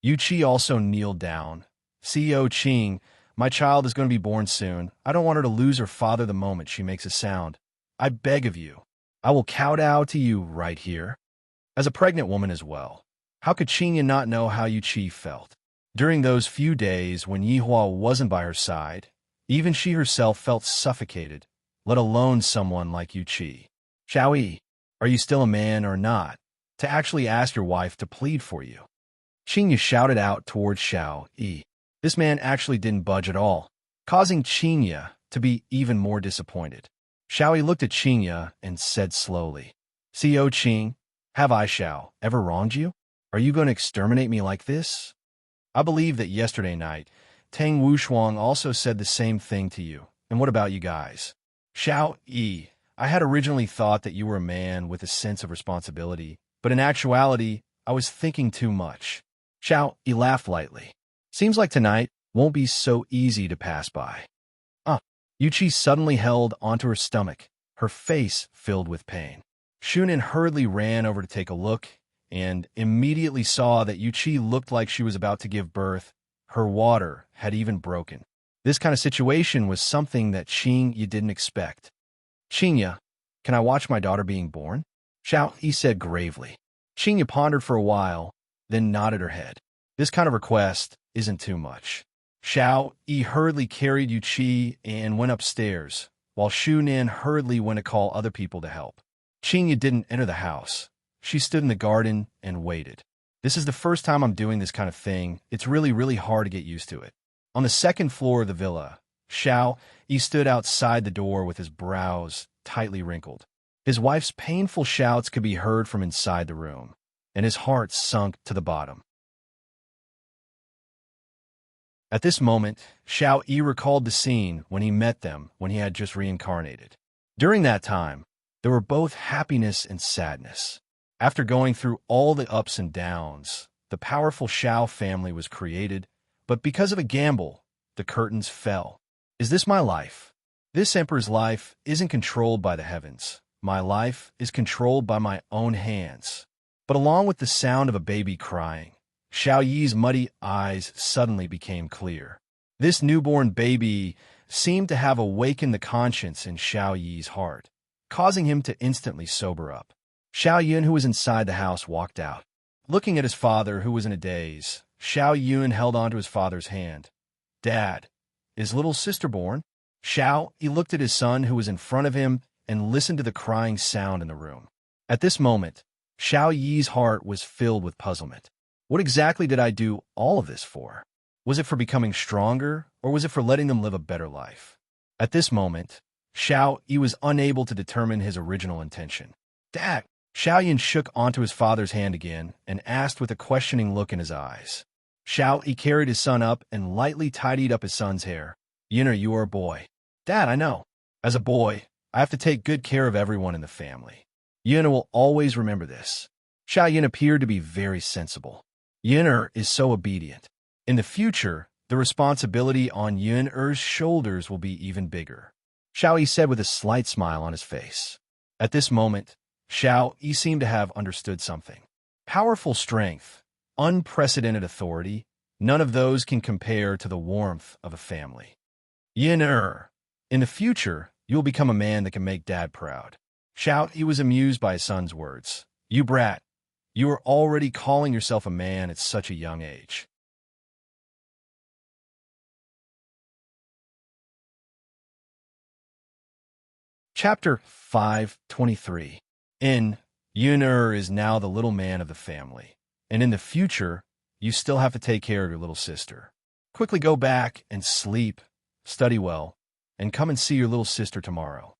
Yu Qi also kneeled down. CEO Qing, my child is going to be born soon. I don't want her to lose her father the moment she makes a sound. I beg of you. I will kowtow to you right here. As a pregnant woman as well, how could Qingya not know how Yu Qi felt? During those few days when Yihua wasn't by her side, even she herself felt suffocated, let alone someone like Yu Qi. Xiao Yi, are you still a man or not, to actually ask your wife to plead for you? Qingya shouted out towards Xiao Yi. This man actually didn't budge at all, causing Qingya to be even more disappointed. Xiao Yi looked at Qingya and said slowly, CEO Qing, have I, Xiao, ever wronged you? Are you going to exterminate me like this? I believe that yesterday night, Tang Wushuang also said the same thing to you. And what about you guys? Xiao Yi, I had originally thought that you were a man with a sense of responsibility, but in actuality, I was thinking too much. Xiao Yi laughed lightly. Seems like tonight won't be so easy to pass by. Yu Qi suddenly held onto her stomach, her face filled with pain. Shu Nan hurriedly ran over to take a look, and immediately saw that Yu Qi looked like she was about to give birth. Her water had even broken. This kind of situation was something that Qing Yi didn't expect. "Qingya, can I watch my daughter being born?" Xiao Yi said gravely. Qingya pondered for a while, then nodded her head. This kind of request isn't too much. Xiao Yi hurriedly carried Yu Qi and went upstairs, while Shu Nan hurriedly went to call other people to help. Qingya didn't enter the house. She stood in the garden and waited. "This is the first time I'm doing this kind of thing. It's really hard to get used to it." On the second floor of the villa, Xiao Yi stood outside the door with his brows tightly wrinkled. His wife's painful shouts could be heard from inside the room, and his heart sunk to the bottom. At this moment, Xiao Yi recalled the scene when he met them when he had just reincarnated. During that time, there were both happiness and sadness. After going through all the ups and downs, the powerful Xiao family was created, but because of a gamble, the curtains fell. Is this my life? This emperor's life isn't controlled by the heavens. My life is controlled by my own hands. But along with the sound of a baby crying, Xiao Yi's muddy eyes suddenly became clear. This newborn baby seemed to have awakened the conscience in Xiao Yi's heart, causing him to instantly sober up. Xiao Yun, who was inside the house, walked out. Looking at his father, who was in a daze, Xiao Yun held onto his father's hand. "Dad, is little sister born?" Xiao Yi looked at his son, who was in front of him, and listened to the crying sound in the room. At this moment, Xiao Yi's heart was filled with puzzlement. What exactly did I do all of this for? Was it for becoming stronger, or was it for letting them live a better life? At this moment, Xiao Yi was unable to determine his original intention. "Dad!" Xiao Yun shook onto his father's hand again and asked with a questioning look in his eyes. Xiao Yi carried his son up and lightly tidied up his son's hair. "Yunner, you are a boy." "Dad, I know. As a boy, I have to take good care of everyone in the family. Yunner will always remember this." Xiao Yun appeared to be very sensible. Yunner is so obedient. In the future, the responsibility on Yunner's shoulders will be even bigger, Xiao Yi said with a slight smile on his face. At this moment, Xiao Yi seemed to have understood something. Powerful strength, unprecedented authority, none of those can compare to the warmth of a family. "Yunner, in the future, you will become a man that can make Dad proud." Xiao Yi was amused by his son's words. "You brat, you are already calling yourself a man at such a young age." Chapter 523. Yunner is now the little man of the family, and in the future, you still have to take care of your little sister. Quickly go back and sleep, study well, and come and see your little sister tomorrow.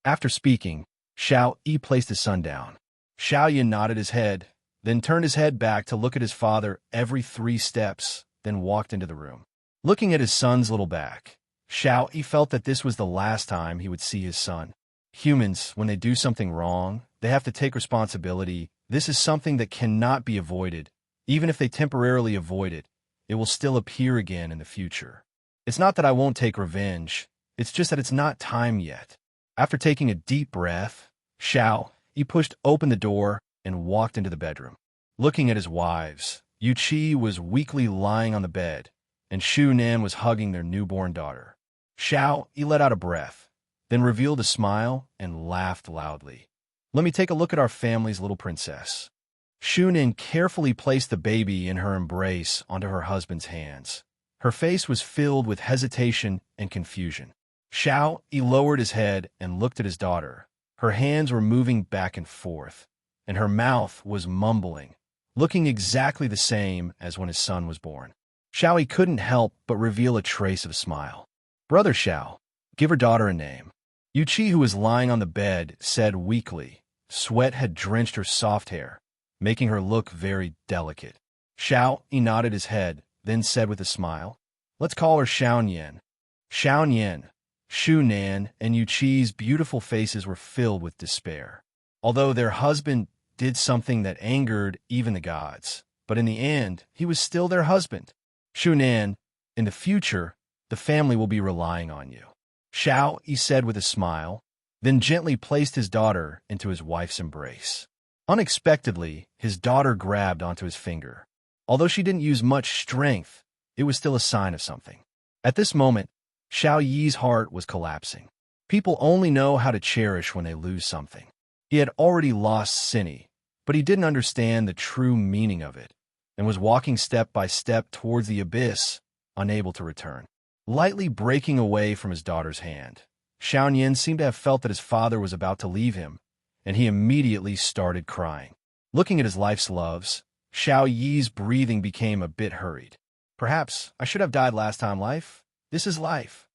After speaking, Xiao Yi placed his son down. Xiao Yun nodded his head, then turned his head back to look at his father every 3 steps, then walked into the room. Looking at his son's little back, Xiao Yi felt that this was the last time he would see his son. Humans, when they do something wrong, they have to take responsibility. This is something that cannot be avoided. Even if they temporarily avoid it, it will still appear again in the future. It's not that I won't take revenge, it's just that it's not time yet. After taking a deep breath, Xiao Yi pushed open the door and walked into the bedroom. Looking at his wives, Yu Qi was weakly lying on the bed, and Shu Nan was hugging their newborn daughter. Xiao Yi let out a breath, then revealed a smile and laughed loudly. "Let me take a look at our family's little princess." Shu Nan carefully placed the baby in her embrace onto her husband's hands. Her face was filled with hesitation and confusion. Xiao Yi lowered his head and looked at his daughter. Her hands were moving back and forth, and her mouth was mumbling, looking exactly the same as when his son was born. Xiao Yi couldn't help but reveal a trace of a smile. "Brother Xiao, give her daughter a name." Yu Qi, who was lying on the bed, said weakly. Sweat had drenched her soft hair, making her look very delicate. Xiao Yi nodded his head, then said with a smile, "Let's call her Xiaonian." Xiaonian, Shu Nan, and Yu Qi's beautiful faces were filled with despair. Although their husband did something that angered even the gods, but in the end, he was still their husband. "Shu Nan, in the future, the family will be relying on you," Xiao Yi said with a smile, then gently placed his daughter into his wife's embrace. Unexpectedly, his daughter grabbed onto his finger. Although she didn't use much strength, it was still a sign of something. At this moment, Xiao Yi's heart was collapsing. People only know how to cherish when they lose something. He had already lost Cinny, but he didn't understand the true meaning of it, and was walking step by step towards the abyss, unable to return. Lightly breaking away from his daughter's hand, Xiaoyan seemed to have felt that his father was about to leave him, and he immediately started crying. Looking at his life's loves, Xiao Yi's breathing became a bit hurried. Perhaps I should have died last time, life. This is life.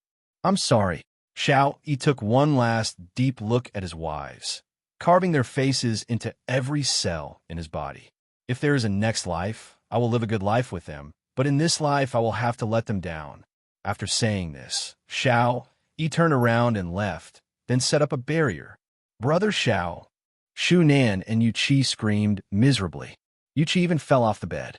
I'm sorry. Xiao Yi took one last deep look at his wives, carving their faces into every cell in his body. If there is a next life, I will live a good life with them, but in this life I will have to let them down. After saying this, Xiao Yi turned around and left, then set up a barrier. Brother Xiao, Shu Nan and Yu Qi screamed miserably. Yu Qi even fell off the bed.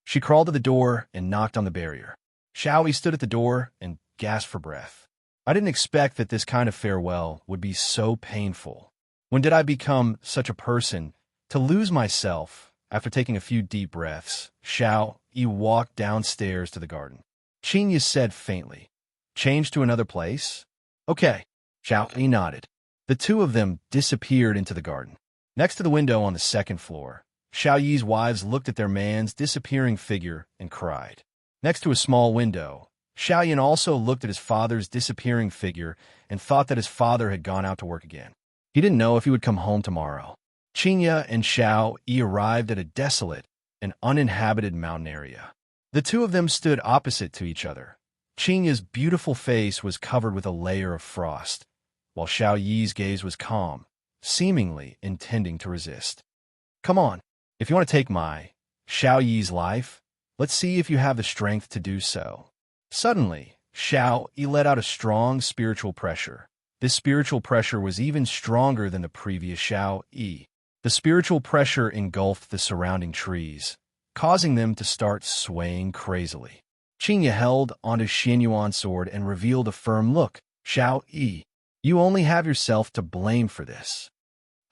She crawled to the door and knocked on the barrier. Xiao Yi stood at the door and gasped for breath. I didn't expect that this kind of farewell would be so painful. When did I become such a person to lose myself? After taking a few deep breaths, Xiao Yi walked downstairs to the garden. Qinya said faintly, "Change to another place?" "Okay." Xiao Yi nodded. The two of them disappeared into the garden. Next to the window on the second floor, Xiao Yi's wives looked at their man's disappearing figure and cried. Next to a small window, Xiao Yan also looked at his father's disappearing figure and thought that his father had gone out to work again. He didn't know if he would come home tomorrow. Qinya and Xiao Yi arrived at a desolate and uninhabited mountain area. The two of them stood opposite to each other. Qinya's beautiful face was covered with a layer of frost, while Xiao Yi's gaze was calm, seemingly intending to resist. "Come on, if you want to take Xiao Yi's life, let's see if you have the strength to do so." Suddenly, Xiao Yi let out a strong spiritual pressure. This spiritual pressure was even stronger than the previous Xiao Yi. The spiritual pressure engulfed the surrounding trees, causing them to start swaying crazily. Qinya held onto Xianyuan's sword and revealed a firm look. "Xiao Yi, you only have yourself to blame for this."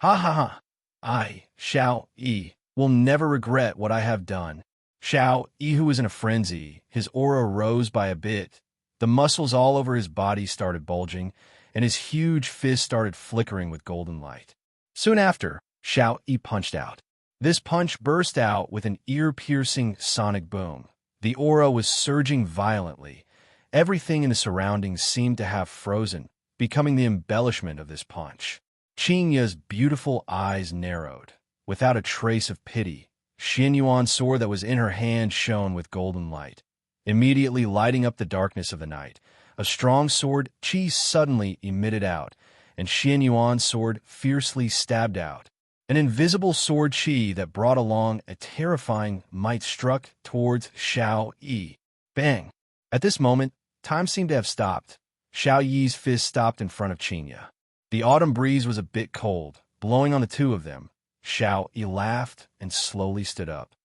"Ha ha ha. I, Xiao Yi, will never regret what I have done." Xiao Yi, who was in a frenzy, his aura rose by a bit. The muscles all over his body started bulging, and his huge fist started flickering with golden light. Soon after, Xiao Yi punched out. This punch burst out with an ear-piercing sonic boom. The aura was surging violently. Everything in the surroundings seemed to have frozen, becoming the embellishment of this punch. Qinya's beautiful eyes narrowed. Without a trace of pity, Xianyuan's sword that was in her hand shone with golden light, immediately lighting up the darkness of the night. A strong sword qi suddenly emitted out, and Xianyuan's sword fiercely stabbed out. An invisible sword qi that brought along a terrifying might struck towards Xiao Yi. Bang! At this moment, time seemed to have stopped. Xiao Yi's fist stopped in front of Qinya. The autumn breeze was a bit cold, blowing on the two of them. Xiao Yi laughed and slowly stood up.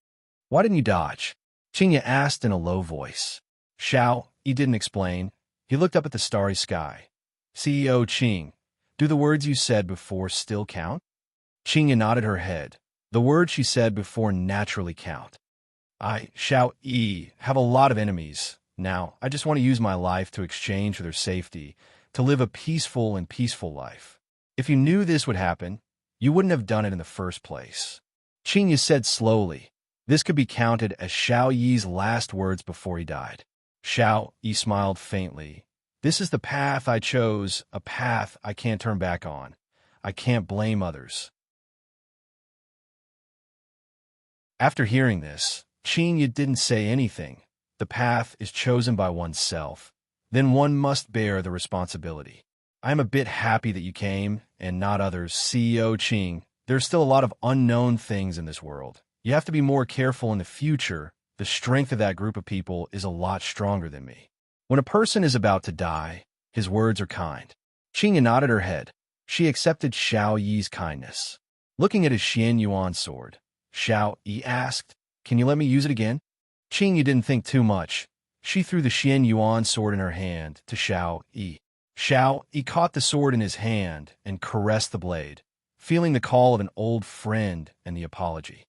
"Why didn't you dodge?" Qinya asked in a low voice. Xiao Yi didn't explain. He looked up at the starry sky. "CEO Qing, do the words you said before still count?" Qinya nodded her head. The words she said before naturally count. "I, Xiao Yi, have a lot of enemies. Now, I just want to use my life to exchange for their safety, to live a peaceful life. If you knew this would happen, you wouldn't have done it in the first place." Qinya said slowly. This could be counted as Xiao Yi's last words before he died. Xiao Yi smiled faintly. "This is the path I chose, a path I can't turn back on. I can't blame others." After hearing this, Qinya didn't say anything. The path is chosen by oneself. Then one must bear the responsibility. "I am a bit happy that you came, and not others, CEO Qing. There's still a lot of unknown things in this world. You have to be more careful in the future. The strength of that group of people is a lot stronger than me." When a person is about to die, his words are kind. Qinya nodded her head. She accepted Xiao Yi's kindness. Looking at his Xianyuan sword, Xiao Yi asked, "Can you let me use it again?" Qinya didn't think too much. She threw the Xianyuan sword in her hand to Xiao Yi. Xiao Yi caught the sword in his hand and caressed the blade, feeling the call of an old friend and the apology.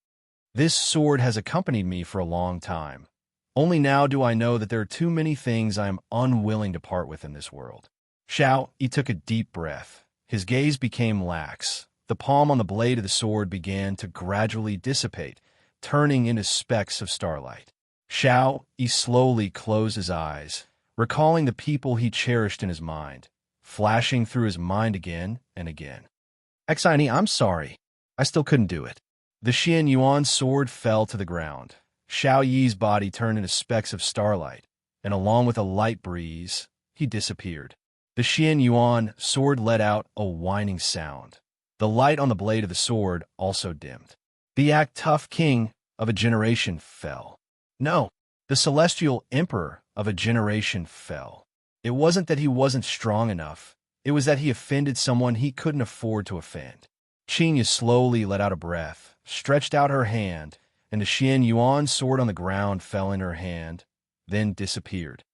"This sword has accompanied me for a long time. Only now do I know that there are too many things I am unwilling to part with in this world. Xiao Yi took a deep breath. His gaze became lax. The palm on the blade of the sword began to gradually dissipate, turning into specks of starlight. Xiao Yi slowly closed his eyes, recalling the people he cherished in his mind, flashing through his mind again and again. Xini, I'm sorry. I still couldn't do it. The Xian Yuan sword fell to the ground. Xiao Yi's body turned into specks of starlight, and along with a light breeze, he disappeared. The Xian Yuan sword let out a whining sound. The light on the blade of the sword also dimmed. The tough king of a generation fell. No, the celestial emperor of a generation fell. It wasn't that he wasn't strong enough. It was that he offended someone he couldn't afford to offend. Qinya slowly let out a breath, stretched out her hand, and the Xian Yuan sword on the ground fell in her hand, then disappeared.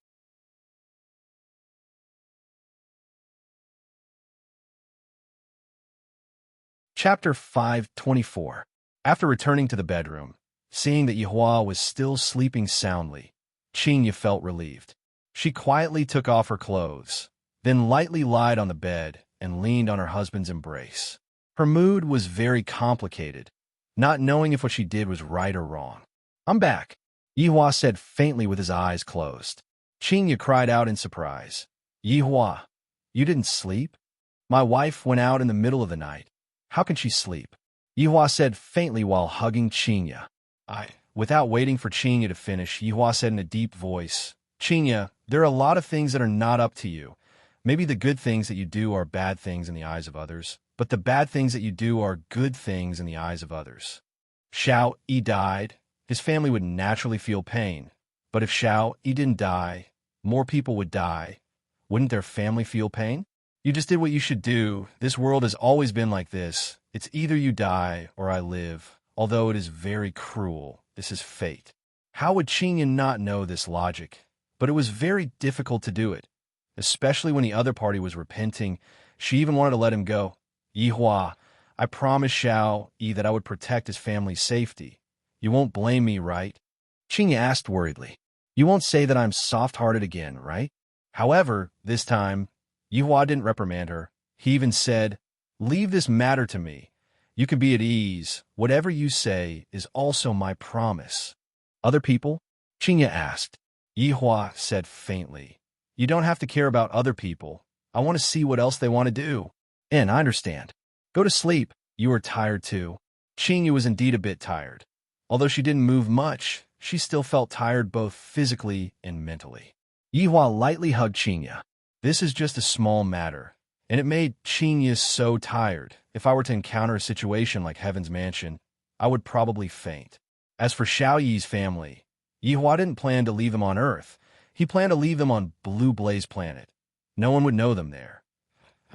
Chapter 524. After returning to the bedroom, seeing that Yihua was still sleeping soundly, Qinya felt relieved. She quietly took off her clothes, then lightly lied on the bed and leaned on her husband's embrace. Her mood was very complicated, not knowing if what she did was right or wrong. I'm back, Yihua said faintly with his eyes closed. Qinya cried out in surprise. Yihua, you didn't sleep? My wife went out in the middle of the night. How can she sleep? Yihua said faintly while hugging Qinya. Without waiting for Qinya to finish, Yihua said in a deep voice, Qinya, there are a lot of things that are not up to you. Maybe the good things that you do are bad things in the eyes of others, but the bad things that you do are good things in the eyes of others. Xiao Yi died. His family would naturally feel pain. But if Xiao Yi didn't die, more people would die. Wouldn't their family feel pain? You just did what you should do. This world has always been like this. It's either you die or I live. Although it is very cruel, this is fate. How would Qinya not know this logic? But it was very difficult to do it, especially when the other party was repenting. She even wanted to let him go. Yihua, I promised Xiao Yi that I would protect his family's safety. You won't blame me, right? Qinya asked worriedly. You won't say that I'm soft-hearted again, right? However, this time, Yihua didn't reprimand her. He even said, leave this matter to me. You can be at ease. Whatever you say is also my promise. Other people? Qinya asked. Yihua said faintly. You don't have to care about other people. I want to see what else they want to do. And I understand. Go to sleep. You are tired too. Qinya was indeed a bit tired. Although she didn't move much, she still felt tired both physically and mentally. Yihua lightly hugged Qinya. This is just a small matter, and it made Qinya so tired. If I were to encounter a situation like Heaven's Mansion, I would probably faint. As for Xiao Yi's family, Yihua didn't plan to leave them on Earth. He planned to leave them on Blue Blaze Planet. No one would know them there.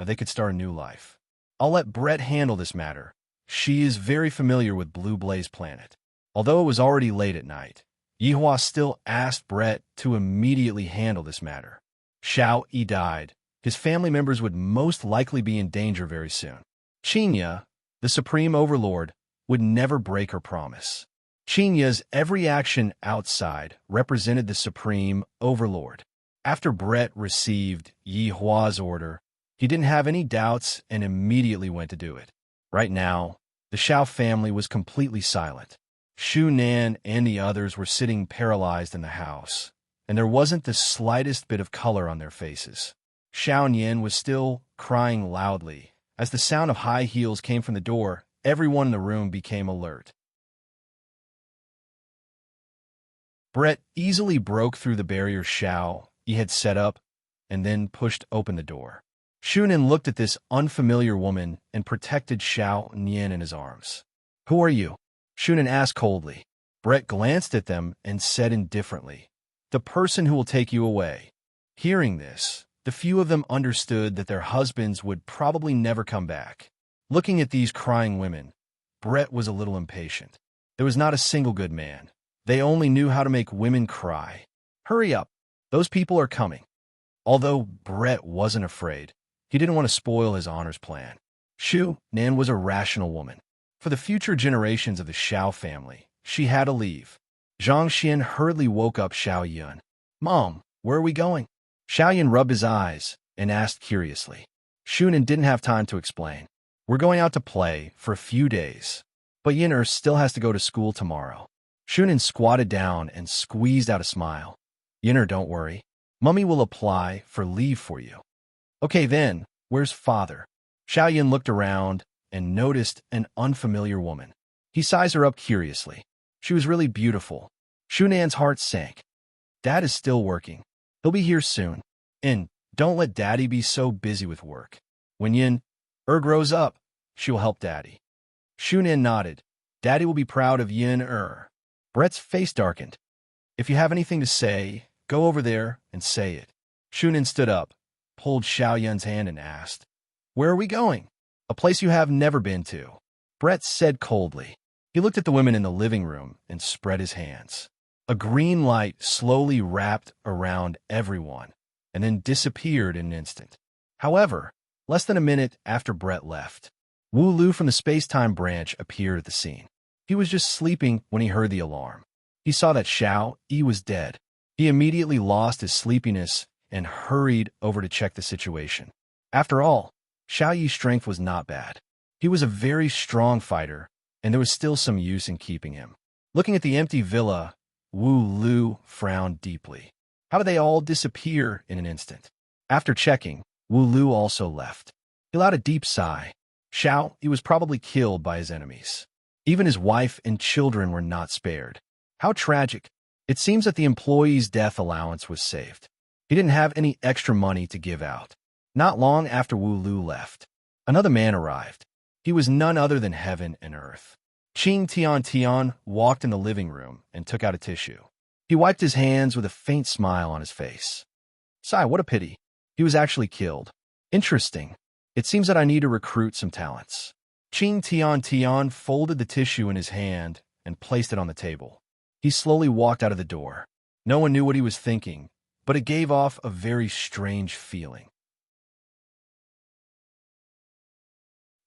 They could start a new life. I'll let Brett handle this matter. She is very familiar with Blue Blaze Planet. Although it was already late at night, Yihua still asked Brett to immediately handle this matter. Xiao Yi died. His family members would most likely be in danger very soon. Qinya, the Supreme Overlord, would never break her promise. Qinya's every action outside represented the Supreme Overlord. After Brett received Yihua's order, he didn't have any doubts and immediately went to do it. Right now, the Xiao family was completely silent. Shu Nan and the others were sitting paralyzed in the house, and there wasn't the slightest bit of color on their faces. Xiao Nian was still crying loudly. As the sound of high heels came from the door, everyone in the room became alert. Brett easily broke through the barrier Xiao Yi had set up and then pushed open the door. Shunan looked at this unfamiliar woman and protected Xiao Nian in his arms. Who are you? Shunan asked coldly. Brett glanced at them and said indifferently, the person who will take you away. Hearing this, the few of them understood that their husbands would probably never come back. Looking at these crying women, Brett was a little impatient. There was not a single good man. They only knew how to make women cry. Hurry up. Those people are coming. Although Brett wasn't afraid, he didn't want to spoil his honors plan. Shu Nan was a rational woman. For the future generations of the Xiao family, she had to leave. Zhang Xian hurriedly woke up Xiao Yun. Mom, where are we going? Xiao Yun rubbed his eyes and asked curiously. Shunan didn't have time to explain. We're going out to play for a few days, but Immerse still has to go to school tomorrow. Shunan squatted down and squeezed out a smile. Immerse, don't worry. Mummy will apply for leave for you. Okay then, where's father? Xiao Yun looked around and noticed an unfamiliar woman. He sized her up curiously. She was really beautiful. Shunan's heart sank. Dad is still working. He'll be here soon. And don't let Daddy be so busy with work. When grows up, she will help Daddy. Shunan nodded. Daddy will be proud of Brett's face darkened. If you have anything to say, go over there and say it. Shunan stood up, pulled Xiao Yun's hand and asked, Where are we going? A place you have never been to. Brett said coldly. He looked at the women in the living room and spread his hands. A green light slowly wrapped around everyone and then disappeared in an instant. However, less than a minute after Brett left, Wu Lu from the space-time branch appeared at the scene. He was just sleeping when he heard the alarm. He saw that Xiao Yi was dead. He immediately lost his sleepiness and hurried over to check the situation. After all, Xiao Yi's strength was not bad. He was a very strong fighter, and there was still some use in keeping him. Looking at the empty villa, Wu Lu frowned deeply. How did they all disappear in an instant? After checking, Wu Lu also left. He allowed a deep sigh. Xiao Yi was probably killed by his enemies. Even his wife and children were not spared. How tragic. It seems that the employee's death allowance was saved. He didn't have any extra money to give out. Not long after Wu Lu left, another man arrived. He was none other than Heaven and Earth. Qing Tian walked in the living room and took out a tissue. He wiped his hands with a faint smile on his face. Sigh, what a pity. He was actually killed. Interesting. It seems that I need to recruit some talents. Qing Tian folded the tissue in his hand and placed it on the table. He slowly walked out of the door. No one knew what he was thinking, but it gave off a very strange feeling.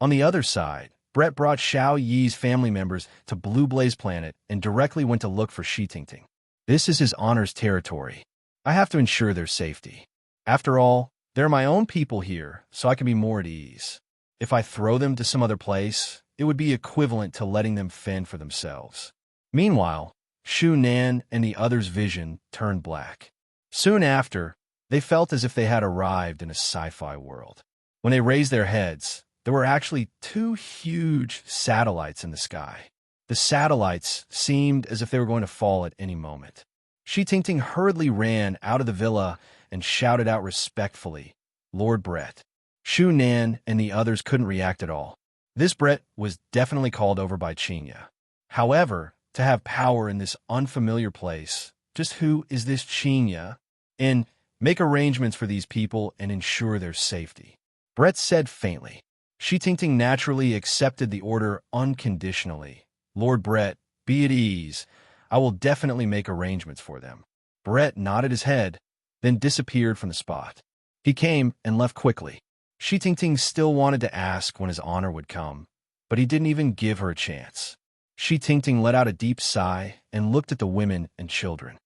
On the other side, Brett brought Xiao Yi's family members to Blue Blaze Planet and directly went to look for Tingting. This is his honor's territory. I have to ensure their safety. After all, they're my own people here, so I can be more at ease. If I throw them to some other place, it would be equivalent to letting them fend for themselves. Meanwhile, Shu Nan and the others' vision turned black. Soon after, they felt as if they had arrived in a sci-fi world. When they raised their heads, there were actually two huge satellites in the sky. The satellites seemed as if they were going to fall at any moment. Tingting hurriedly ran out of the villa and shouted out respectfully, Lord Brett. Shu Nan and the others couldn't react at all. This Brett was definitely called over by Qingya. However, to have power in this unfamiliar place, just who is this Qingya? And make arrangements for these people and ensure their safety. Brett said faintly. Tingting naturally accepted the order unconditionally. Lord Brett, be at ease. I will definitely make arrangements for them. Brett nodded his head, then disappeared from the spot. He came and left quickly. Tingting still wanted to ask when his honor would come, but he didn't even give her a chance. Tingting let out a deep sigh and looked at the women and children.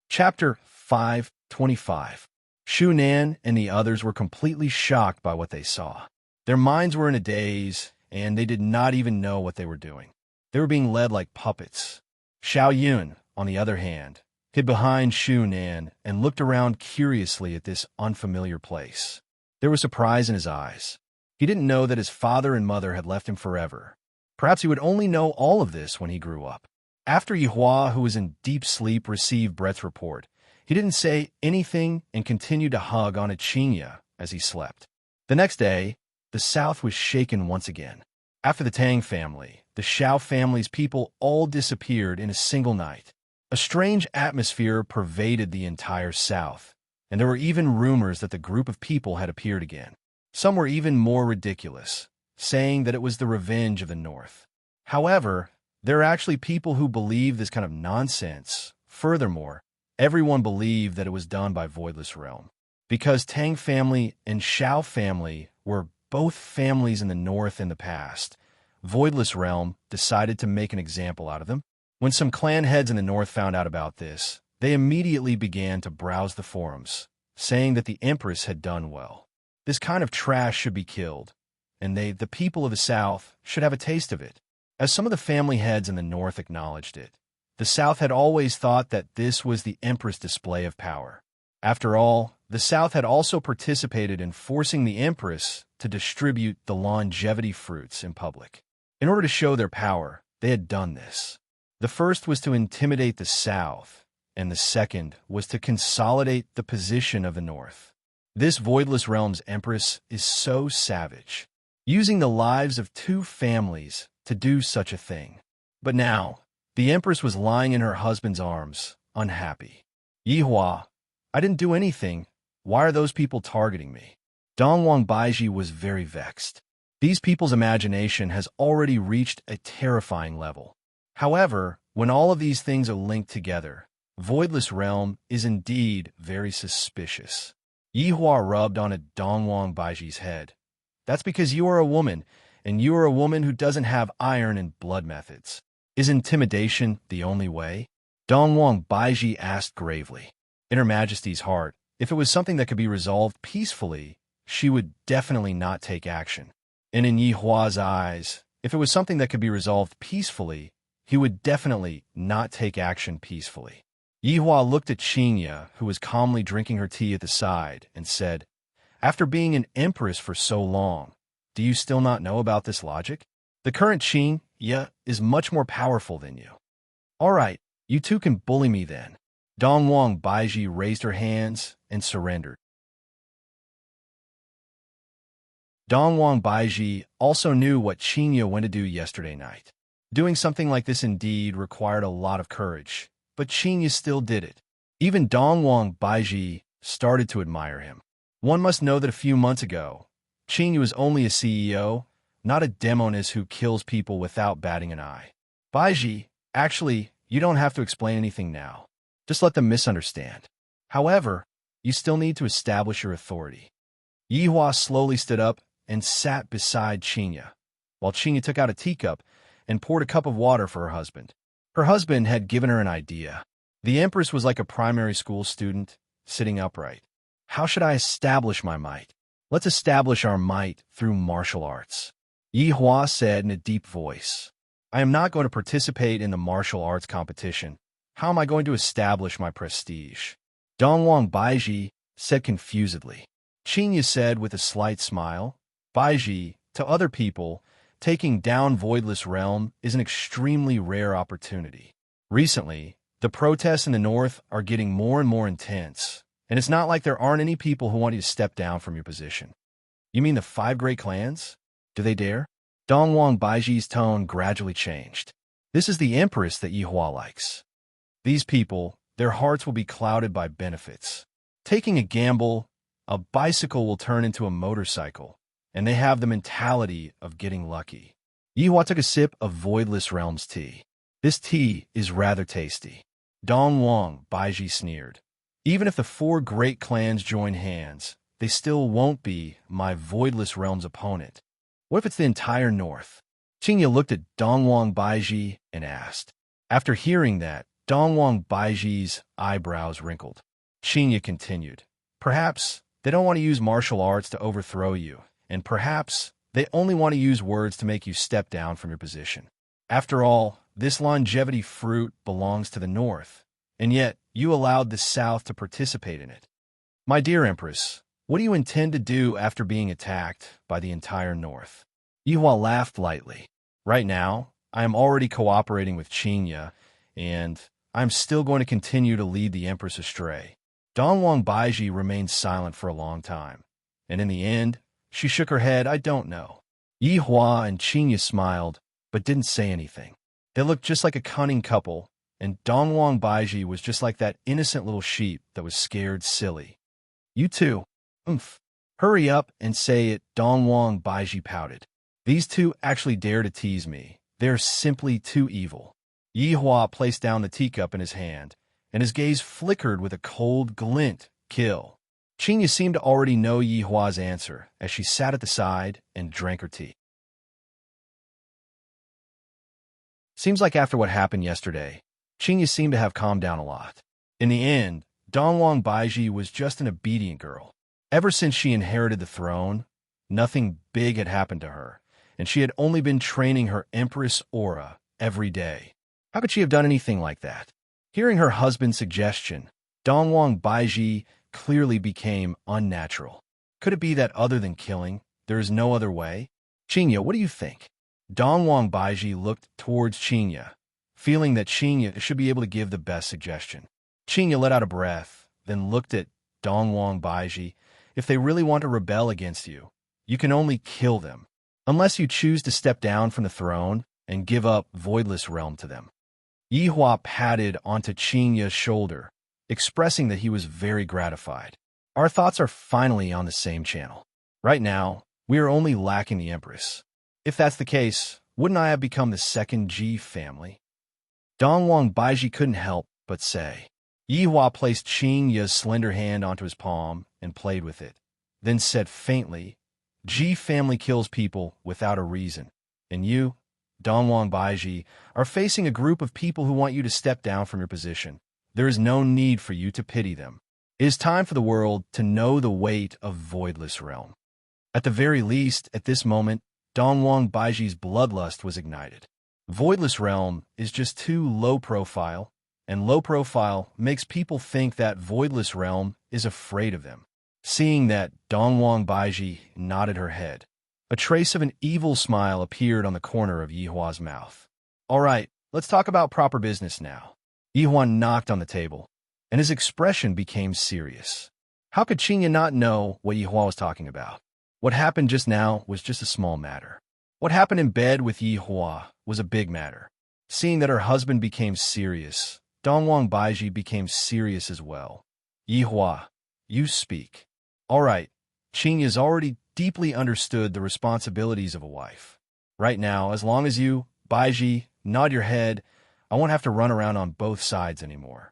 Chapter 525. Shu Nan and the others were completely shocked by what they saw. Their minds were in a daze, and they did not even know what they were doing. They were being led like puppets. Xiao Yun, on the other hand, hid behind Shu Nan and looked around curiously at this unfamiliar place. There was surprise in his eyes. He didn't know that his father and mother had left him forever. Perhaps he would only know all of this when he grew up. After Yihua, who was in deep sleep, received Brett's report, he didn't say anything and continued to hug on Qingya as he slept. The next day, the south was shaken once again. After the Tang family, the Xiao family's people all disappeared in a single night. A strange atmosphere pervaded the entire south, and there were even rumors that the group of people had appeared again. Some were even more ridiculous, saying that it was the revenge of the North. However, there are actually people who believe this kind of nonsense. Furthermore, everyone believed that it was done by Voidless Realm, because Tang family and Xiao family were both families in the north and the past, Voidless Realm decided to make an example out of them. When some clan heads in the north found out about this, they immediately began to browse the forums, saying that the Empress had done well. This kind of trash should be killed, and the people of the south, should have a taste of it. As some of the family heads in the north acknowledged it, the south had always thought that this was the Empress' display of power. After all, the south had also participated in forcing the Empress to distribute the longevity fruits in public. In order to show their power, they had done this. The first was to intimidate the south, and the second was to consolidate the position of the north. This Voidless Realm's Empress is so savage, using the lives of two families to do such a thing. But now, the Empress was lying in her husband's arms, unhappy. Yihua, I didn't do anything. Why are those people targeting me? Dongwang Baiji was very vexed. These people's imagination has already reached a terrifying level. However, when all of these things are linked together, Voidless Realm is indeed very suspicious. Yihua rubbed on a Dongwang Baiji's head. That's because you are a woman, and you are a woman who doesn't have iron and blood methods. Is intimidation the only way? Dongwang Baiji asked gravely. In Her Majesty's heart, if it was something that could be resolved peacefully, she would definitely not take action. And in Yihua's eyes, if it was something that could be resolved peacefully, he would definitely not take action peacefully. Yihua looked at Qinya, who was calmly drinking her tea at the side, and said, After being an empress for so long, do you still not know about this logic? The current Qinya is much more powerful than you. All right, you two can bully me then. Dongwang Baiji raised her hands and surrendered. Dongwang Baiji also knew what Qinya went to do yesterday night. Doing something like this indeed required a lot of courage, but Qinya still did it. Even Dongwang Baiji started to admire him. One must know that a few months ago, Qinya was only a CEO, not a demoness who kills people without batting an eye. Baiji, actually, you don't have to explain anything now. Just let them misunderstand. However, you still need to establish your authority. Yihua slowly stood up and sat beside Qinya, while Qinya took out a teacup and poured a cup of water for her husband. Her husband had given her an idea. The Empress was like a primary school student, sitting upright. How should I establish my might? Let's establish our might through martial arts. Yihua said in a deep voice. I am not going to participate in the martial arts competition. How am I going to establish my prestige? Dongwang Baiji said confusedly. Qinya said with a slight smile, Baiji, to other people, taking down Voidless Realm is an extremely rare opportunity. Recently, the protests in the north are getting more and more intense, and it's not like there aren't any people who want you to step down from your position. You mean the 5 great clans? Do they dare? Dongwang Baiji's tone gradually changed. This is the Empress that Yihua likes. These people, their hearts will be clouded by benefits. Taking a gamble, a bicycle will turn into a motorcycle, and they have the mentality of getting lucky. Yihua took a sip of Voidless Realm's tea. This tea is rather tasty. Dongwang Baiji sneered. Even if the 4 great clans join hands, they still won't be my Voidless Realm's opponent. What if it's the entire north? Qinya looked at Dongwang Baiji and asked. After hearing that, Dongwang Baiji's eyebrows wrinkled. Qinya continued. Perhaps they don't want to use martial arts to overthrow you, and perhaps they only want to use words to make you step down from your position. After all, this longevity fruit belongs to the north, and yet you allowed the south to participate in it. My dear Empress, what do you intend to do after being attacked by the entire north? Yihua laughed lightly. Right now, I am already cooperating with Qinya, and I'm still going to continue to lead the Empress astray. Dongwang Baiji remained silent for a long time, and in the end, she shook her head, I don't know. Yihua and Qinya smiled, but didn't say anything. They looked just like a cunning couple, and Dongwang Baiji was just like that innocent little sheep that was scared silly. You too. Hurry up and say it, Dongwang Baiji pouted. These two actually dare to tease me. They're simply too evil. Yihua placed down the teacup in his hand, and his gaze flickered with a cold glint. Kill. Qinya seemed to already know Yi Hua's answer as she sat at the side and drank her tea. Seems like after what happened yesterday, Qinya seemed to have calmed down a lot. In the end, Dongwang Baiji was just an obedient girl. Ever since she inherited the throne, nothing big had happened to her, and she had only been training her Empress aura every day. How could she have done anything like that? Hearing her husband's suggestion, Dongwang Baiji clearly became unnatural. Could it be that other than killing, there is no other way? Qinya, what do you think? Dongwang Baiji looked towards Qinya, feeling that Qinya should be able to give the best suggestion. Qinya let out a breath, then looked at Dongwang Baiji. If they really want to rebel against you, you can only kill them, unless you choose to step down from the throne and give up Voidless Realm to them. Yi Hua patted onto Qinya's shoulder, expressing that he was very gratified. Our thoughts are finally on the same channel. Right now, we are only lacking the Empress. If that's the case, wouldn't I have become the second Ji family? Dongwang Baiji couldn't help but say. Yi Hua placed Qinya's slender hand onto his palm and played with it, then said faintly, Ji family kills people without a reason, and you, Dongwang Baiji, are facing a group of people who want you to step down from your position. There is no need for you to pity them. It is time for the world to know the weight of Voidless Realm. At the very least, at this moment, Dongwang Baiji's bloodlust was ignited. Voidless Realm is just too low profile, and low profile makes people think that Voidless Realm is afraid of them. Seeing that, Dongwang Baiji nodded her head. A trace of an evil smile appeared on the corner of Yi Hua's mouth. All right, let's talk about proper business now. Yi Hua knocked on the table, and his expression became serious. How could Qinya not know what Yi Hua was talking about? What happened just now was just a small matter. What happened in bed with Yi Hua was a big matter. Seeing that her husband became serious, Dongwang Baiji became serious as well. Yi Hua, you speak. All right, Qinya's already deeply understood the responsibilities of a wife. Right now, as long as you, Baiji, nod your head, I won't have to run around on both sides anymore.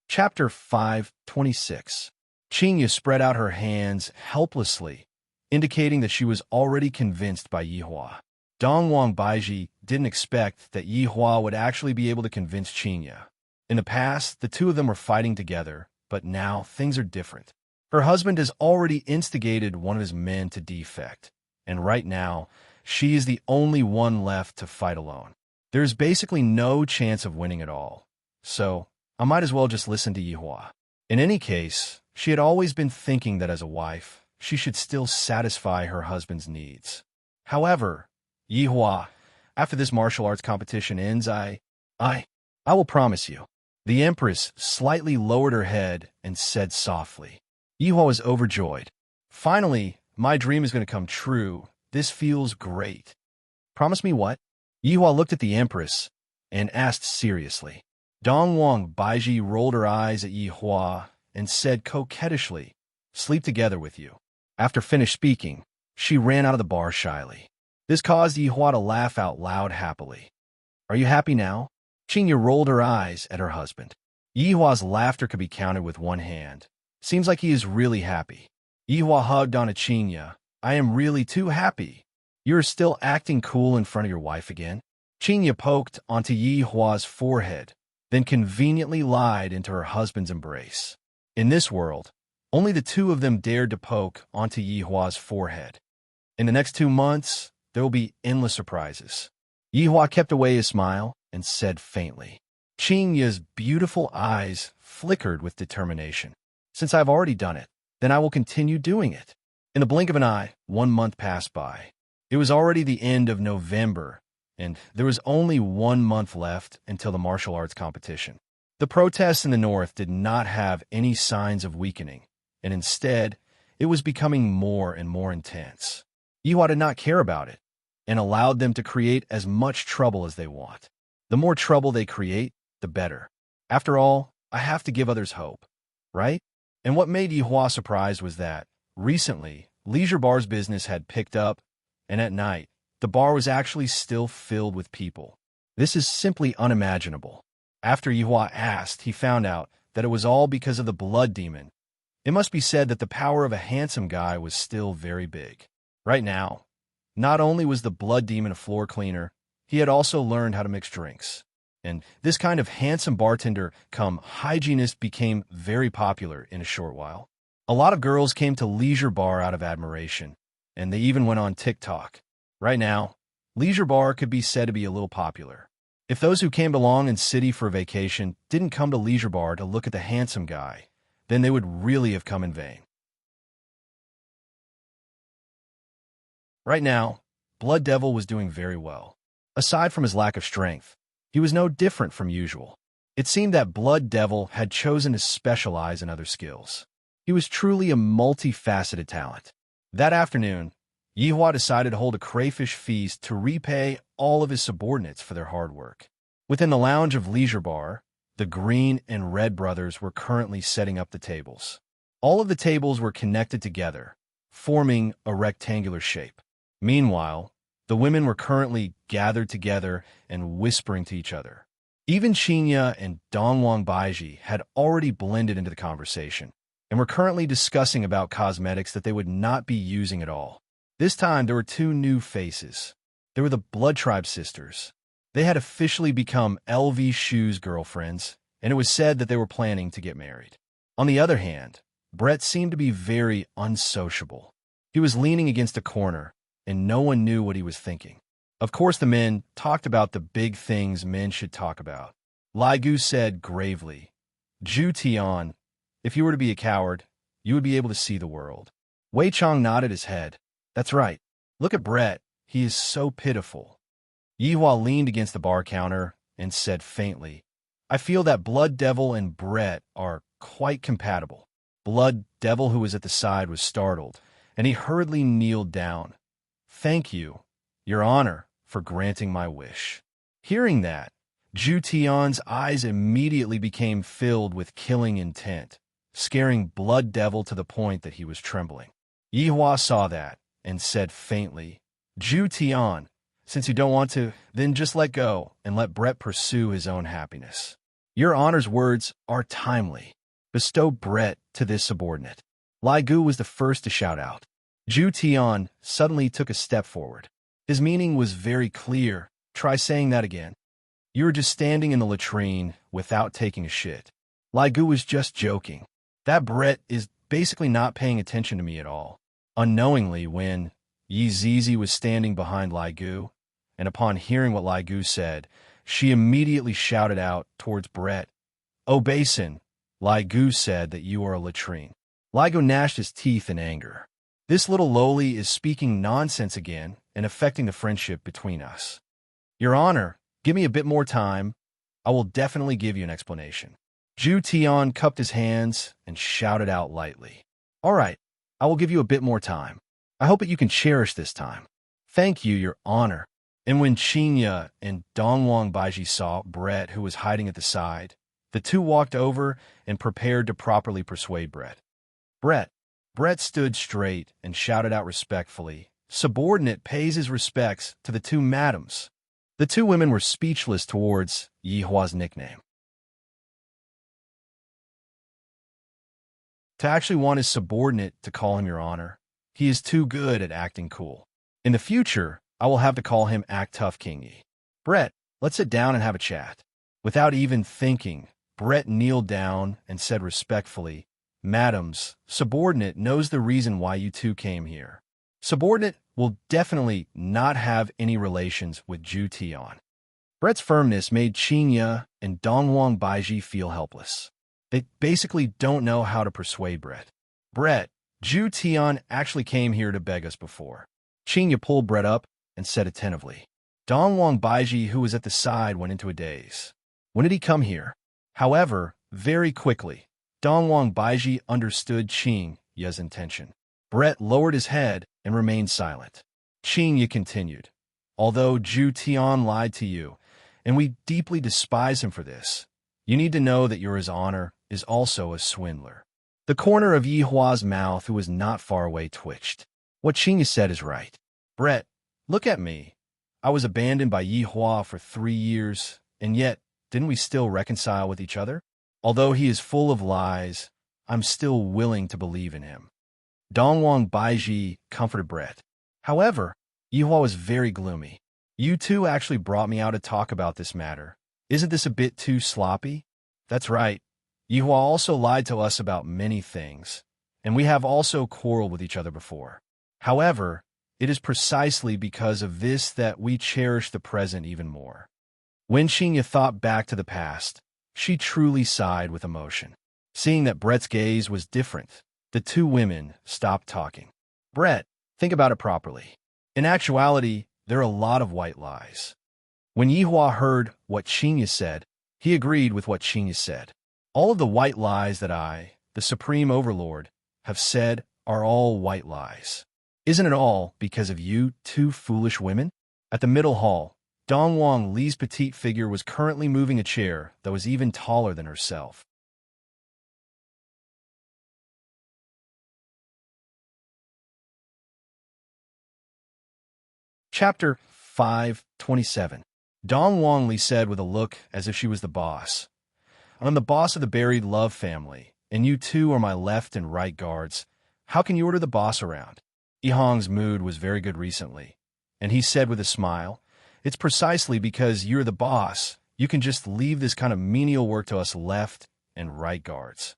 Chapter 5:26. Qinya spread out her hands helplessly, indicating that she was already convinced by Yi Hua. Dongwang Baiji didn't expect that Yi Hua would actually be able to convince Qinya. In the past, the two of them were fighting together, but now things are different. Her husband has already instigated one of his men to defect, and right now, she is the only one left to fight alone. There's basically no chance of winning at all, so I might as well just listen to Yi Hua. In any case, she had always been thinking that as a wife, she should still satisfy her husband's needs. However, Yi Hua, after this martial arts competition ends, I will promise you. The Empress slightly lowered her head and said softly. Yi Hua was overjoyed. Finally, my dream is going to come true. This feels great. Promise me what? Yi Hua looked at the Empress and asked seriously. Dongwang Baiji rolled her eyes at Yi Hua and said coquettishly, sleep together with you. After finished speaking, she ran out of the bar shyly. This caused Yi Hua to laugh out loud happily. Are you happy now? Qinya rolled her eyes at her husband. Yi Hua's laughter could be counted with one hand. Seems like he is really happy. Yi Hua hugged onto Qinya. I am really too happy. You are still acting cool in front of your wife again? Qinya poked onto Yi Hua's forehead, then conveniently lied into her husband's embrace. In this world, only the two of them dared to poke onto Yi Hua's forehead. In the next 2 months, there will be endless surprises. Yi Hua kept away his smile and said faintly. Qinya's beautiful eyes flickered with determination. Since I've already done it, then I will continue doing it. In the blink of an eye, 1 month passed by. It was already the end of November, and there was only 1 month left until the martial arts competition. The protests in the north did not have any signs of weakening, and instead, it was becoming more and more intense. Yi Hua did not care about it, and allowed them to create as much trouble as they want. The more trouble they create, the better. After all, I have to give others hope, right? And what made Yi Hua surprised was that, recently, Leisure Bar's business had picked up, and at night, the bar was actually still filled with people. This is simply unimaginable. After Yihua asked, he found out that it was all because of the blood demon. It must be said that the power of a handsome guy was still very big. Right now, not only was the blood demon a floor cleaner, he had also learned how to mix drinks. And this kind of handsome bartender come hygienist became very popular in a short while. A lot of girls came to Leisure Bar out of admiration, and they even went on TikTok. Right now, Leisure Bar could be said to be a little popular. If those who came to Long and City for vacation didn't come to Leisure Bar to look at the handsome guy, then they would really have come in vain. Right now, Blood Devil was doing very well. Aside from his lack of strength, he was no different from usual. It seemed that Blood Devil had chosen to specialize in other skills. He was truly a multifaceted talent. That afternoon, Yihua decided to hold a crayfish feast to repay all of his subordinates for their hard work. Within the lounge of Leisure Bar, the Green and Red brothers were currently setting up the tables. All of the tables were connected together, forming a rectangular shape. Meanwhile, the women were currently gathered together and whispering to each other. Even Qinya and Dongwang Baiji had already blended into the conversation and were currently discussing about cosmetics that they would not be using at all. This time, there were two new faces. They were the Blood Tribe sisters. They had officially become LV Shu's girlfriends, and it was said that they were planning to get married. On the other hand, Brett seemed to be very unsociable. He was leaning against a corner, and no one knew what he was thinking. Of course, the men talked about the big things men should talk about. Lai Gu said gravely, "Zhu Tian, if you were to be a coward, you would be able to see the world." Wei Chong nodded his head. "That's right. Look at Brett. He is so pitiful." Yihua leaned against the bar counter and said faintly, "I feel that Blood Devil and Brett are quite compatible." Blood Devil, who was at the side, was startled, and he hurriedly kneeled down. "Thank you, Your Honor, for granting my wish." Hearing that, Zhu Tian's eyes immediately became filled with killing intent, scaring Blood Devil to the point that he was trembling. Yihua saw that and said faintly, "Zhu Tian, since you don't want to, then just let go and let Brett pursue his own happiness. Your Honor's words are timely. Bestow Brett to this subordinate." Lai Gu was the first to shout out. Zhu Tian suddenly took a step forward. His meaning was very clear. "Try saying that again." "You were just standing in the latrine without taking a shit." Lai Gu was just joking. That Brett is basically not paying attention to me at all. Unknowingly, when Yi Zizi was standing behind Lai Gu, and upon hearing what Lai Gu said, she immediately shouted out towards Brett, "Oh, Basin, Lai Gu said that you are a latrine." Lai Gu gnashed his teeth in anger. This little loli is speaking nonsense again and affecting the friendship between us. "Your Honor, give me a bit more time. I will definitely give you an explanation." Zhu Tian cupped his hands and shouted out lightly, "All right, I will give you a bit more time. I hope that you can cherish this time." "Thank you, Your Honor." And when Qinya and Dongwang Baiji saw Brett, who was hiding at the side, the two walked over and prepared to properly persuade Brett. Brett stood straight and shouted out respectfully, "Subordinate pays his respects to the two madams." The two women were speechless towards Yihua's nickname. To actually want his subordinate to call him Your Honor, he is too good at acting cool. In the future, I will have to call him Act Tough King Yi. "Brett, let's sit down and have a chat." Without even thinking, Brett kneeled down and said respectfully, "Madams, subordinate knows the reason why you two came here. Subordinate will definitely not have any relations with Zhu Tian." Brett's firmness made Qinya and Dongwang Baiji feel helpless. They basically don't know how to persuade Brett. "Brett, Zhu Tian actually came here to beg us before." Qinya pulled Brett up and said attentively. Dongwang Baiji, who was at the side, went into a daze. When did he come here? However, very quickly, Dongwang Baiji understood Qinya's intention. Brett lowered his head and remained silent. Qinya continued, "Although Zhu Tian lied to you, and we deeply despise him for this, you need to know that His Honor is also a swindler." The corner of Yihua's mouth, who was not far away, twitched. What Qinya said is right. "Brett, look at me. I was abandoned by Yi Hua for 3 years, and yet, didn't we still reconcile with each other? Although he is full of lies, I'm still willing to believe in him. Dongwang Baiji comforted Brett. However, Yi Hua was very gloomy. You two actually brought me out to talk about this matter. Isn't this a bit too sloppy? That's right. Yi Hua also lied to us about many things, and we have also quarreled with each other before. However, it is precisely because of this that we cherish the present even more. When Xinya thought back to the past, she truly sighed with emotion. Seeing that Brett's gaze was different, the two women stopped talking. Brett, think about it properly. In actuality, there are a lot of white lies. When Yi Hua heard what Xinya said, he agreed with what Xinya said. All of the white lies that I, the Supreme Overlord, have said are all white lies. Isn't it all because of you two foolish women? At the middle hall, Dongwang Li's petite figure was currently moving a chair that was even taller than herself. Chapter 527. Dongwang Li said with a look as if she was the boss. I'm the boss of the buried love family, and you two are my left and right guards. How can you order the boss around? Yihong's mood was very good recently, and he said with a smile, it's precisely because you're the boss. You can just leave this kind of menial work to us left and right guards.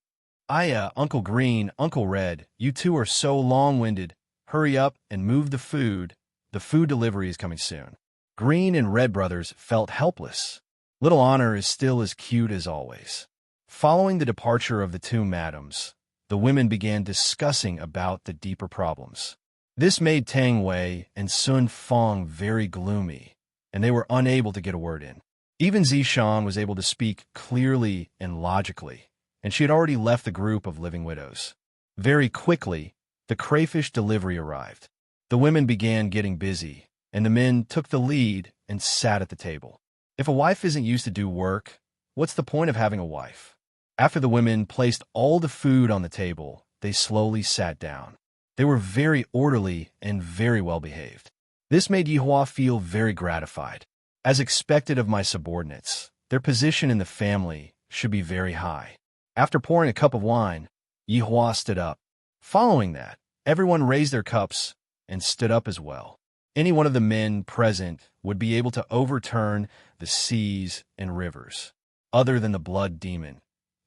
Uncle Green, Uncle Red, you two are so long-winded. Hurry up and move the food. The food delivery is coming soon. Green and Red brothers felt helpless. Little Honor is still as cute as always. Following the departure of the two madams, the women began discussing about the deeper problems. This made Tang Wei and Sun Fong very gloomy, and they were unable to get a word in. Even Zishan was able to speak clearly and logically, and she had already left the group of living widows. Very quickly, the crayfish delivery arrived. The women began getting busy, and the men took the lead and sat at the table. If a wife isn't used to do work, what's the point of having a wife? After the women placed all the food on the table, they slowly sat down. They were very orderly and very well behaved. This made Yihua feel very gratified. As expected of my subordinates, their position in the family should be very high. After pouring a cup of wine, Yihua stood up. Following that, everyone raised their cups and stood up as well. Any one of the men present would be able to overturn the seas and rivers. Other than the blood demon,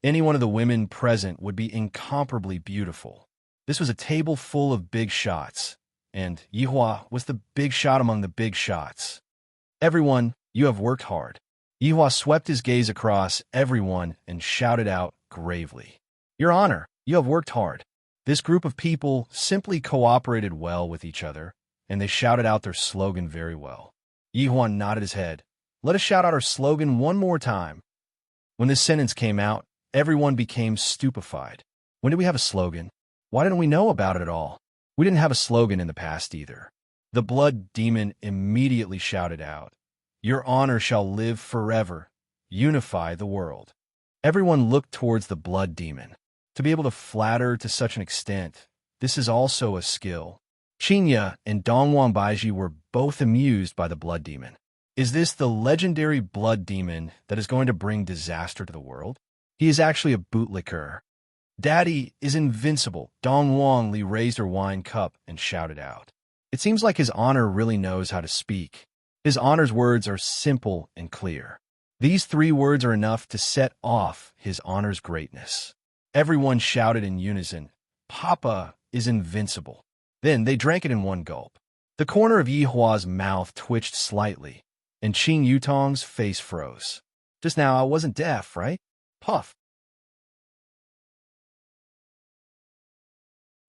any one of the women present would be incomparably beautiful. This was a table full of big shots, and Yihua was the big shot among the big shots. Everyone, you have worked hard. Yihua swept his gaze across everyone and shouted out gravely, Your Honor, you have worked hard. This group of people simply cooperated well with each other, and they shouted out their slogan very well. Yihua nodded his head. Let us shout out our slogan one more time. When this sentence came out, everyone became stupefied. When did we have a slogan? Why didn't we know about it at all? We didn't have a slogan in the past either. The blood demon immediately shouted out, Your honor shall live forever. Unify the world. Everyone looked towards the blood demon. To be able to flatter to such an extent, this is also a skill. Xinya and Dongwang Baiji were both amused by the blood demon. Is this the legendary blood demon that is going to bring disaster to the world? He is actually a bootlicker. Daddy is invincible. Dongwang Li raised her wine cup and shouted out. It seems like his honor really knows how to speak. His honor's words are simple and clear. These 3 words are enough to set off his honor's greatness. Everyone shouted in unison, Papa is invincible. Then they drank it in one gulp. The corner of Yihua's mouth twitched slightly, and Qing Yutong's face froze. Just now I wasn't deaf, right? Puff.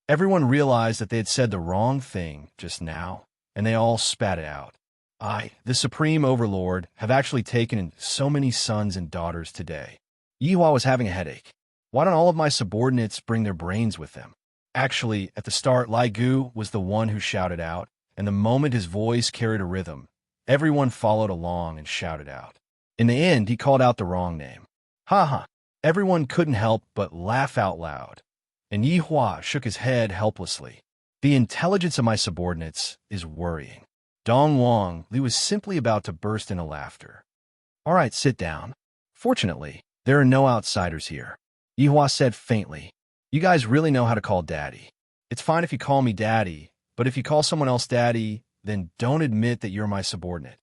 Everyone realized that they had said the wrong thing just now, and they all spat it out. I, the Supreme Overlord, have actually taken in so many sons and daughters today. Yihua was having a headache. Why don't all of my subordinates bring their brains with them? Actually, at the start, Lai Gu was the one who shouted out, and the moment his voice carried a rhythm, everyone followed along and shouted out. In the end, he called out the wrong name. Ha ha! Everyone couldn't help but laugh out loud, and Yihua shook his head helplessly. The intelligence of my subordinates is worrying. Dong Wang Li was simply about to burst into laughter. All right, sit down. Fortunately, there are no outsiders here. Yihua said faintly. You guys really know how to call daddy. It's fine if you call me daddy, but if you call someone else daddy, then don't admit that you're my subordinate,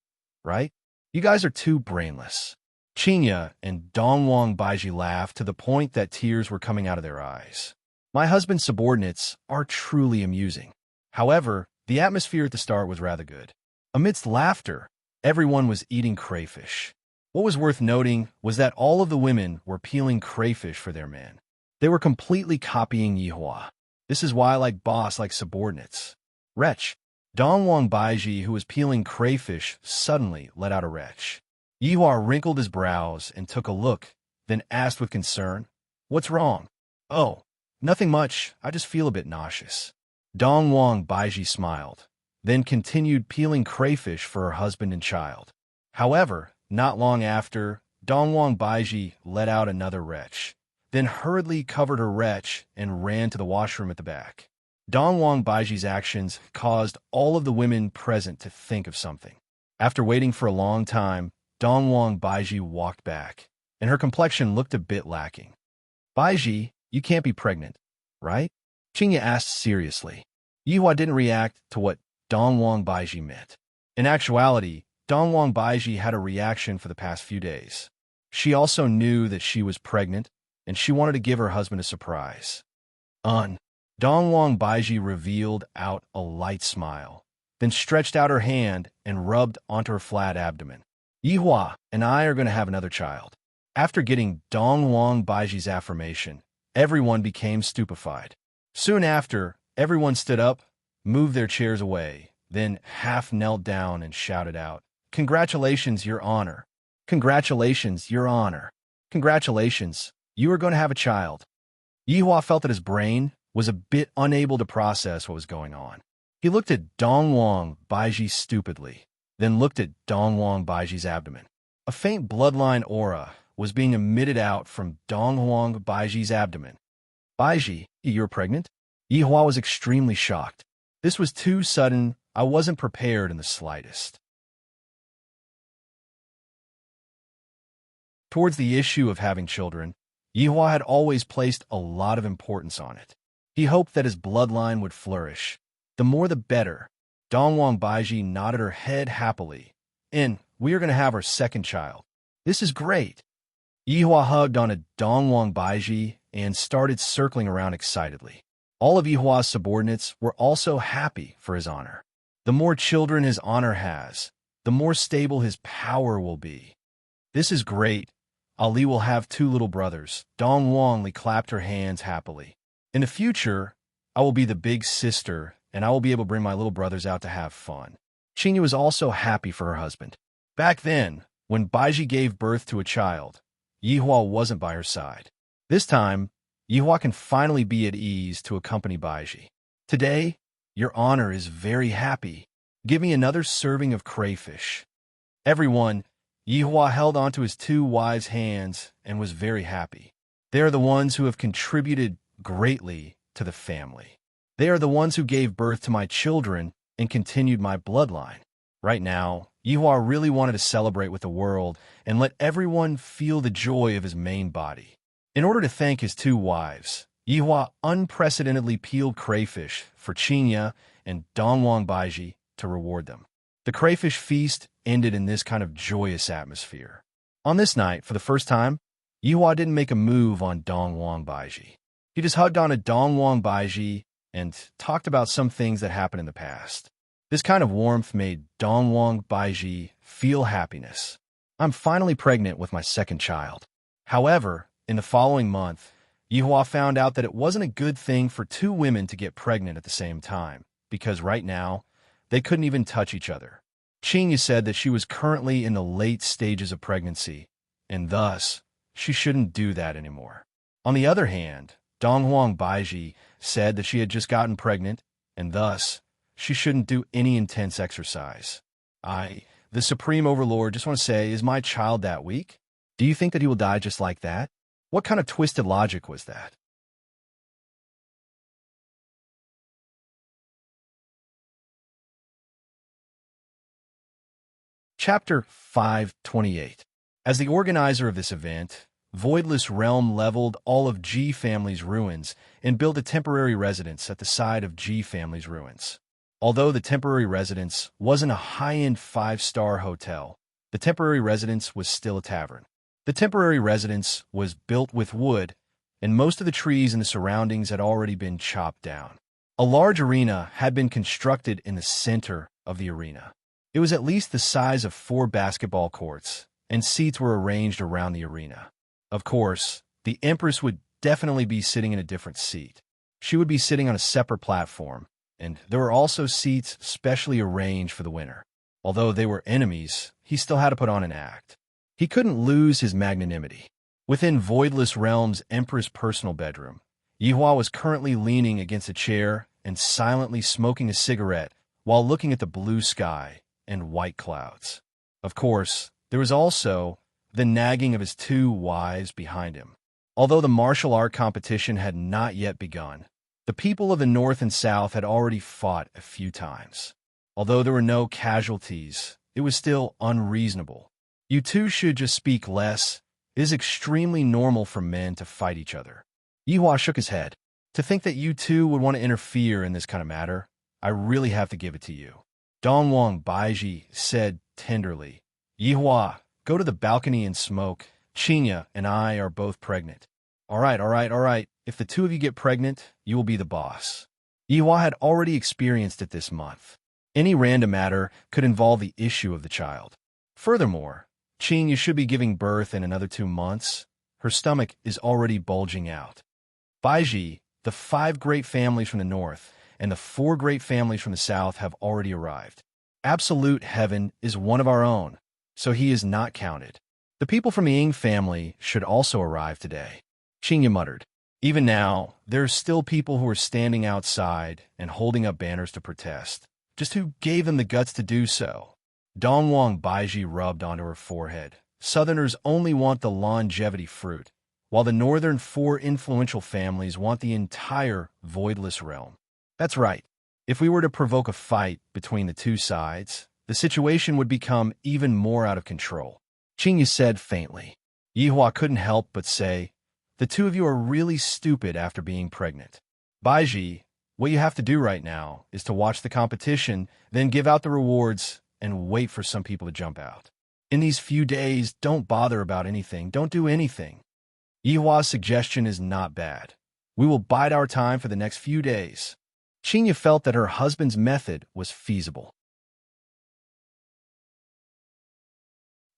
right? You guys are too brainless. Qinya and Dongwang Baiji laughed to the point that tears were coming out of their eyes. My husband's subordinates are truly amusing. However, the atmosphere at the start was rather good. Amidst laughter, everyone was eating crayfish. What was worth noting was that all of the women were peeling crayfish for their men. They were completely copying Yihua. This is why I like boss like subordinates. Retch. Dongwang Baiji, who was peeling crayfish, suddenly let out a retch. Yihua wrinkled his brows and took a look, then asked with concern, "What's wrong?" "Oh, nothing much. I just feel a bit nauseous." Dongwang Baiji smiled, then continued peeling crayfish for her husband and child. However, not long after, Dongwang Baiji let out another retch, then hurriedly covered her retch and ran to the washroom at the back. Dongwang Baiji's actions caused all of the women present to think of something. After waiting for a long time, Dongwang Baiji walked back, and her complexion looked a bit lacking. "Baiji, you can't be pregnant, right?" Qinya asked seriously. Yihua didn't react to what Dongwang Baiji meant. In actuality, Dongwang Baiji had a reaction for the past few days. She also knew that she was pregnant, and she wanted to give her husband a surprise. Dongwang Baiji revealed out a light smile, then stretched out her hand and rubbed onto her flat abdomen. "Yihua and I are going to have another child." After getting Dongwang Baiji's affirmation, everyone became stupefied. Soon after, everyone stood up, moved their chairs away, then half knelt down and shouted out, "Congratulations, Your Honor! Congratulations, Your Honor! Congratulations, you are going to have a child." Yihua felt that his brain was a bit unable to process what was going on. He looked at Dongwang Baiji stupidly, then looked at Dongwang Baiji's abdomen. A faint bloodline aura was being emitted out from Dongwang Baiji's abdomen. "Baiji, you're pregnant?" Yihua was extremely shocked. This was too sudden. I wasn't prepared in the slightest. Towards the issue of having children, Yihua had always placed a lot of importance on it. He hoped that his bloodline would flourish. The more the better. Dongwang Baiji nodded her head happily. "And we are going to have our second child. This is great." Yihua hugged onto Dongwang Baiji and started circling around excitedly. All of Yihua's subordinates were also happy for his honor. The more children his honor has, the more stable his power will be. "This is great. Ali will have 2 little brothers." Dongwang Li clapped her hands happily. "In the future, I will be the big sister, and I will be able to bring my little brothers out to have fun." Qinya was also happy for her husband. Back then, when Baiji gave birth to a child, Yihua wasn't by her side. This time, Yihua can finally be at ease to accompany Baiji. "Today, Your Honor is very happy. Give me another serving of crayfish." Everyone, Yihua held onto his 2 wives' hands and was very happy. They are the ones who have contributed greatly to the family. They are the ones who gave birth to my children and continued my bloodline. Right now, Yihua really wanted to celebrate with the world and let everyone feel the joy of his main body. In order to thank his 2 wives, Yihua unprecedentedly peeled crayfish for Qinya and Dongwang Baiji to reward them. The crayfish feast ended in this kind of joyous atmosphere. On this night, for the first time, Yihua didn't make a move on Dongwang Baiji. He just hugged on to Dongwang Baiji and talked about some things that happened in the past. This kind of warmth made Dongwang Baiji feel happiness. "I'm finally pregnant with my second child." However, in the following month, Yihua found out that it wasn't a good thing for 2 women to get pregnant at the same time, because right now, they couldn't even touch each other. Qinya said that she was currently in the late stages of pregnancy, and thus, she shouldn't do that anymore. On the other hand, Dongwang Baiji said that she had just gotten pregnant, and thus, she shouldn't do any intense exercise. The Supreme Overlord, just want to say, is my child that weak? Do you think that he will die just like that? What kind of twisted logic was that? Chapter 528. As the organizer of this event, Voidless Realm leveled all of G Family's ruins and built a temporary residence at the side of G Family's ruins. Although the temporary residence wasn't a high-end 5-star hotel, the temporary residence was still a tavern. The temporary residence was built with wood, and most of the trees in the surroundings had already been chopped down. A large arena had been constructed in the center of the arena. It was at least the size of 4 basketball courts, and seats were arranged around the arena. Of course, the Empress would definitely be sitting in a different seat. She would be sitting on a separate platform, and there were also seats specially arranged for the winner. Although they were enemies, he still had to put on an act. He couldn't lose his magnanimity. Within Voidless Realm's Empress' personal bedroom, Yihua was currently leaning against a chair and silently smoking a cigarette while looking at the blue sky and white clouds. Of course, there was also the nagging of his 2 wives behind him. Although the martial art competition had not yet begun, the people of the North and South had already fought a few times. Although there were no casualties, it was still unreasonable. You two should just speak less. It is extremely normal for men to fight each other. Yihua shook his head. To think that you two would want to interfere in this kind of matter, I really have to give it to you. Dongwang Baiji said tenderly. Yihua, go to the balcony and smoke. Qinya and I are both pregnant. All right. If the 2 of you get pregnant, you will be the boss. Yihua had already experienced it this month. Any random matter could involve the issue of the child. Furthermore, Qinya should be giving birth in another 2 months. Her stomach is already bulging out. Baiji, the 5 great families from the north and the 4 great families from the south have already arrived. Absolute Heaven is one of our own, so he is not counted. The people from the Ying family should also arrive today. Qinya muttered. Even now, there are still people who are standing outside and holding up banners to protest. Just who gave them the guts to do so? Dongwang Baiji rubbed onto her forehead. Southerners only want the longevity fruit, while the northern 4 influential families want the entire Voidless Realm. That's right. If we were to provoke a fight between the 2 sides, the situation would become even more out of control. Qinya said faintly. Yihua couldn't help but say, the 2 of you are really stupid after being pregnant. Baiji, what you have to do right now is to watch the competition, then give out the rewards, and wait for some people to jump out. In these few days, don't bother about anything. Don't do anything. Yihua's suggestion is not bad. We will bide our time for the next few days. Qinya felt that her husband's method was feasible.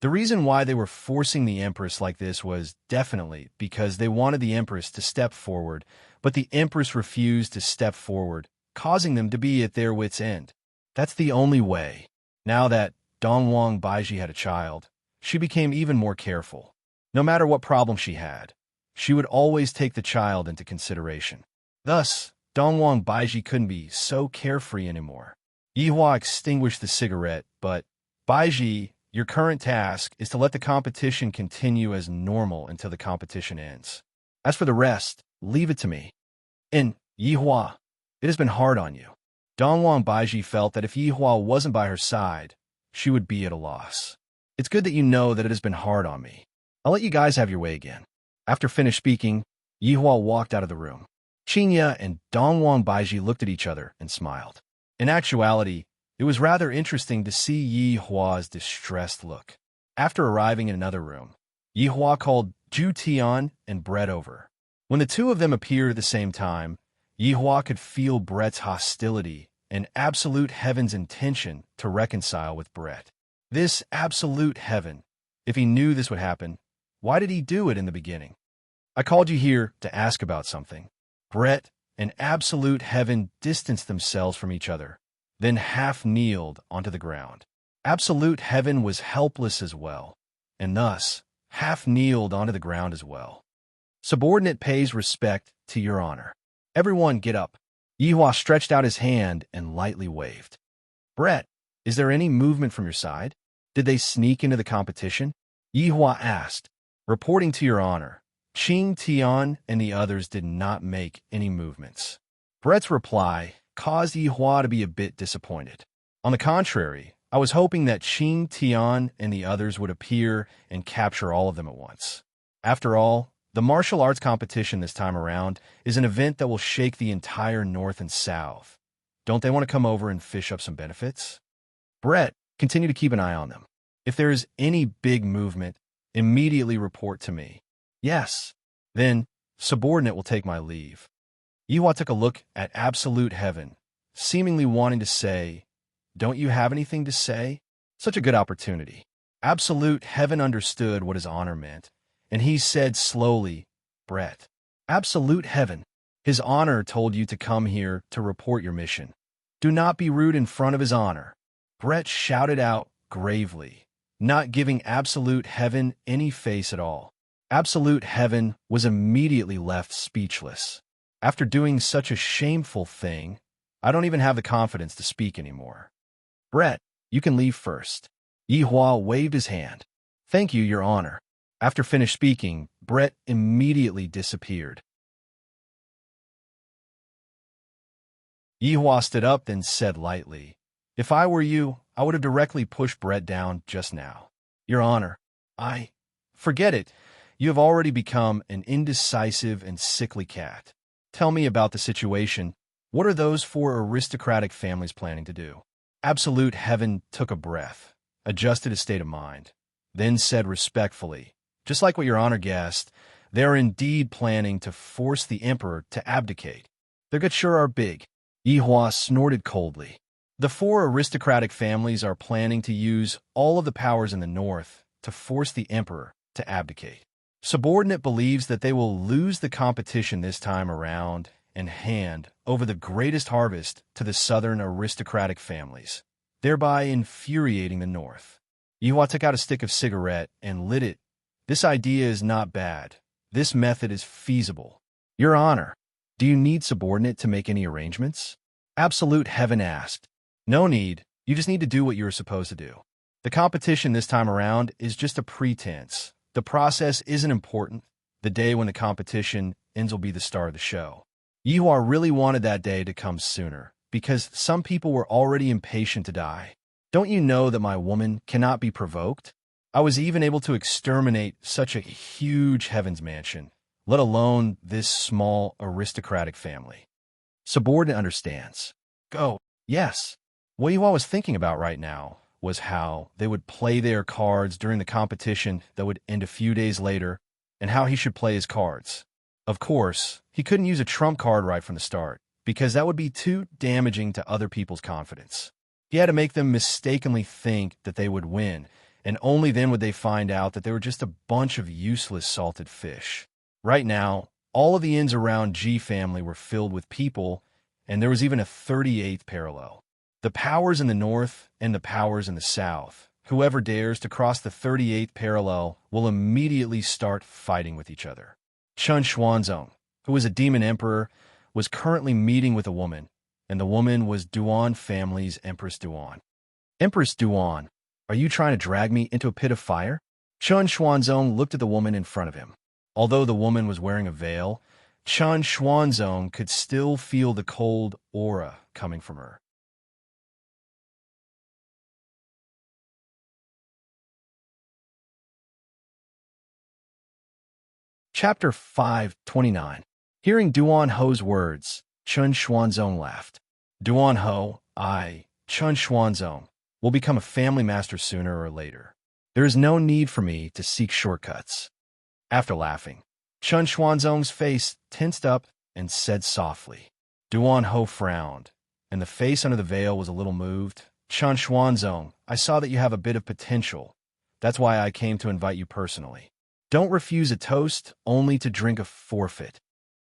The reason why they were forcing the Empress like this was definitely because they wanted the Empress to step forward, but the Empress refused to step forward, causing them to be at their wits' end. That's the only way. Now that Dongwang Baiji had a child, she became even more careful. No matter what problem she had, she would always take the child into consideration. Thus, Dongwang Baiji couldn't be so carefree anymore. Yihua extinguished the cigarette, but, Baiji, your current task is to let the competition continue as normal until the competition ends. As for the rest, leave it to me. And, Yihua, it has been hard on you. Dongwang Baiji felt that if Yihua wasn't by her side, she would be at a loss. It's good that you know that it has been hard on me. I'll let you guys have your way again. After finished speaking, Yihua walked out of the room. Qinya and Dongwang Baiji looked at each other and smiled. In actuality, it was rather interesting to see Yihua's distressed look. After arriving in another room, Yihua called Zhu Tian and Brett over. When the 2 of them appeared at the same time, Yihua could feel Brett's hostility and Absolute Heaven's intention to reconcile with Brett. This Absolute Heaven, if he knew this would happen, why did he do it in the beginning? I called you here to ask about something. Brett and Absolute Heaven distanced themselves from each other, then half-kneeled onto the ground. Absolute Heaven was helpless as well, and thus half-kneeled onto the ground as well. Subordinate pays respect to your honor. Everyone get up. Yihua stretched out his hand and lightly waved. Brett, is there any movement from your side? Did they sneak into the competition? Yihua asked. Reporting to your honor, Qing Tian and the others did not make any movements. Brett's reply caused Yihua to be a bit disappointed. On the contrary, I was hoping that Qing, Tian, and the others would appear and capture all of them at once. After all, the martial arts competition this time around is an event that will shake the entire North and South. Don't they want to come over and fish up some benefits? Brett, continue to keep an eye on them. If there is any big movement, immediately report to me. Yes. Then, subordinate will take my leave. Yiwa took a look at absolute heaven, seemingly wanting to say, "Don't you have anything to say?" Such a good opportunity. Absolute heaven understood what his honor meant, and he said slowly, "Brett, absolute heaven, his honor told you to come here to report your mission. Do not be rude in front of his honor." Brett shouted out gravely, not giving absolute heaven any face at all. Absolute heaven was immediately left speechless. After doing such a shameful thing, I don't even have the confidence to speak anymore. Brett, you can leave first. Yihua waved his hand. Thank you, Your Honor. After finished speaking, Brett immediately disappeared. Yihua stood up then said lightly, "If I were you, I would have directly pushed Brett down just now. Your Honor, forget it. You have already become an indecisive and sickly cat. Tell me about the situation. What are those 4 aristocratic families planning to do?" Absolute heaven took a breath, adjusted his state of mind, then said respectfully, "Just like what Your Honor guessed, they are indeed planning to force the Emperor to abdicate. Their guts sure are big." Yihua snorted coldly. The 4 aristocratic families are planning to use all of the powers in the north to force the Emperor to abdicate. Subordinate believes that they will lose the competition this time around and hand over the greatest harvest to the southern aristocratic families, thereby infuriating the north. Yihua took out a stick of cigarette and lit it. This idea is not bad. This method is feasible. Your Honor, do you need subordinate to make any arrangements? Absolute heaven asked. No need. You just need to do what you are supposed to do. The competition this time around is just a pretense. The process isn't important. The day when the competition ends will be the star of the show. Yihua really wanted that day to come sooner, because some people were already impatient to die. Don't you know that my woman cannot be provoked? I was even able to exterminate such a huge heavens mansion, let alone this small aristocratic family. Subordinate understands. Go. Yes. What Yihua was thinking about right now was how they would play their cards during the competition that would end a few days later, and how he should play his cards. Of course, he couldn't use a trump card right from the start, because that would be too damaging to other people's confidence. He had to make them mistakenly think that they would win, and only then would they find out that they were just a bunch of useless salted fish. Right now, all of the inns around G family were filled with people, and there was even a 38th parallel. The powers in the north and the powers in the south. Whoever dares to cross the 38th parallel will immediately start fighting with each other. Chun Xuanzong, who was a demon emperor, was currently meeting with a woman, and the woman was Duan family's Empress Duan. Empress Duan, are you trying to drag me into a pit of fire? Chun Xuanzong looked at the woman in front of him. Although the woman was wearing a veil, Chun Xuanzong could still feel the cold aura coming from her. Chapter 529. Hearing Duan Ho's words, Chun Xuanzong laughed. Duan Ho, Chun Xuanzong, will become a family master sooner or later. There is no need for me to seek shortcuts. After laughing, Chun Xuanzong's face tensed up and said softly. Duan Ho frowned, and the face under the veil was a little moved. Chun Xuanzong, I saw that you have a bit of potential. That's why I came to invite you personally. Don't refuse a toast only to drink a forfeit.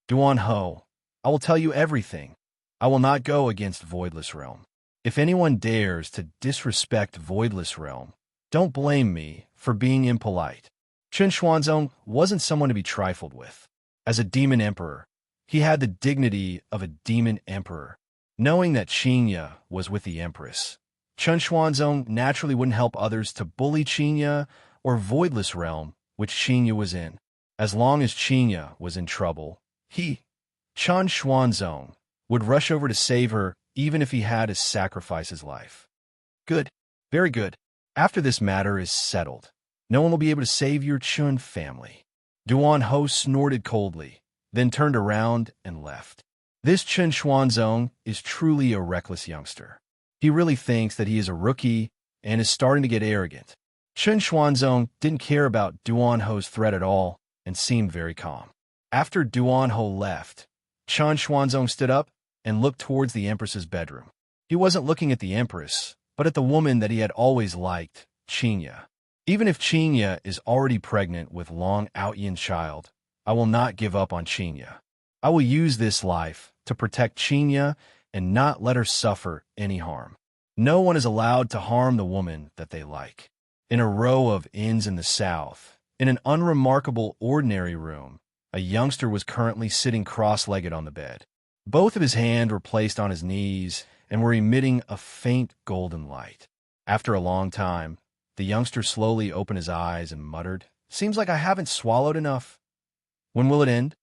Duan Ho, I will tell you everything. I will not go against Voidless Realm. If anyone dares to disrespect Voidless Realm, don't blame me for being impolite. Chun Xuanzong wasn't someone to be trifled with. As a demon emperor, he had the dignity of a demon emperor. Knowing that Qinya was with the Empress, Chun Xuanzong naturally wouldn't help others to bully Qinya or Voidless Realm, which Qinya was in. As long as Qinya was in trouble, he, Chun Xuanzong, would rush over to save her even if he had to sacrifice his life. Good. Very good. After this matter is settled, no one will be able to save your Chun family. Duan Ho snorted coldly, then turned around and left. This Chen Xuanzong is truly a reckless youngster. He really thinks that he is a rookie and is starting to get arrogant. Chen Xuanzong didn't care about Duan Ho's threat at all and seemed very calm. After Duan Ho left, Chen Xuanzong stood up and looked towards the Empress's bedroom. He wasn't looking at the Empress, but at the woman that he had always liked, Qingya. Even if Qingya is already pregnant with Long Outyan's child, I will not give up on Qingya. I will use this life to protect Qingya and not let her suffer any harm. No one is allowed to harm the woman that they like. In a row of inns in the south, in an unremarkable ordinary room, a youngster was currently sitting cross-legged on the bed. Both of his hands were placed on his knees and were emitting a faint golden light. After a long time, the youngster slowly opened his eyes and muttered, "Seems like I haven't swallowed enough. When will it end?"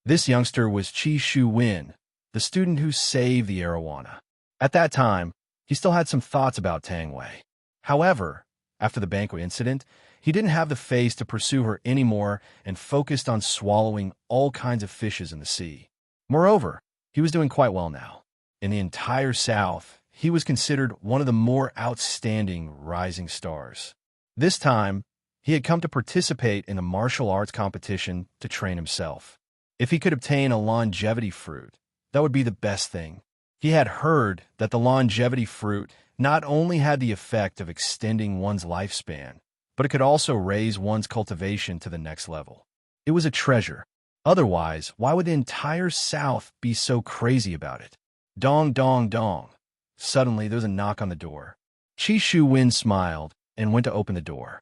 This youngster was Qi Shu Wen, the student who saved the arowana. At that time, he still had some thoughts about Tang Wei. However, after the banquet incident, he didn't have the face to pursue her anymore and focused on swallowing all kinds of fishes in the sea. Moreover, he was doing quite well now. In the entire South, he was considered one of the more outstanding rising stars. This time, he had come to participate in a martial arts competition to train himself. If he could obtain a longevity fruit, that would be the best thing. He had heard that the longevity fruit not only had the effect of extending one's lifespan, but it could also raise one's cultivation to the next level. It was a treasure. Otherwise, why would the entire South be so crazy about it? Dong, dong, dong. Suddenly, there was a knock on the door. Qi Shu Wen smiled and went to open the door.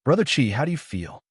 "Brother Qi, how do you feel?"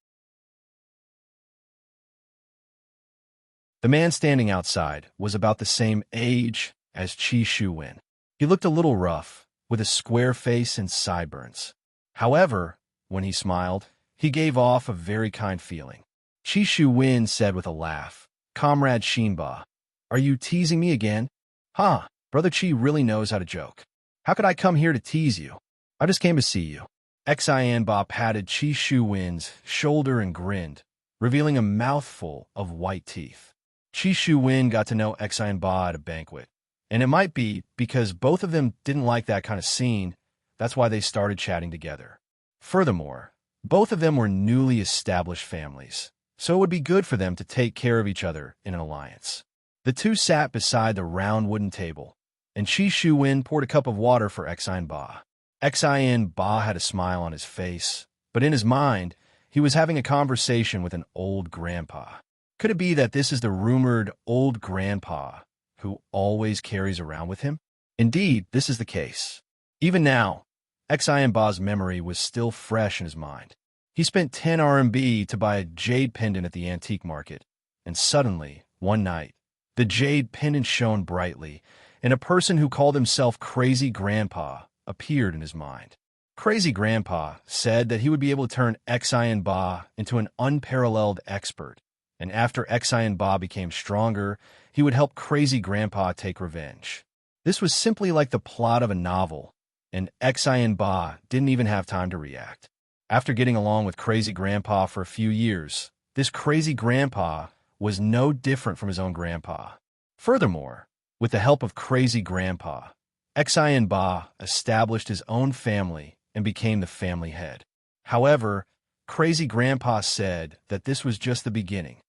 The man standing outside was about the same age as Qi Shu Wen. He looked a little rough, with a square face and sideburns. However, when he smiled, he gave off a very kind feeling. Qi Shu Wen said with a laugh, "Comrade Xinba, are you teasing me again?" "Huh, Brother Qi really knows how to joke. How could I come here to tease you? I just came to see you." Xianba patted Qi Shu Wen's shoulder and grinned, revealing a mouthful of white teeth. Qi Shu Wen got to know Xianba at a banquet, and it might be because both of them didn't like that kind of scene, that's why they started chatting together. Furthermore, both of them were newly established families, so it would be good for them to take care of each other in an alliance. The two sat beside the round wooden table, and Qi Shu Wen poured a cup of water for Xianba. Xianba had a smile on his face, but in his mind, he was having a conversation with an old grandpa. Could it be that this is the rumored old grandpa who always carries around with him? Indeed, this is the case. Even now, Xianba's memory was still fresh in his mind. He spent 10 RMB to buy a jade pendant at the antique market, and suddenly, one night, the jade pendant shone brightly, and a person who called himself Crazy Grandpa appeared in his mind. Crazy Grandpa said that he would be able to turn Xianba into an unparalleled expert, and after Xianba became stronger, he would help Crazy Grandpa take revenge. This was simply like the plot of a novel, and Xianba didn't even have time to react. After getting along with Crazy Grandpa for a few years, this Crazy Grandpa was no different from his own grandpa. Furthermore, with the help of Crazy Grandpa, Xianba established his own family and became the family head. However, Crazy Grandpa said that this was just the beginning.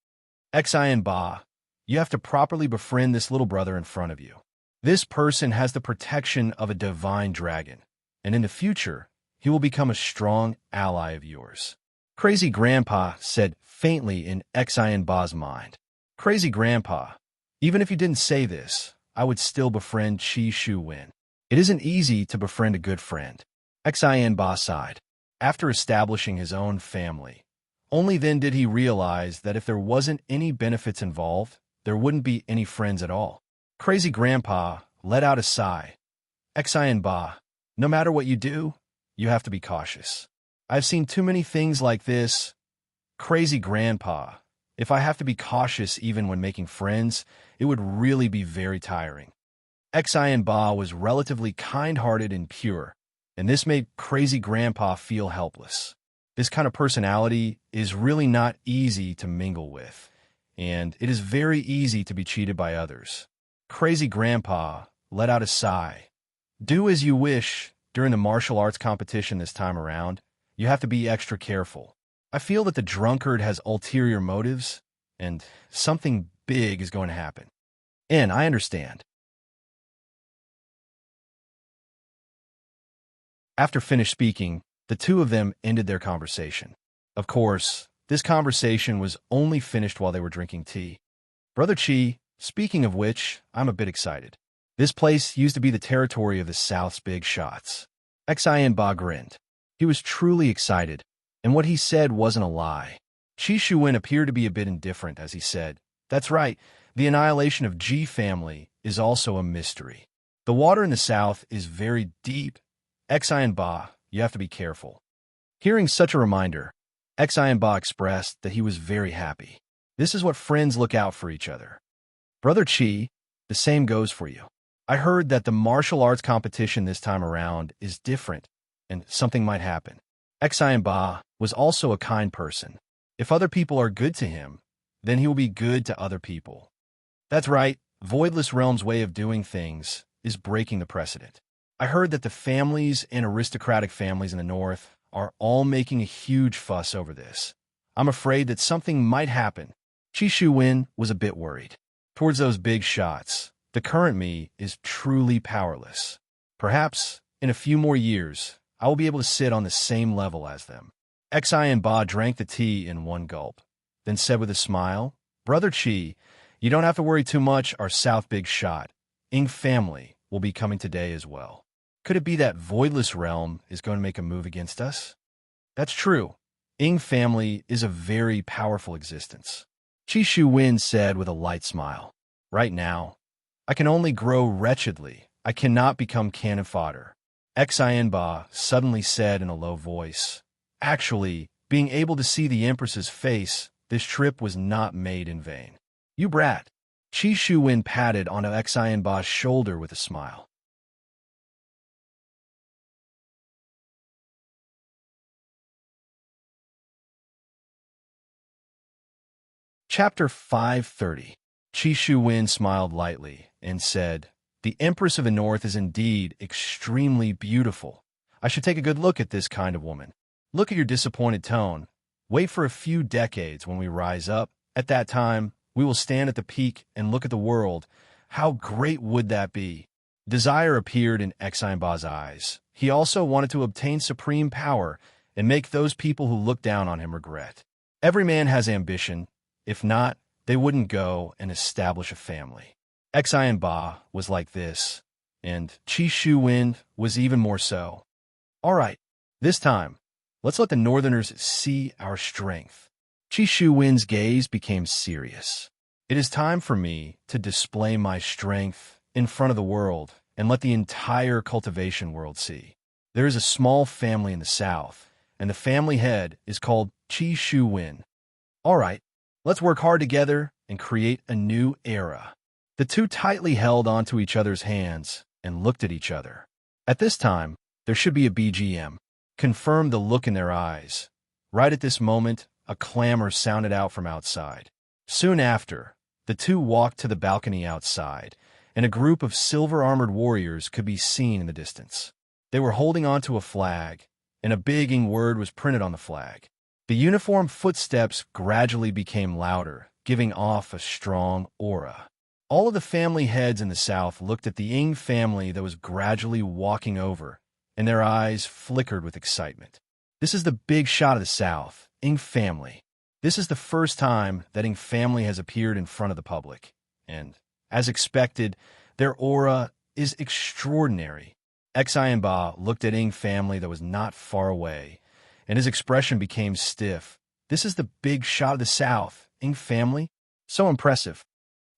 Xianba, you have to properly befriend this little brother in front of you. This person has the protection of a divine dragon, and in the future, he will become a strong ally of yours. Crazy Grandpa said faintly in Xianba's mind. Crazy Grandpa, even if you didn't say this, I would still befriend Qi Shu Wen. It isn't easy to befriend a good friend. Xianba sighed. After establishing his own family, only then did he realize that if there wasn't any benefits involved, there wouldn't be any friends at all. Crazy Grandpa let out a sigh. Xianba, no matter what you do, you have to be cautious. I've seen too many things like this. Crazy Grandpa, if I have to be cautious even when making friends, it would really be very tiring. Xianba was relatively kind-hearted and pure, and this made Crazy Grandpa feel helpless. This kind of personality is really not easy to mingle with, and it is very easy to be cheated by others. Crazy Grandpa let out a sigh. Do as you wish during the martial arts competition this time around. You have to be extra careful. I feel that the drunkard has ulterior motives, and something big is going to happen. And I understand. After finished speaking, the two of them ended their conversation. Of course, this conversation was only finished while they were drinking tea. Brother Chi, speaking of which, I'm a bit excited. This place used to be the territory of the South's big shots. Xian Ba grinned. He was truly excited, and what he said wasn't a lie. Chi Shuwen appeared to be a bit indifferent as he said, "That's right, the annihilation of Ji family is also a mystery. The water in the South is very deep. Xian Ba, you have to be careful." Hearing such a reminder, Xian Ba expressed that he was very happy. This is what friends look out for each other. Brother Chi, the same goes for you. I heard that the martial arts competition this time around is different, and something might happen. Xian Ba was also a kind person. If other people are good to him, then he will be good to other people. That's right, Voidless Realm's way of doing things is breaking the precedent. I heard that the families and aristocratic families in the North are all making a huge fuss over this. I'm afraid that something might happen. Chi Shuwen was a bit worried. Towards those big shots, the current me is truly powerless. Perhaps, in a few more years, I will be able to sit on the same level as them. Xian Ba drank the tea in one gulp, then said with a smile, "Brother Chi, you don't have to worry too much. Our South big shot, Ing family, will be coming today as well. Could it be that Voidless Realm is going to make a move against us?" That's true. Ing family is a very powerful existence. Chi Shuwen said with a light smile. Right now, I can only grow wretchedly. I cannot become cannon fodder. Xian Ba suddenly said in a low voice. Actually, being able to see the Empress's face, this trip was not made in vain. You brat. Chi Shuwen patted onto Xian Ba's shoulder with a smile. Chapter 530. Chi Shuwen smiled lightly and said, "The Empress of the North is indeed extremely beautiful. I should take a good look at this kind of woman. Look at your disappointed tone. Wait for a few decades when we rise up. At that time, we will stand at the peak and look at the world. How great would that be?" Desire appeared in Xian Ba's eyes. He also wanted to obtain supreme power and make those people who look down on him regret. Every man has ambition. If not, they wouldn't go and establish a family. Xian Ba was like this, and Chi Shuwen was even more so. All right, this time, let's let the Northerners see our strength. Chi Shuwen's gaze became serious. It is time for me to display my strength in front of the world and let the entire cultivation world see. There is a small family in the South, and the family head is called Chi Shuwen. All right, let's work hard together and create a new era. The two tightly held onto each other's hands and looked at each other. At this time, there should be a BGM. Confirmed the look in their eyes. Right at this moment, a clamor sounded out from outside. Soon after, the two walked to the balcony outside, and a group of silver-armored warriors could be seen in the distance. They were holding onto a flag, and a big Ing word was printed on the flag. The uniformed footsteps gradually became louder, giving off a strong aura. All of the family heads in the South looked at the Ing family that was gradually walking over, and their eyes flickered with excitement. This is the big shot of the South, Ing family. This is the first time that Ing family has appeared in front of the public, and, as expected, their aura is extraordinary. Xian Ba looked at Ing family that was not far away, and his expression became stiff. This is the big shot of the South, Ing family? So impressive.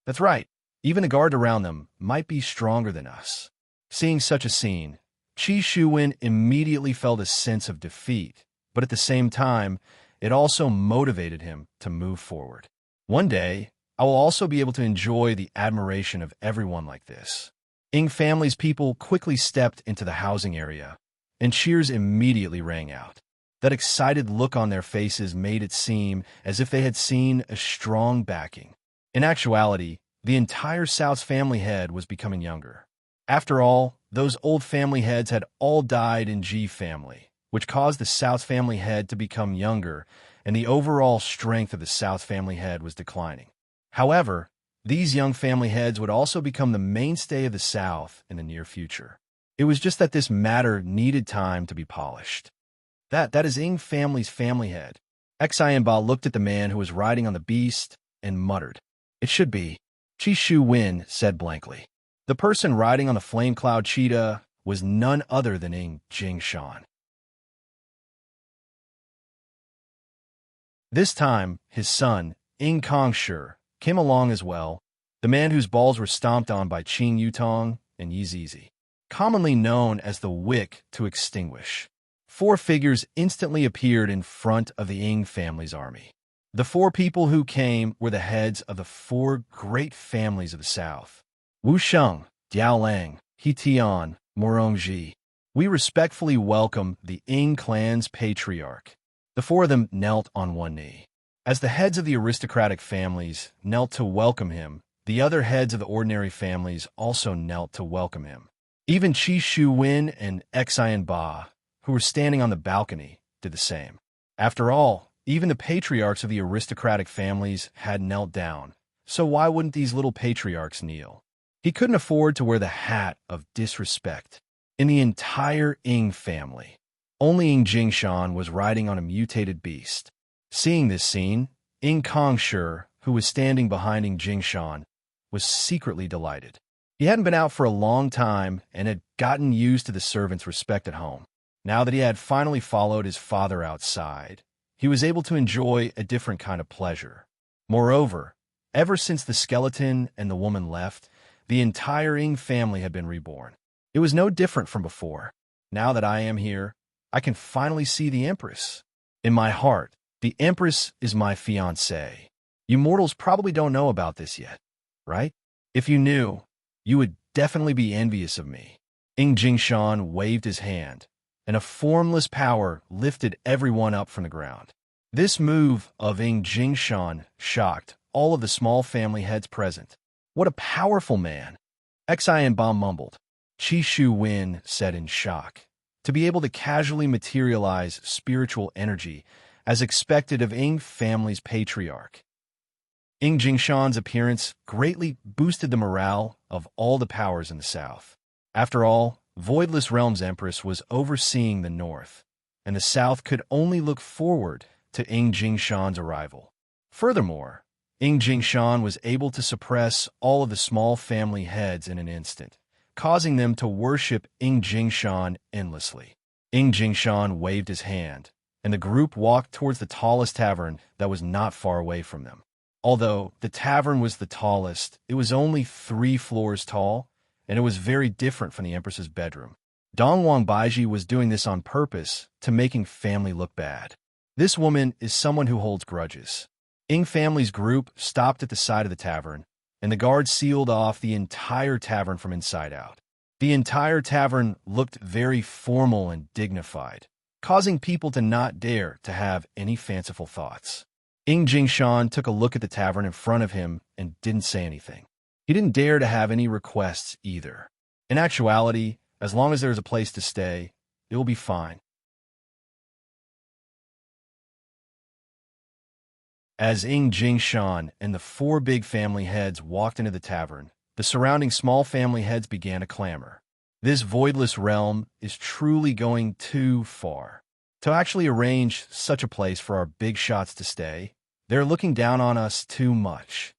That's right, even the guard around them might be stronger than us. Seeing such a scene, Chi Shuwen immediately felt a sense of defeat, but at the same time, it also motivated him to move forward. One day, I will also be able to enjoy the admiration of everyone like this. Ing family's people quickly stepped into the housing area, and cheers immediately rang out. That excited look on their faces made it seem as if they had seen a strong backing. In actuality, the entire South's family head was becoming younger. After all, those old family heads had all died in G family, which caused the South's family head to become younger, and the overall strength of the South's family head was declining. However, these young family heads would also become the mainstay of the South in the near future. It was just that this matter needed time to be polished. That is Ing family's family head. Xianba looked at the man who was riding on the beast and muttered, "It should be." Chi Shu Wen said blankly. The person riding on the flame cloud cheetah was none other than Ing Jingshan. This time, his son, Ing Kongshi, came along as well, the man whose balls were stomped on by Qing Yutong and Yi Zizi, commonly known as the Wick to Extinguish. 4 figures instantly appeared in front of the Ing family's army. The 4 people who came were the heads of the 4 great families of the South: Wu Sheng, Diao Lang, He Tian, Morongji. We respectfully welcome the Ing clan's patriarch. The 4 of them knelt on one knee. As the heads of the aristocratic families knelt to welcome him, the other heads of the ordinary families also knelt to welcome him. Even Chi Shu Wen and Xianba, who were standing on the balcony, did the same. After all, even the patriarchs of the aristocratic families had knelt down, so why wouldn't these little patriarchs kneel? He couldn't afford to wear the hat of disrespect. In the entire Ing family, only Ing Jingshan was riding on a mutated beast. Seeing this scene, Ing Kongshi, who was standing behind Ing Jingshan, was secretly delighted. He hadn't been out for a long time and had gotten used to the servants' respect at home. Now that he had finally followed his father outside, he was able to enjoy a different kind of pleasure. Moreover, ever since the skeleton and the woman left, the entire Ing family had been reborn. It was no different from before. Now that I am here, I can finally see the Empress. In my heart, the Empress is my fiancée. You mortals probably don't know about this yet, right? If you knew, you would definitely be envious of me. Ing Jingshan waved his hand, and a formless power lifted everyone up from the ground. This move of Ing Jingshan shocked all of the small family heads present. What a powerful man! Xianba mumbled. Chi Shu Wen said in shock. To be able to casually materialize spiritual energy as expected of Ing family's patriarch. Ing Jingshan's appearance greatly boosted the morale of all the powers in the South. After all, Voidless Realm's Empress was overseeing the North, and the South could only look forward to Ing Jingshan's arrival. Furthermore, Ing Jingshan was able to suppress all of the small family heads in an instant, causing them to worship Ing Jingshan endlessly. Ing Jingshan waved his hand, and the group walked towards the tallest tavern that was not far away from them. Although the tavern was the tallest, it was only 3 floors tall, and it was very different from the Empress's bedroom. Dongwang Baiji was doing this on purpose to making family look bad. This woman is someone who holds grudges. Ing family's group stopped at the side of the tavern, and the guards sealed off the entire tavern from inside out. The entire tavern looked very formal and dignified, causing people to not dare to have any fanciful thoughts. Ing Jingshan took a look at the tavern in front of him and didn't say anything. He didn't dare to have any requests either. In actuality, as long as there's a place to stay, it will be fine. As Ing Jingshan and the 4 big family heads walked into the tavern, the surrounding small family heads began to clamor. This voidless realm is truly going too far. To actually arrange such a place for our big shots to stay, they're looking down on us too much.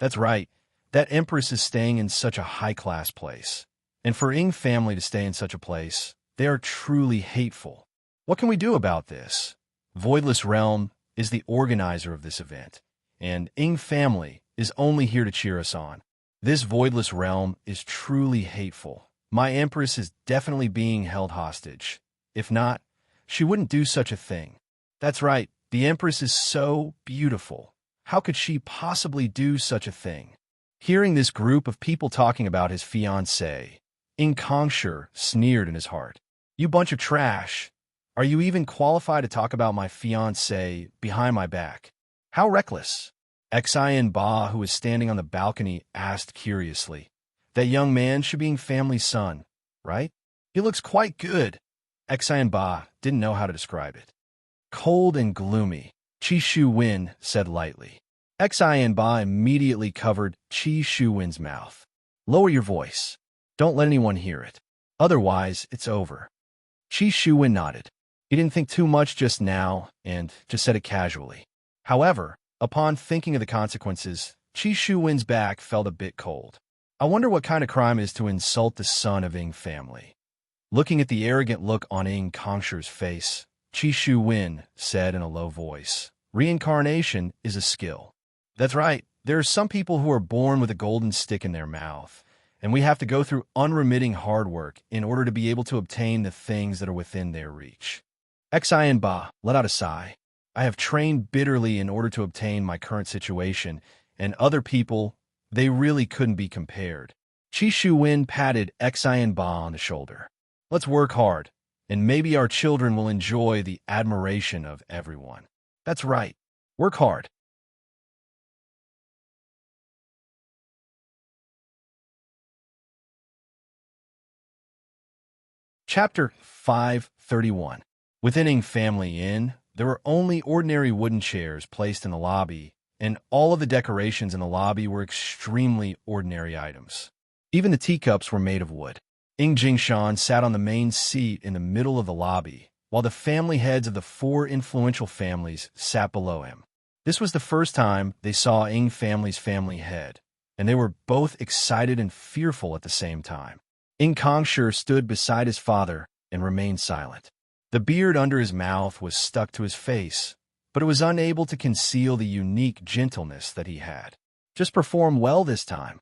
That's right, that Empress is staying in such a high-class place. And for Ing family to stay in such a place, they are truly hateful. What can we do about this? Voidless Realm is the organizer of this event, and Ing family is only here to cheer us on. This Voidless Realm is truly hateful. My Empress is definitely being held hostage. If not, she wouldn't do such a thing. That's right, the Empress is so beautiful. How could she possibly do such a thing? Hearing this group of people talking about his fiancée, Ing Kongshi sneered in his heart. You bunch of trash. Are you even qualified to talk about my fiancé behind my back? How reckless. Xian Ba, who was standing on the balcony, asked curiously. That young man should be family's son, right? He looks quite good. Xian Ba didn't know how to describe it. Cold and gloomy, Qi Shu Wen said lightly. Xian Ba immediately covered Qi Shu Wen's mouth. Lower your voice. Don't let anyone hear it. Otherwise, it's over. Qi Shu Wen nodded. He didn't think too much just now and just said it casually. However, upon thinking of the consequences, Qi Shu Wen's back felt a bit cold. I wonder what kind of crime it is to insult the son of Ying family. Looking at the arrogant look on Ying Kongshi's face, Qi Shu Wen said in a low voice, Reincarnation is a skill. That's right, there are some people who are born with a golden stick in their mouth, and we have to go through unremitting hard work in order to be able to obtain the things that are within their reach. Xian Ba let out a sigh. I have trained bitterly in order to obtain my current situation, and other people, they really couldn't be compared. Qi Shu Wen patted Xian Ba on the shoulder. Let's work hard, and maybe our children will enjoy the admiration of everyone. That's right. Work hard. Chapter 531. Within Ying Family Inn, there were only ordinary wooden chairs placed in the lobby, and all of the decorations in the lobby were extremely ordinary items. Even the teacups were made of wood. Ying Jingshan sat on the main seat in the middle of the lobby, while the family heads of the 4 influential families sat below him. This was the first time they saw Ying family's family head, and they were both excited and fearful at the same time. Ying Kongshi stood beside his father and remained silent. The beard under his mouth was stuck to his face, but it was unable to conceal the unique gentleness that he had. Just perform well this time.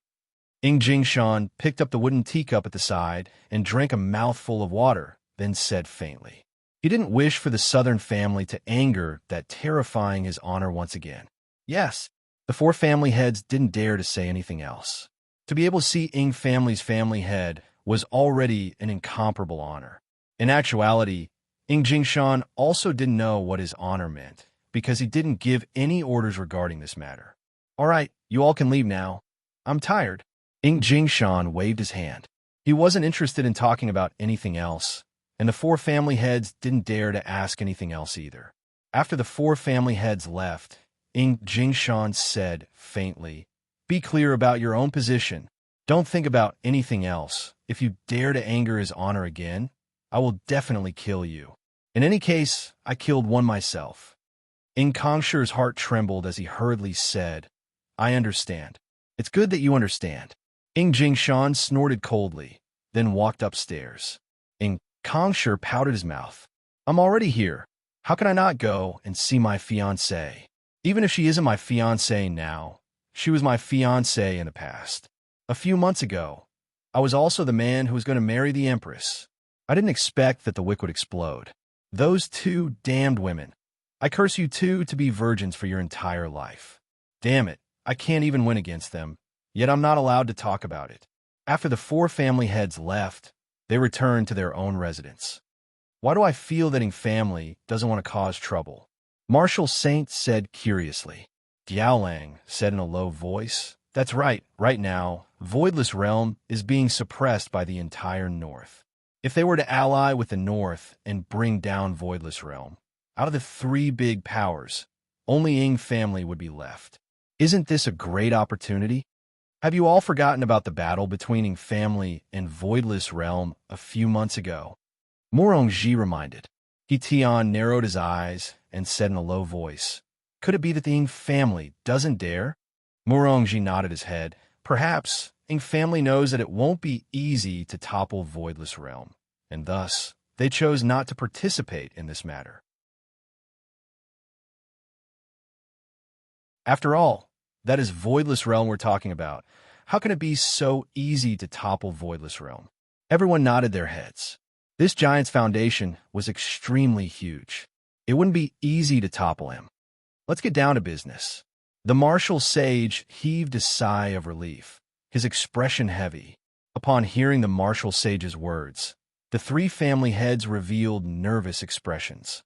Ying Jingshan picked up the wooden teacup at the side and drank a mouthful of water, then said faintly. He didn't wish for the southern family to anger that terrifying his honor once again. Yes, the 4 family heads didn't dare to say anything else. To be able to see Ying family's family head was already an incomparable honor. In actuality, Ying Jingshan also didn't know what his honor meant, because he didn't give any orders regarding this matter. All right, you all can leave now. I'm tired. Ying Jingshan waved his hand. He wasn't interested in talking about anything else, and the 4 family heads didn't dare to ask anything else either. After the 4 family heads left, Ying Jingshan said faintly, Be clear about your own position. Don't think about anything else. If you dare to anger his honor again, I will definitely kill you. In any case, I killed one myself. Ying Kongshi's heart trembled as he hurriedly said, I understand. It's good that you understand. Ying Jingshan snorted coldly, then walked upstairs. Ying Kongshi pouted his mouth. I'm already here. How can I not go and see my fiancée? Even if she isn't my fiancée now, she was my fiancée in the past. A few months ago, I was also the man who was going to marry the Empress. I didn't expect that the wick would explode. Those 2 damned women. I curse you 2 to be virgins for your entire life. Damn it, I can't even win against them, yet I'm not allowed to talk about it. After the 4 family heads left, they returned to their own residence. Why do I feel that Ying family doesn't want to cause trouble? Marshal Saint said curiously. Diaolang said in a low voice, That's right, right now, Voidless Realm is being suppressed by the entire North. If they were to ally with the North and bring down Voidless Realm, out of the 3 big powers, only Ying family would be left. Isn't this a great opportunity? Have you all forgotten about the battle between Ying family and Voidless Realm a few months ago? Morongji reminded. Tian narrowed his eyes and said in a low voice, Could it be that the Ying family doesn't dare? Morongji nodded his head. Perhaps Ying family knows that it won't be easy to topple Voidless Realm, and thus they chose not to participate in this matter. After all, that is Voidless Realm we're talking about. How can it be so easy to topple Voidless Realm? Everyone nodded their heads. This giant's foundation was extremely huge. It wouldn't be easy to topple him. Let's get down to business. The martial sage heaved a sigh of relief, his expression heavy. Upon hearing the martial sage's words, The three family heads revealed nervous expressions.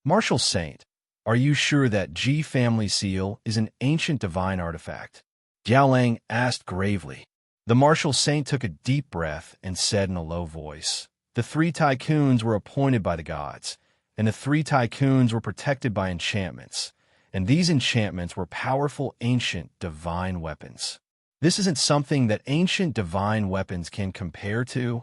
Martial Saint, are you sure that G family seal is an ancient divine artifact? Jiaolang asked gravely. The Martial Saint took a deep breath and said in a low voice, the three tycoons were appointed by the gods, and the three tycoons were protected by enchantments, and these enchantments were powerful ancient divine weapons. This isn't something that ancient divine weapons can compare to.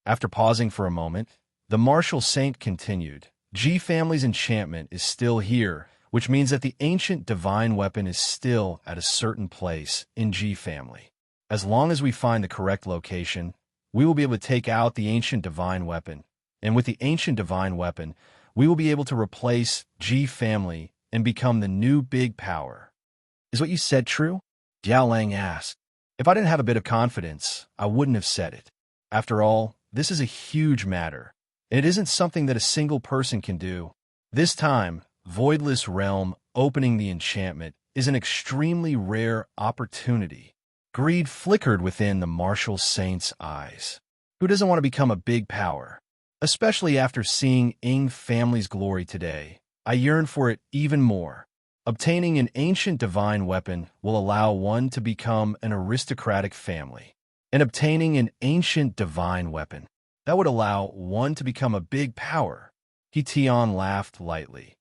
After pausing for a moment, the Martial Saint continued, G family's enchantment is still here, which means that the ancient divine weapon is still at a certain place in G family. As long as we find the correct location, we will be able to take out the ancient divine weapon, and with the ancient divine weapon, we will be able to replace G family and become the new big power. Is what you said true? Jiaolang asked. If I didn't have a bit of confidence, I wouldn't have said it. After all, this is a huge matter, and it isn't something that a single person can do. This time, Voidless Realm opening the enchantment is an extremely rare opportunity. Greed flickered within the Martial Saint's eyes. Who doesn't want to become a big power? Especially after seeing Ying family's glory today, I yearn for it even more. Obtaining an ancient divine weapon will allow one to become an aristocratic family. And obtaining an ancient divine weapon, that would allow one to become a big power. Tian laughed lightly.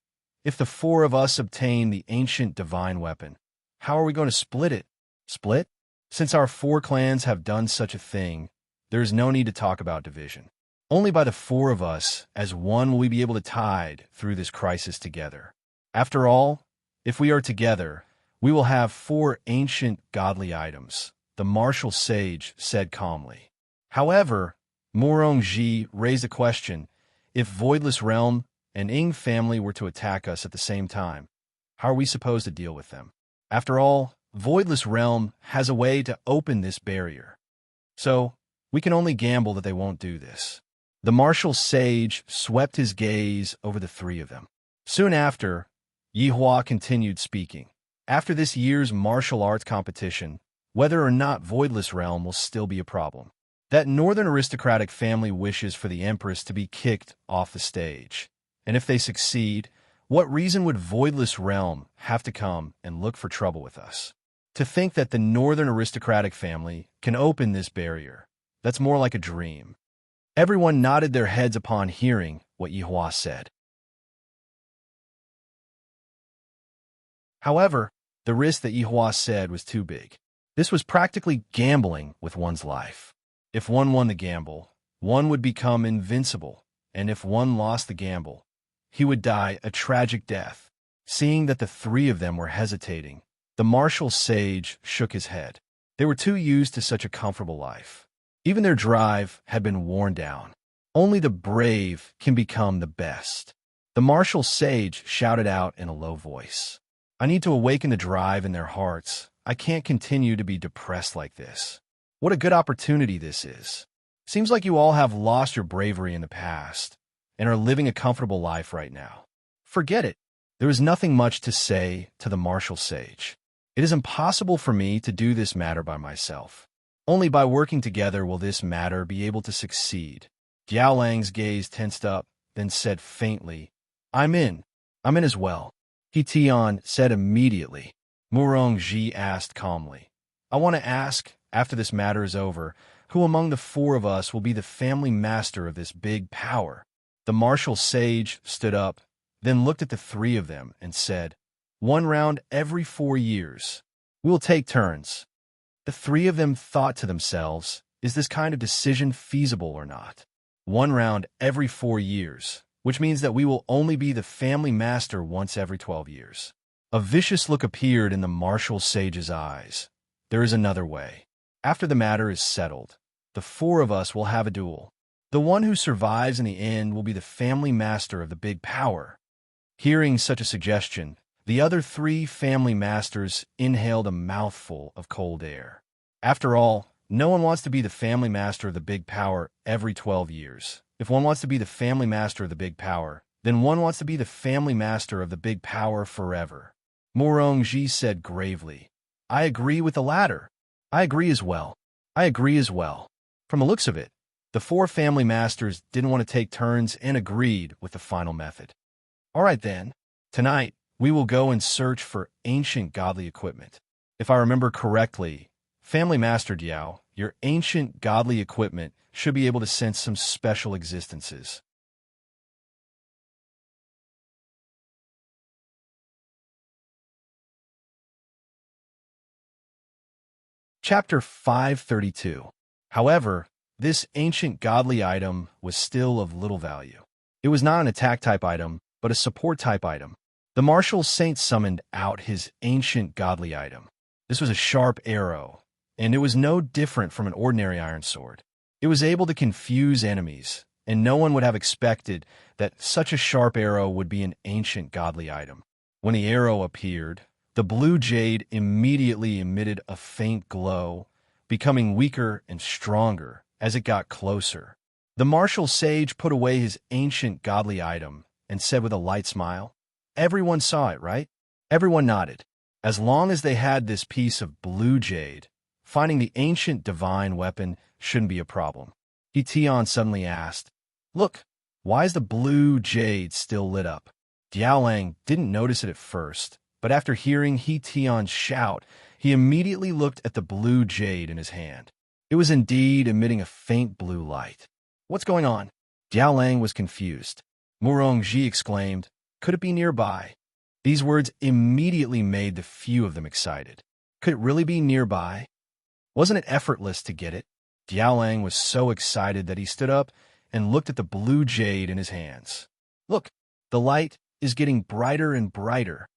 If the four of us obtain the ancient divine weapon, how are we going to split it? Split? Since our four clans have done such a thing, there is no need to talk about division. Only by the four of us as one will we be able to tide through this crisis together. After all, if we are together, we will have four ancient godly items, the martial sage said calmly. However, Morongji raised a question. If Voidless Realm and Ying family were to attack us at the same time, how are we supposed to deal with them? After all, Voidless Realm has a way to open this barrier. So, we can only gamble that they won't do this. The martial sage swept his gaze over the three of them. Soon after, Yihua continued speaking. After this year's martial arts competition, whether or not Voidless Realm will still be a problem. That northern aristocratic family wishes for the Empress to be kicked off the stage. And if they succeed, what reason would Voidless Realm have to come and look for trouble with us? To think that the northern aristocratic family can open this barrier, that's more like a dream. Everyone nodded their heads upon hearing what Yihua said. However, the risk that Yihua said was too big. This was practically gambling with one's life. If one won the gamble, one would become invincible, and if one lost the gamble, he would die a tragic death. Seeing that the three of them were hesitating, the martial sage shook his head. They were too used to such a comfortable life. Even their drive had been worn down. Only the brave can become the best. The martial sage shouted out in a low voice. I need to awaken the drive in their hearts. I can't continue to be depressed like this. What a good opportunity this is. Seems like you all have lost your bravery in the past and are living a comfortable life right now. Forget it. There is nothing much to say to the martial sage. It is impossible for me to do this matter by myself. Only by working together will this matter be able to succeed. Jiaolang's gaze tensed up, then said faintly, I'm in as well. Tian said immediately. Morongji asked calmly, I want to ask, after this matter is over, who among the four of us will be the family master of this big power? The martial sage stood up, then looked at the three of them and said, 1 round every 4 years. We will take turns. The three of them thought to themselves, is this kind of decision feasible or not? 1 round every 4 years, which means that we will only be the family master once every 12 years. A vicious look appeared in the martial sage's eyes. There is another way. After the matter is settled, the four of us will have a duel. The one who survives in the end will be the family master of the big power. Hearing such a suggestion, the other 3 family masters inhaled a mouthful of cold air. After all, no one wants to be the family master of the big power every 12 years. If one wants to be the family master of the big power, then one wants to be the family master of the big power forever. Morongji said gravely, I agree with the latter. I agree as well. From the looks of it, The four family masters didn't want to take turns and agreed with the final method. All right then, tonight we will go and search for ancient godly equipment. If I remember correctly, Family Master Diao, your ancient godly equipment should be able to sense some special existences. Chapter 532. However, this ancient godly item was still of little value. It was not an attack-type item, but a support-type item. The martial saint summoned out his ancient godly item. This was a sharp arrow, and it was no different from an ordinary iron sword. It was able to confuse enemies, and no one would have expected that such a sharp arrow would be an ancient godly item. When the arrow appeared, the blue jade immediately emitted a faint glow, becoming weaker and stronger as it got closer. The martial sage put away his ancient godly item and said with a light smile, "Everyone saw it, right?" Everyone nodded. As long as they had this piece of blue jade, finding the ancient divine weapon shouldn't be a problem. Tian suddenly asked, "Look, why is the blue jade still lit up?" Diaolang didn't notice it at first, but after hearing Tian's shout, he immediately looked at the blue jade in his hand. It was indeed emitting a faint blue light. "What's going on?" Diaolang was confused. Murongji exclaimed, "Could it be nearby?" These words immediately made the few of them excited. Could it really be nearby? Wasn't it effortless to get it? Diaolang was so excited that he stood up and looked at the blue jade in his hands. "Look, the light is getting brighter and brighter,"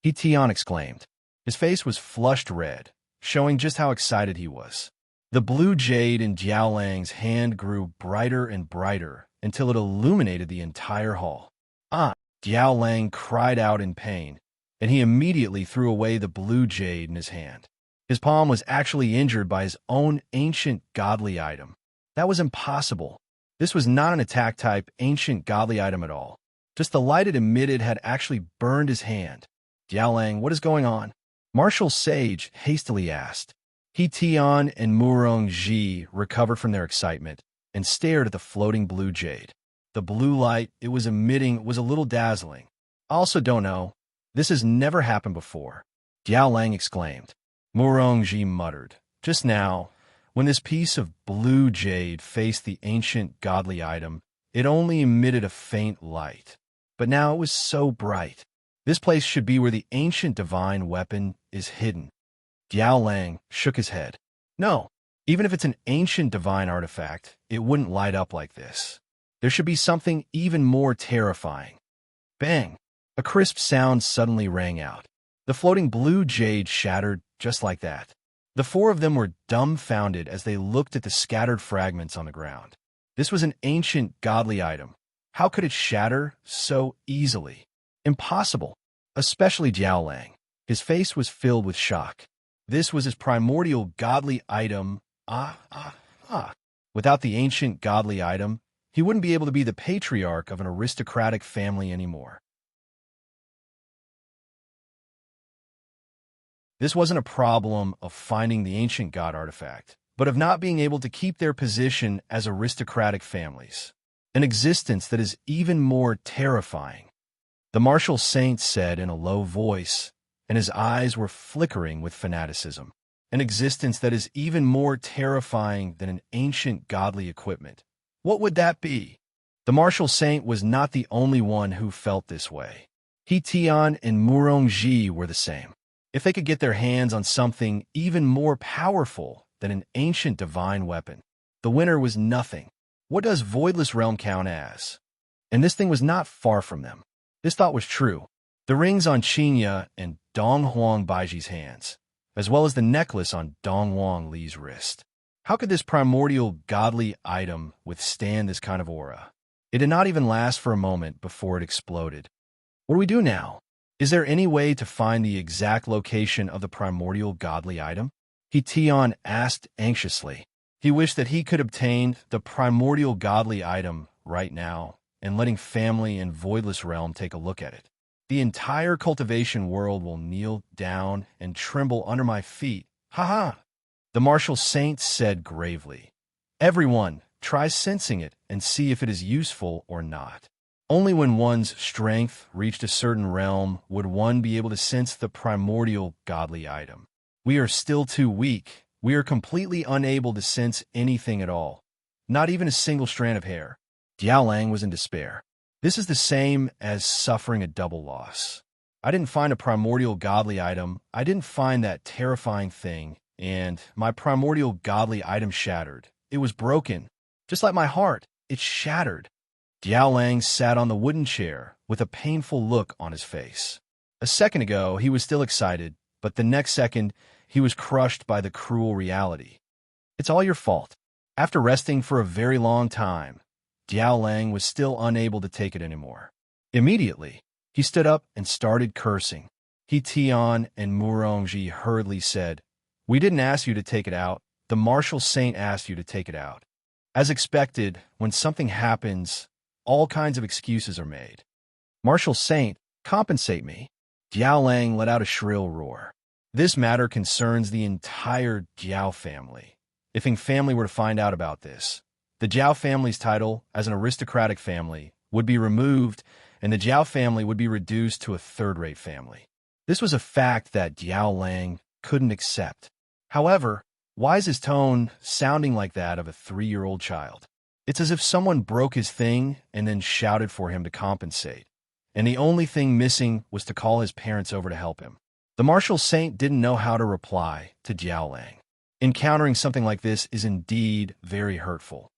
Tian exclaimed. His face was flushed red, showing just how excited he was. The blue jade in Diaolang's hand grew brighter and brighter until it illuminated the entire hall. "Ah!" Diaolang cried out in pain, and he immediately threw away the blue jade in his hand. His palm was actually injured by his own ancient godly item. That was impossible. This was not an attack-type ancient godly item at all. Just the light it emitted had actually burned his hand. "Diaolang, what is going on?" Martial Sage hastily asked. Tian and Murongji recovered from their excitement and stared at the floating blue jade. The blue light it was emitting was a little dazzling. "I also don't know. This has never happened before," Diaolang exclaimed. Murongji muttered, "Just now, when this piece of blue jade faced the ancient godly item, it only emitted a faint light. But now it was so bright. This place should be where the ancient divine weapon is hidden." Diaolang shook his head. "No, even if it's an ancient divine artifact, it wouldn't light up like this. There should be something even more terrifying." Bang! A crisp sound suddenly rang out. The floating blue jade shattered just like that. The four of them were dumbfounded as they looked at the scattered fragments on the ground. This was an ancient godly item. How could it shatter so easily? Impossible. Especially Diaolang. His face was filled with shock. This was his primordial godly item. Without the ancient godly item, he wouldn't be able to be the patriarch of an aristocratic family anymore. This wasn't a problem of finding the ancient god artifact, but of not being able to keep their position as aristocratic families. An existence that is even more terrifying. The martial saint said in a low voice, and his eyes were flickering with fanaticism. An existence that is even more terrifying than an ancient godly equipment. What would that be? The martial saint was not the only one who felt this way. Tian and Murongji were the same. If they could get their hands on something even more powerful than an ancient divine weapon, the winner was nothing. What does Voidless Realm count as? And this thing was not far from them. This thought was true. The rings on Qinya and Donghuang Baiji's hands, as well as the necklace on Donghuang Li's wrist. How could this primordial godly item withstand this kind of aura? It did not even last for a moment before it exploded. What do we do now? Is there any way to find the exact location of the primordial godly item? Tian asked anxiously. He wished that he could obtain the primordial godly item right now and letting family and Voidless Realm take a look at it. The entire cultivation world will kneel down and tremble under my feet. Ha ha! The martial saint said gravely. Everyone, try sensing it and see if it is useful or not. Only when one's strength reached a certain realm would one be able to sense the primordial godly item. We are still too weak. We are completely unable to sense anything at all, not even a single strand of hair. Diao Lang was in despair. This is the same as suffering a double loss. I didn't find a primordial godly item, I didn't find that terrifying thing, and my primordial godly item shattered. It was broken. Just like my heart, it shattered. Diao Lang sat on the wooden chair with a painful look on his face. A second ago, he was still excited, but the next second, he was crushed by the cruel reality. It's all your fault. After resting for a very long time, Diao Lang was still unable to take it anymore. Immediately, he stood up and started cursing. He Tian and Murongji hurriedly said, "We didn't ask you to take it out. The martial saint asked you to take it out." As expected, when something happens, all kinds of excuses are made. "Martial saint, compensate me." Diao Lang let out a shrill roar. This matter concerns the entire Jiao family. If Ing family were to find out about this, the Jiao family's title as an aristocratic family would be removed, and the Jiao family would be reduced to a third-rate family. This was a fact that Diao Lang couldn't accept. However, why is his tone sounding like that of a 3-year-old child? It's as if someone broke his thing and then shouted for him to compensate, and the only thing missing was to call his parents over to help him. The martial saint didn't know how to reply to Diao Lang. Encountering something like this is indeed very hurtful.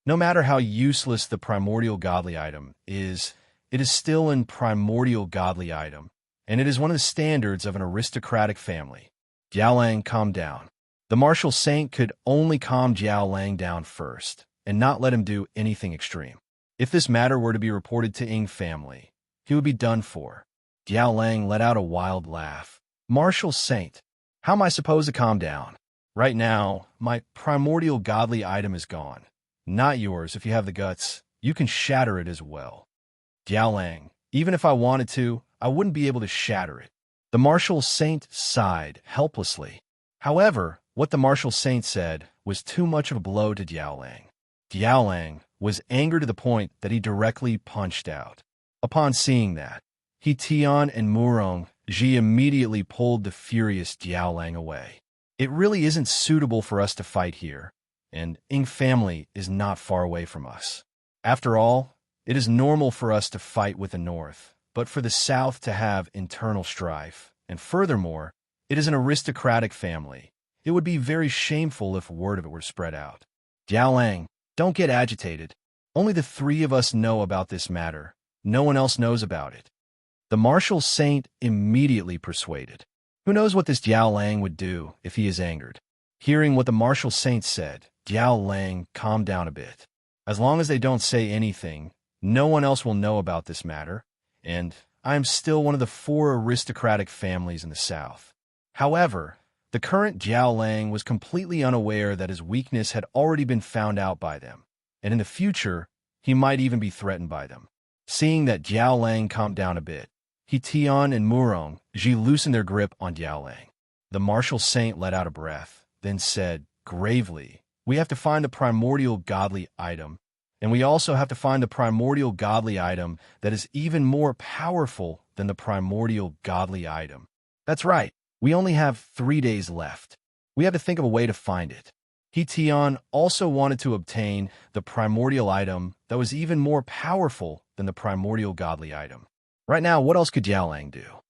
No matter how useless the primordial godly item is, it is still an primordial godly item, and it is one of the standards of an aristocratic family. Diao Lang calmed down. The martial saint could only calm Diao Lang down first, and not let him do anything extreme. If this matter were to be reported to Ing family, he would be done for. Diao Lang let out a wild laugh. "Martial saint, how am I supposed to calm down? Right now, my primordial godly item is gone. Not yours if you have the guts. You can shatter it as well." Diao Lang, even if I wanted to, I wouldn't be able to shatter it. The martial saint sighed helplessly. However, what the martial saint said was too much of a blow to Diao Lang. Diao Lang was angered to the point that he directly punched out. Upon seeing that, He Tian and Murong Ji immediately pulled the furious Diao Lang away. "It really isn't suitable for us to fight here, and Ing family is not far away from us. After all, it is normal for us to fight with the North, but for the South to have internal strife, and furthermore, it is an aristocratic family. It would be very shameful if word of it were spread out. Diao Lang, don't get agitated. Only the 3 of us know about this matter. No one else knows about it." The martial saint immediately persuaded. Who knows what this Diao Lang would do if he is angered? Hearing what the martial saint said, Diao Lang calmed down a bit. As long as they don't say anything, no one else will know about this matter, and I am still one of the 4 aristocratic families in the South. However, the current Diao Lang was completely unaware that his weakness had already been found out by them, and in the future, he might even be threatened by them. Seeing that Diao Lang calmed down a bit, He Tian and Murong Ji loosened their grip on Diao Lang. The martial saint let out a breath, then said, gravely, "We have to find the primordial godly item, and we also have to find the primordial godly item that is even more powerful than the primordial godly item. That's right, we only have 3 days left. We have to think of a way to find it." He Tian also wanted to obtain the primordial item that was even more powerful than the primordial godly item. Right now, what else could Diao Lang do?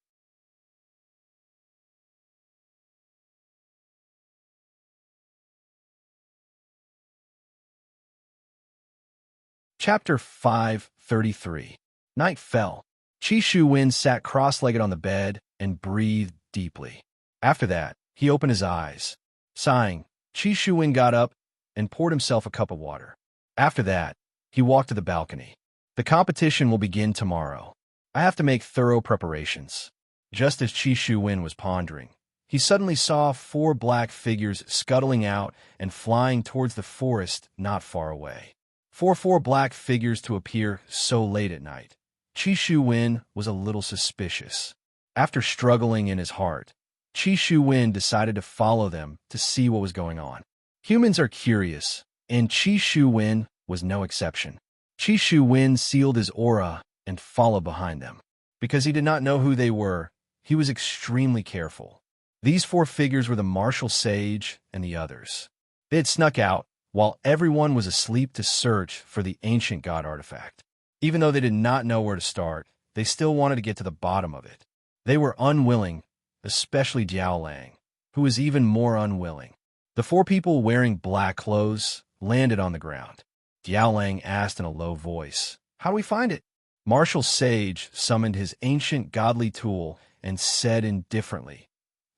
Chapter 533. Night fell. Qi Shu Wen sat cross-legged on the bed and breathed deeply. After that, he opened his eyes. Sighing, Qi Shu Wen got up and poured himself a cup of water. After that, he walked to the balcony. The competition will begin tomorrow. I have to make thorough preparations. Just as Qi Shu Wen was pondering, he suddenly saw 4 black figures scuttling out and flying towards the forest not far away. For 4 black figures to appear so late at night, Qi Shu Wen was a little suspicious. After struggling in his heart, Qi Shu Wen decided to follow them to see what was going on. Humans are curious, and Qi Shu Wen was no exception. Qi Shu Wen sealed his aura and followed behind them. Because he did not know who they were, he was extremely careful. These four figures were the martial sage and the others. They had snuck out while everyone was asleep to search for the ancient god artifact. Even though they did not know where to start, they still wanted to get to the bottom of it. They were unwilling, especially Jiao Lang, who was even more unwilling. The four people wearing black clothes landed on the ground. Jiao Lang asked in a low voice, "How do we find it?" Martial Sage summoned his ancient godly tool and said indifferently,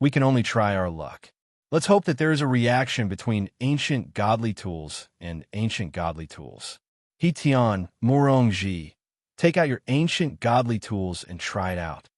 "We can only try our luck. Let's hope that there is a reaction between ancient godly tools and ancient godly tools. He Tian, Morongji, take out your ancient godly tools and try it out."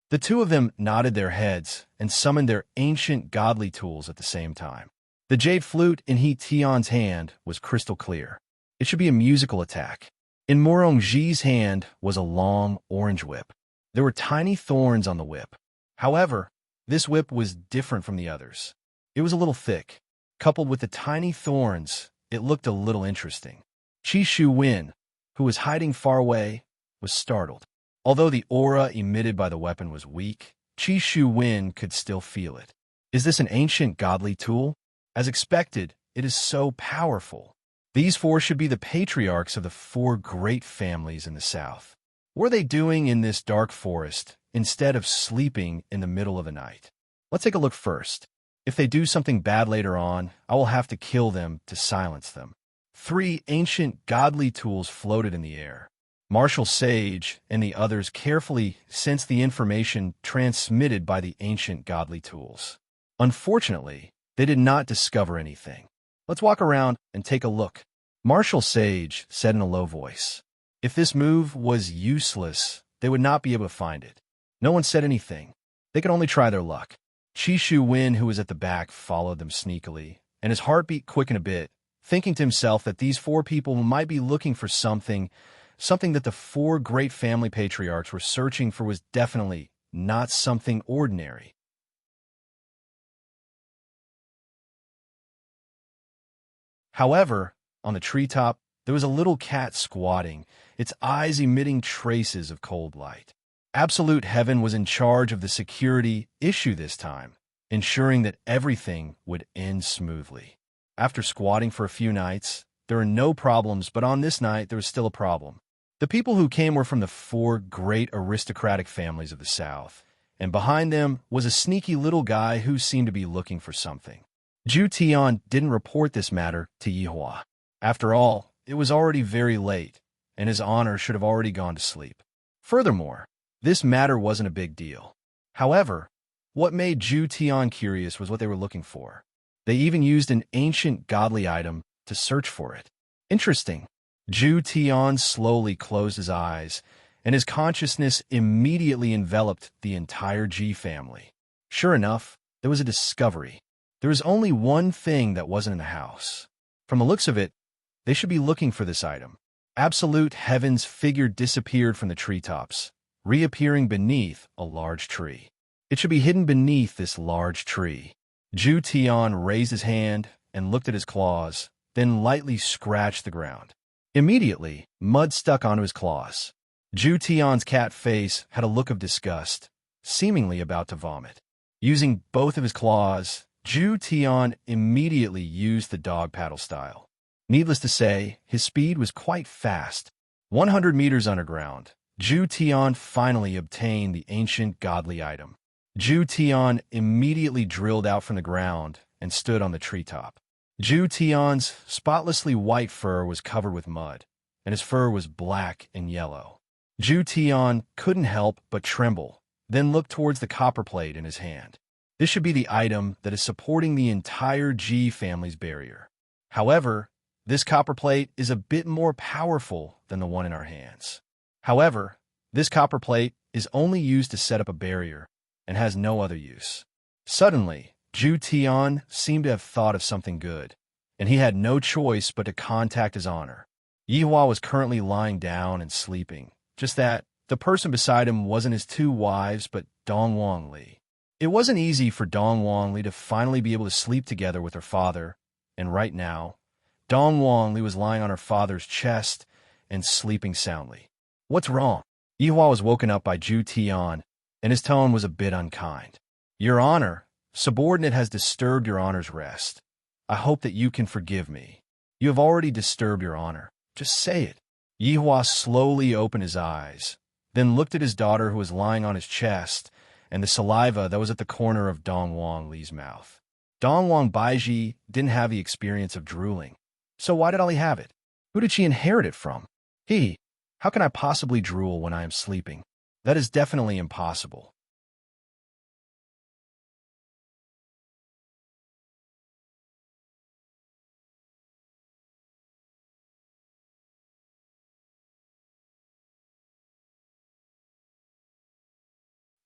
The two of them nodded their heads and summoned their ancient godly tools at the same time. The jade flute in He Tian's hand was crystal clear. It should be a musical attack. In Morongji's hand was a long orange whip. There were tiny thorns on the whip. However, this whip was different from the others. It was a little thick. Coupled with the tiny thorns, it looked a little interesting. Qi Shu Wen, who was hiding far away, was startled. Although the aura emitted by the weapon was weak, Qi Shu Wen could still feel it. Is this an ancient godly tool? As expected, it is so powerful. These four should be the patriarchs of the four great families in the south. What are they doing in this dark forest instead of sleeping in the middle of the night? Let's take a look first. If they do something bad later on, I will have to kill them to silence them. 3 ancient godly tools floated in the air. Martial Sage and the others carefully sensed the information transmitted by the ancient godly tools. Unfortunately, they did not discover anything. Let's walk around and take a look. Martial Sage said in a low voice. If this move was useless, they would not be able to find it. No one said anything. They could only try their luck. Qi Shu Wen, who was at the back, followed them sneakily, and his heartbeat quickened a bit, thinking to himself that these four people might be looking for something that the four great family patriarchs were searching for was definitely not something ordinary. However, on the treetop, there was a little cat squatting, its eyes emitting traces of cold light. Absolute Heaven was in charge of the security issue this time, ensuring that everything would end smoothly. After squatting for a few nights, there were no problems, but on this night there was still a problem. The people who came were from the four great aristocratic families of the South, and behind them was a sneaky little guy who seemed to be looking for something. Zhu Tian didn't report this matter to Yihua. After all, it was already very late, and his honor should have already gone to sleep. Furthermore, this matter wasn't a big deal. However, what made Zhu Tian curious was what they were looking for. They even used an ancient godly item to search for it. Interesting. Zhu Tian slowly closed his eyes, and his consciousness immediately enveloped the entire Ji family. Sure enough, there was a discovery. There was only one thing that wasn't in the house. From the looks of it, they should be looking for this item. Absolute Heaven's figure disappeared from the treetops, reappearing beneath a large tree. It should be hidden beneath this large tree. Zhu Tian raised his hand and looked at his claws, then lightly scratched the ground. Immediately, mud stuck onto his claws. Zhu Tian's cat face had a look of disgust, seemingly about to vomit. Using both of his claws, Zhu Tian immediately used the dog paddle style. Needless to say, his speed was quite fast. 100 meters underground, Zhu Tian finally obtained the ancient godly item. Zhu Tian immediately drilled out from the ground and stood on the treetop. Zhu Tian's spotlessly white fur was covered with mud, and his fur was black and yellow. Zhu Tian couldn't help but tremble, then looked towards the copper plate in his hand. This should be the item that is supporting the entire Ji family's barrier. However, this copper plate is a bit more powerful than the one in our hands. However, this copper plate is only used to set up a barrier and has no other use. Suddenly, Zhu Tian seemed to have thought of something good, and he had no choice but to contact his honor. Yihua was currently lying down and sleeping, just that the person beside him wasn't his two wives but Dongwang Li. It wasn't easy for Dong Wangli to finally be able to sleep together with her father, and right now, Dong Wangli was lying on her father's chest and sleeping soundly. What's wrong? Yihua was woken up by Zhu Tian, and his tone was a bit unkind. Your Honor, subordinate has disturbed your Honor's rest. I hope that you can forgive me. You have already disturbed your Honor. Just say it. Yihua slowly opened his eyes, then looked at his daughter who was lying on his chest, and the saliva that was at the corner of Dong Wangli's mouth. Dong Wang Baiji didn't have the experience of drooling. So why did Ali have it? Who did she inherit it from? He. How can I possibly drool when I am sleeping? That is definitely impossible.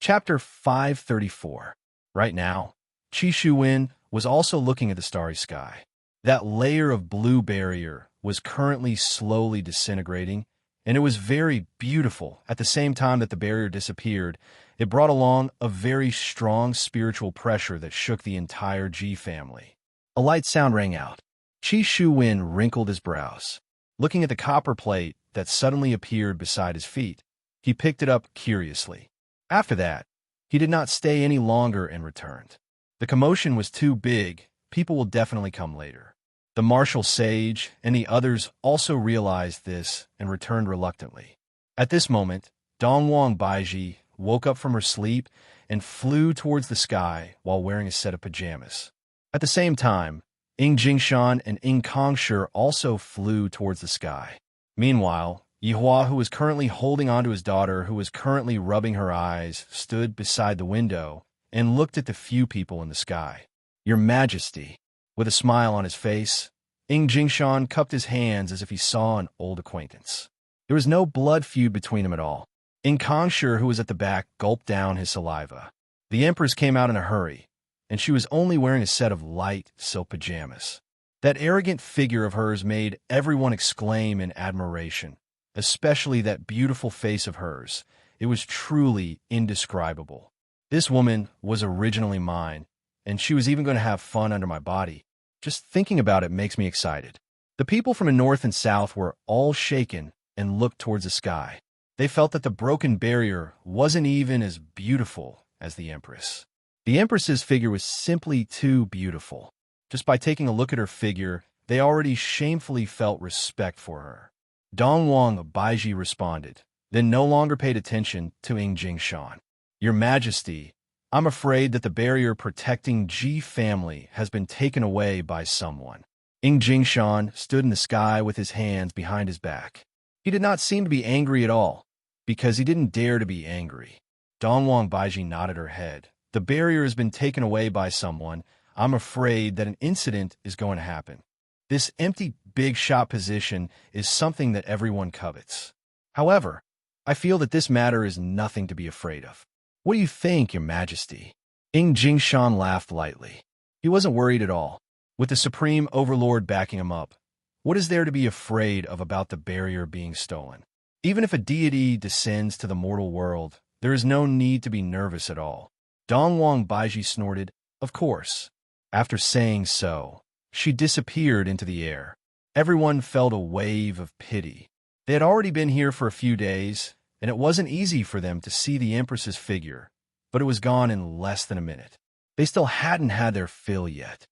Chapter 534. Right now, Qi Shuwen was also looking at the starry sky. That layer of blue barrier was currently slowly disintegrating, and it was very beautiful. At the same time that the barrier disappeared, it brought along a very strong spiritual pressure that shook the entire Ji family. A light sound rang out. Qi Shuwen wrinkled his brows. Looking at the copper plate that suddenly appeared beside his feet, he picked it up curiously. After that, he did not stay any longer and returned. The commotion was too big. People will definitely come later. The martial sage and the others also realized this and returned reluctantly. At this moment, Dong Wang Baiji woke up from her sleep and flew towards the sky while wearing a set of pajamas. At the same time, Ying Jingshan and Ying Kongshi also flew towards the sky. Meanwhile, Yihua, who was currently holding onto his daughter, who was currently rubbing her eyes, stood beside the window and looked at the few people in the sky. Your Majesty. With a smile on his face, Ying Jingshan cupped his hands as if he saw an old acquaintance. There was no blood feud between them at all. Ying Kongshi, who was at the back, gulped down his saliva. The Empress came out in a hurry, and she was only wearing a set of light silk pajamas. That arrogant figure of hers made everyone exclaim in admiration. Especially that beautiful face of hers. It was truly indescribable. This woman was originally mine, and she was even going to have fun under my body. Just thinking about it makes me excited. The people from the north and south were all shaken and looked towards the sky. They felt that the broken barrier wasn't even as beautiful as the Empress. The Empress's figure was simply too beautiful. Just by taking a look at her figure, they already shamefully felt respect for her. Dong Wang Baiji responded, then no longer paid attention to Ying Jingshan. Your Majesty, I'm afraid that the barrier protecting Ji family has been taken away by someone. Ying Jingshan stood in the sky with his hands behind his back. He did not seem to be angry at all, because he didn't dare to be angry. Dong Wang Baiji nodded her head. The barrier has been taken away by someone. I'm afraid that an incident is going to happen. This empty big shot position is something that everyone covets. However, I feel that this matter is nothing to be afraid of. What do you think, Your Majesty? Ying Jingshan laughed lightly. He wasn't worried at all. With the Supreme Overlord backing him up, what is there to be afraid of about the barrier being stolen? Even if a deity descends to the mortal world, there is no need to be nervous at all. Dong Wang Baiji snorted, of course. After saying so, she disappeared into the air. Everyone felt a wave of pity. They had already been here for a few days, and it wasn't easy for them to see the Empress's figure, but it was gone in less than a minute. They still hadn't had their fill yet.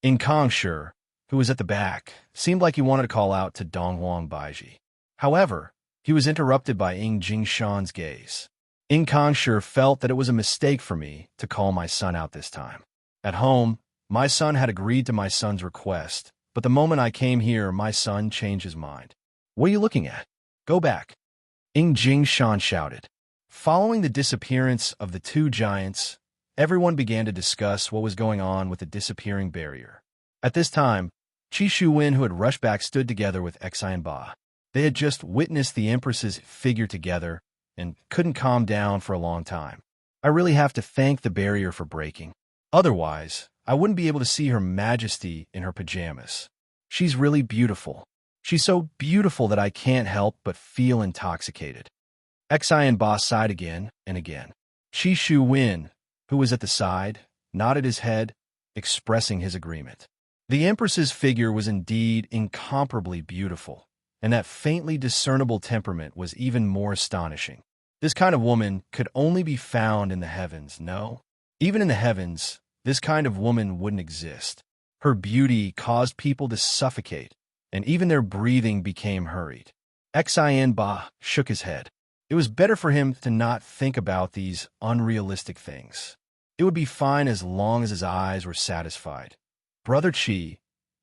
Ying Kongshi, who was at the back, seemed like he wanted to call out to Dong Wang Baiji. However, he was interrupted by Ying Jingshan's gaze. Ying Kongshi felt that it was a mistake for me to call my son out this time. At home, my son had agreed to my son's request, but the moment I came here, my son changed his mind. What are you looking at? Go back. Ying Jingshan shouted. Following the disappearance of the two giants, everyone began to discuss what was going on with the disappearing barrier. At this time, Qi Shuwen, who had rushed back, stood together with Xi and Ba. They had just witnessed the Empress's figure together and couldn't calm down for a long time. I really have to thank the barrier for breaking. Otherwise, I wouldn't be able to see Her Majesty in her pajamas. She's really beautiful. She's so beautiful that I can't help but feel intoxicated. Xian Ba sighed again and again. Qi Shu Wen, who was at the side, nodded his head, expressing his agreement. The Empress's figure was indeed incomparably beautiful, and that faintly discernible temperament was even more astonishing. This kind of woman could only be found in the heavens, no? Even in the heavens, this kind of woman wouldn't exist. Her beauty caused people to suffocate, and even their breathing became hurried. Xian Ba shook his head. It was better for him to not think about these unrealistic things. It would be fine as long as his eyes were satisfied. Brother Qi,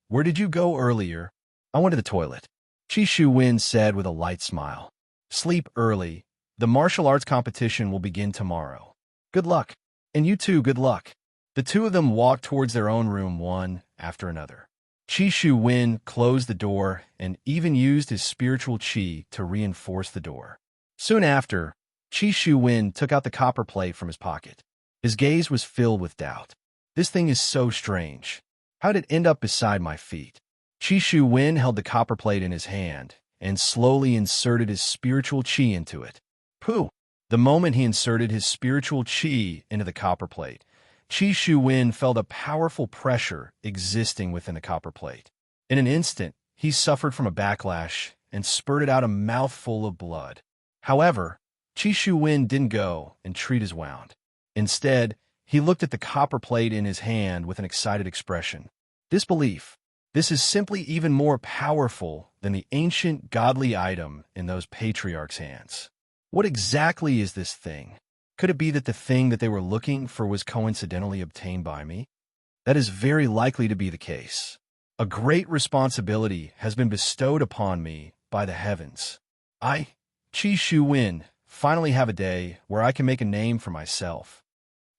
where did you go earlier? I went to the toilet. Qi Shu Wen said with a light smile. Sleep early. The martial arts competition will begin tomorrow. Good luck. And you too, good luck. The two of them walked towards their own room one after another. Qi Shu Wen closed the door and even used his spiritual qi to reinforce the door. Soon after, Qi Shu Wen took out the copper plate from his pocket. His gaze was filled with doubt. This thing is so strange. How did it end up beside my feet? Qi Shu Wen held the copper plate in his hand and slowly inserted his spiritual qi into it. Pooh! The moment he inserted his spiritual qi into the copper plate, Qi Shu Wen felt a powerful pressure existing within the copper plate. In an instant, he suffered from a backlash and spurted out a mouthful of blood. However, Qi Shu Wen didn't go and treat his wound. Instead, he looked at the copper plate in his hand with an excited expression. Disbelief. This is simply even more powerful than the ancient godly item in those patriarchs' hands. What exactly is this thing? Could it be that the thing that they were looking for was coincidentally obtained by me? That is very likely to be the case. A great responsibility has been bestowed upon me by the heavens. I, Qi Shu Wen, finally have a day where I can make a name for myself.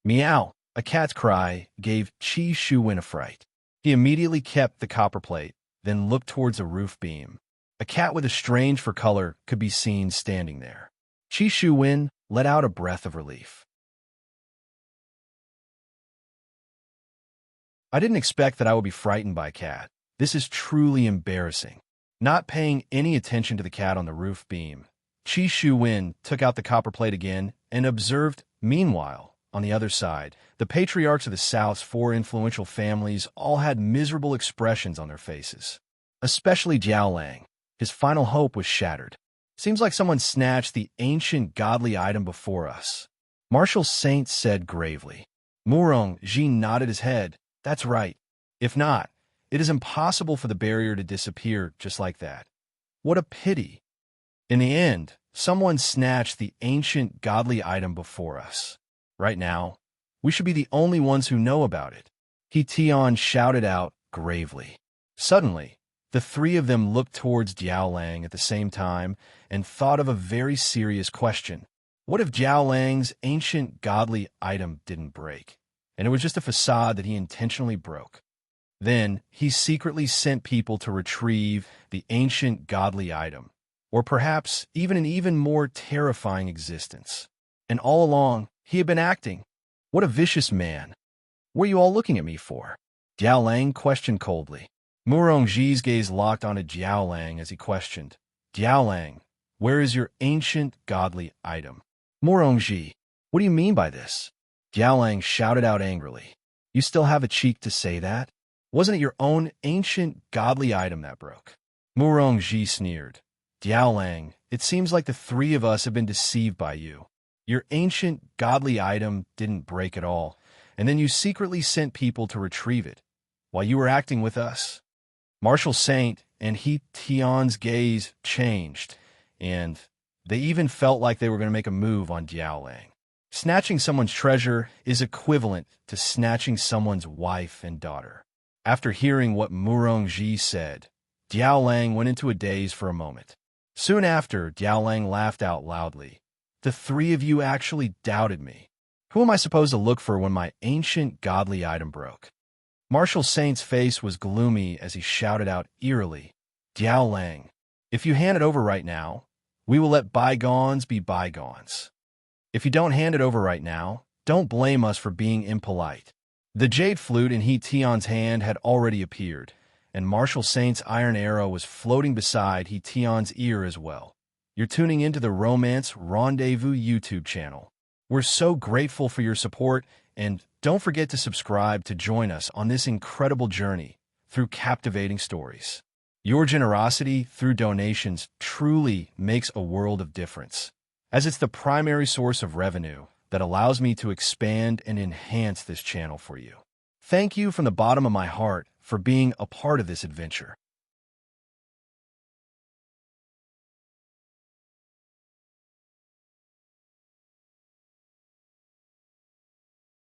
Meow! A cat's cry gave Qi Shu Wen a fright. He immediately kept the copper plate, then looked towards a roof beam. A cat with a strange fur color could be seen standing there. Qi Shu Wen let out a breath of relief. I didn't expect that I would be frightened by a cat. This is truly embarrassing. Not paying any attention to the cat on the roof beam, Qi Shu Wen took out the copper plate again and observed, meanwhile, on the other side, the patriarchs of the South's 4 influential families all had miserable expressions on their faces. Especially Jiao Lang. His final hope was shattered. Seems like someone snatched the ancient godly item before us. Martial Saint said gravely. Murong Ji nodded his head. That's right. If not, it is impossible for the barrier to disappear just like that. What a pity. In the end, someone snatched the ancient godly item before us. Right now, we should be the only ones who know about it. He Tian shouted out gravely. Suddenly, the three of them looked towards Jiao Lang at the same time and thought of a very serious question. What if Jiao Lang's ancient godly item didn't break, and it was just a facade that he intentionally broke? Then he secretly sent people to retrieve the ancient godly item, or perhaps even an even more terrifying existence. And all along, he had been acting. What a vicious man. What are you all looking at me for? Jiao Lang questioned coldly. Murong Ji's gaze locked onto Jiao Lang as he questioned. Jiao Lang, where is your ancient godly item? Murong Ji, what do you mean by this? Jiao Lang shouted out angrily. You still have a cheek to say that? Wasn't it your own ancient godly item that broke? Murong Ji sneered. Jiao Lang, it seems like the three of us have been deceived by you. Your ancient godly item didn't break at all, and then you secretly sent people to retrieve it, while you were acting with us. Martial Saint and He Tian's gaze changed, and they even felt like they were going to make a move on Jiao Lang. Snatching someone's treasure is equivalent to snatching someone's wife and daughter. After hearing what Murong Ji said, Jiao Lang went into a daze for a moment. Soon after, Jiao Lang laughed out loudly. The three of you actually doubted me. Who am I supposed to look for when my ancient godly item broke? Martial Saint's face was gloomy as he shouted out eerily, Jiao Lang, if you hand it over right now, we will let bygones be bygones. If you don't hand it over right now, don't blame us for being impolite. The jade flute in He Tian's hand had already appeared, and Marshall Saint's iron arrow was floating beside Tion's ear as well. You're tuning into the Romance Rendezvous YouTube channel. We're so grateful for your support, and don't forget to subscribe to join us on this incredible journey through captivating stories. Your generosity through donations truly makes a world of difference, as it's the primary source of revenue that allows me to expand and enhance this channel for you. Thank you from the bottom of my heart for being a part of this adventure.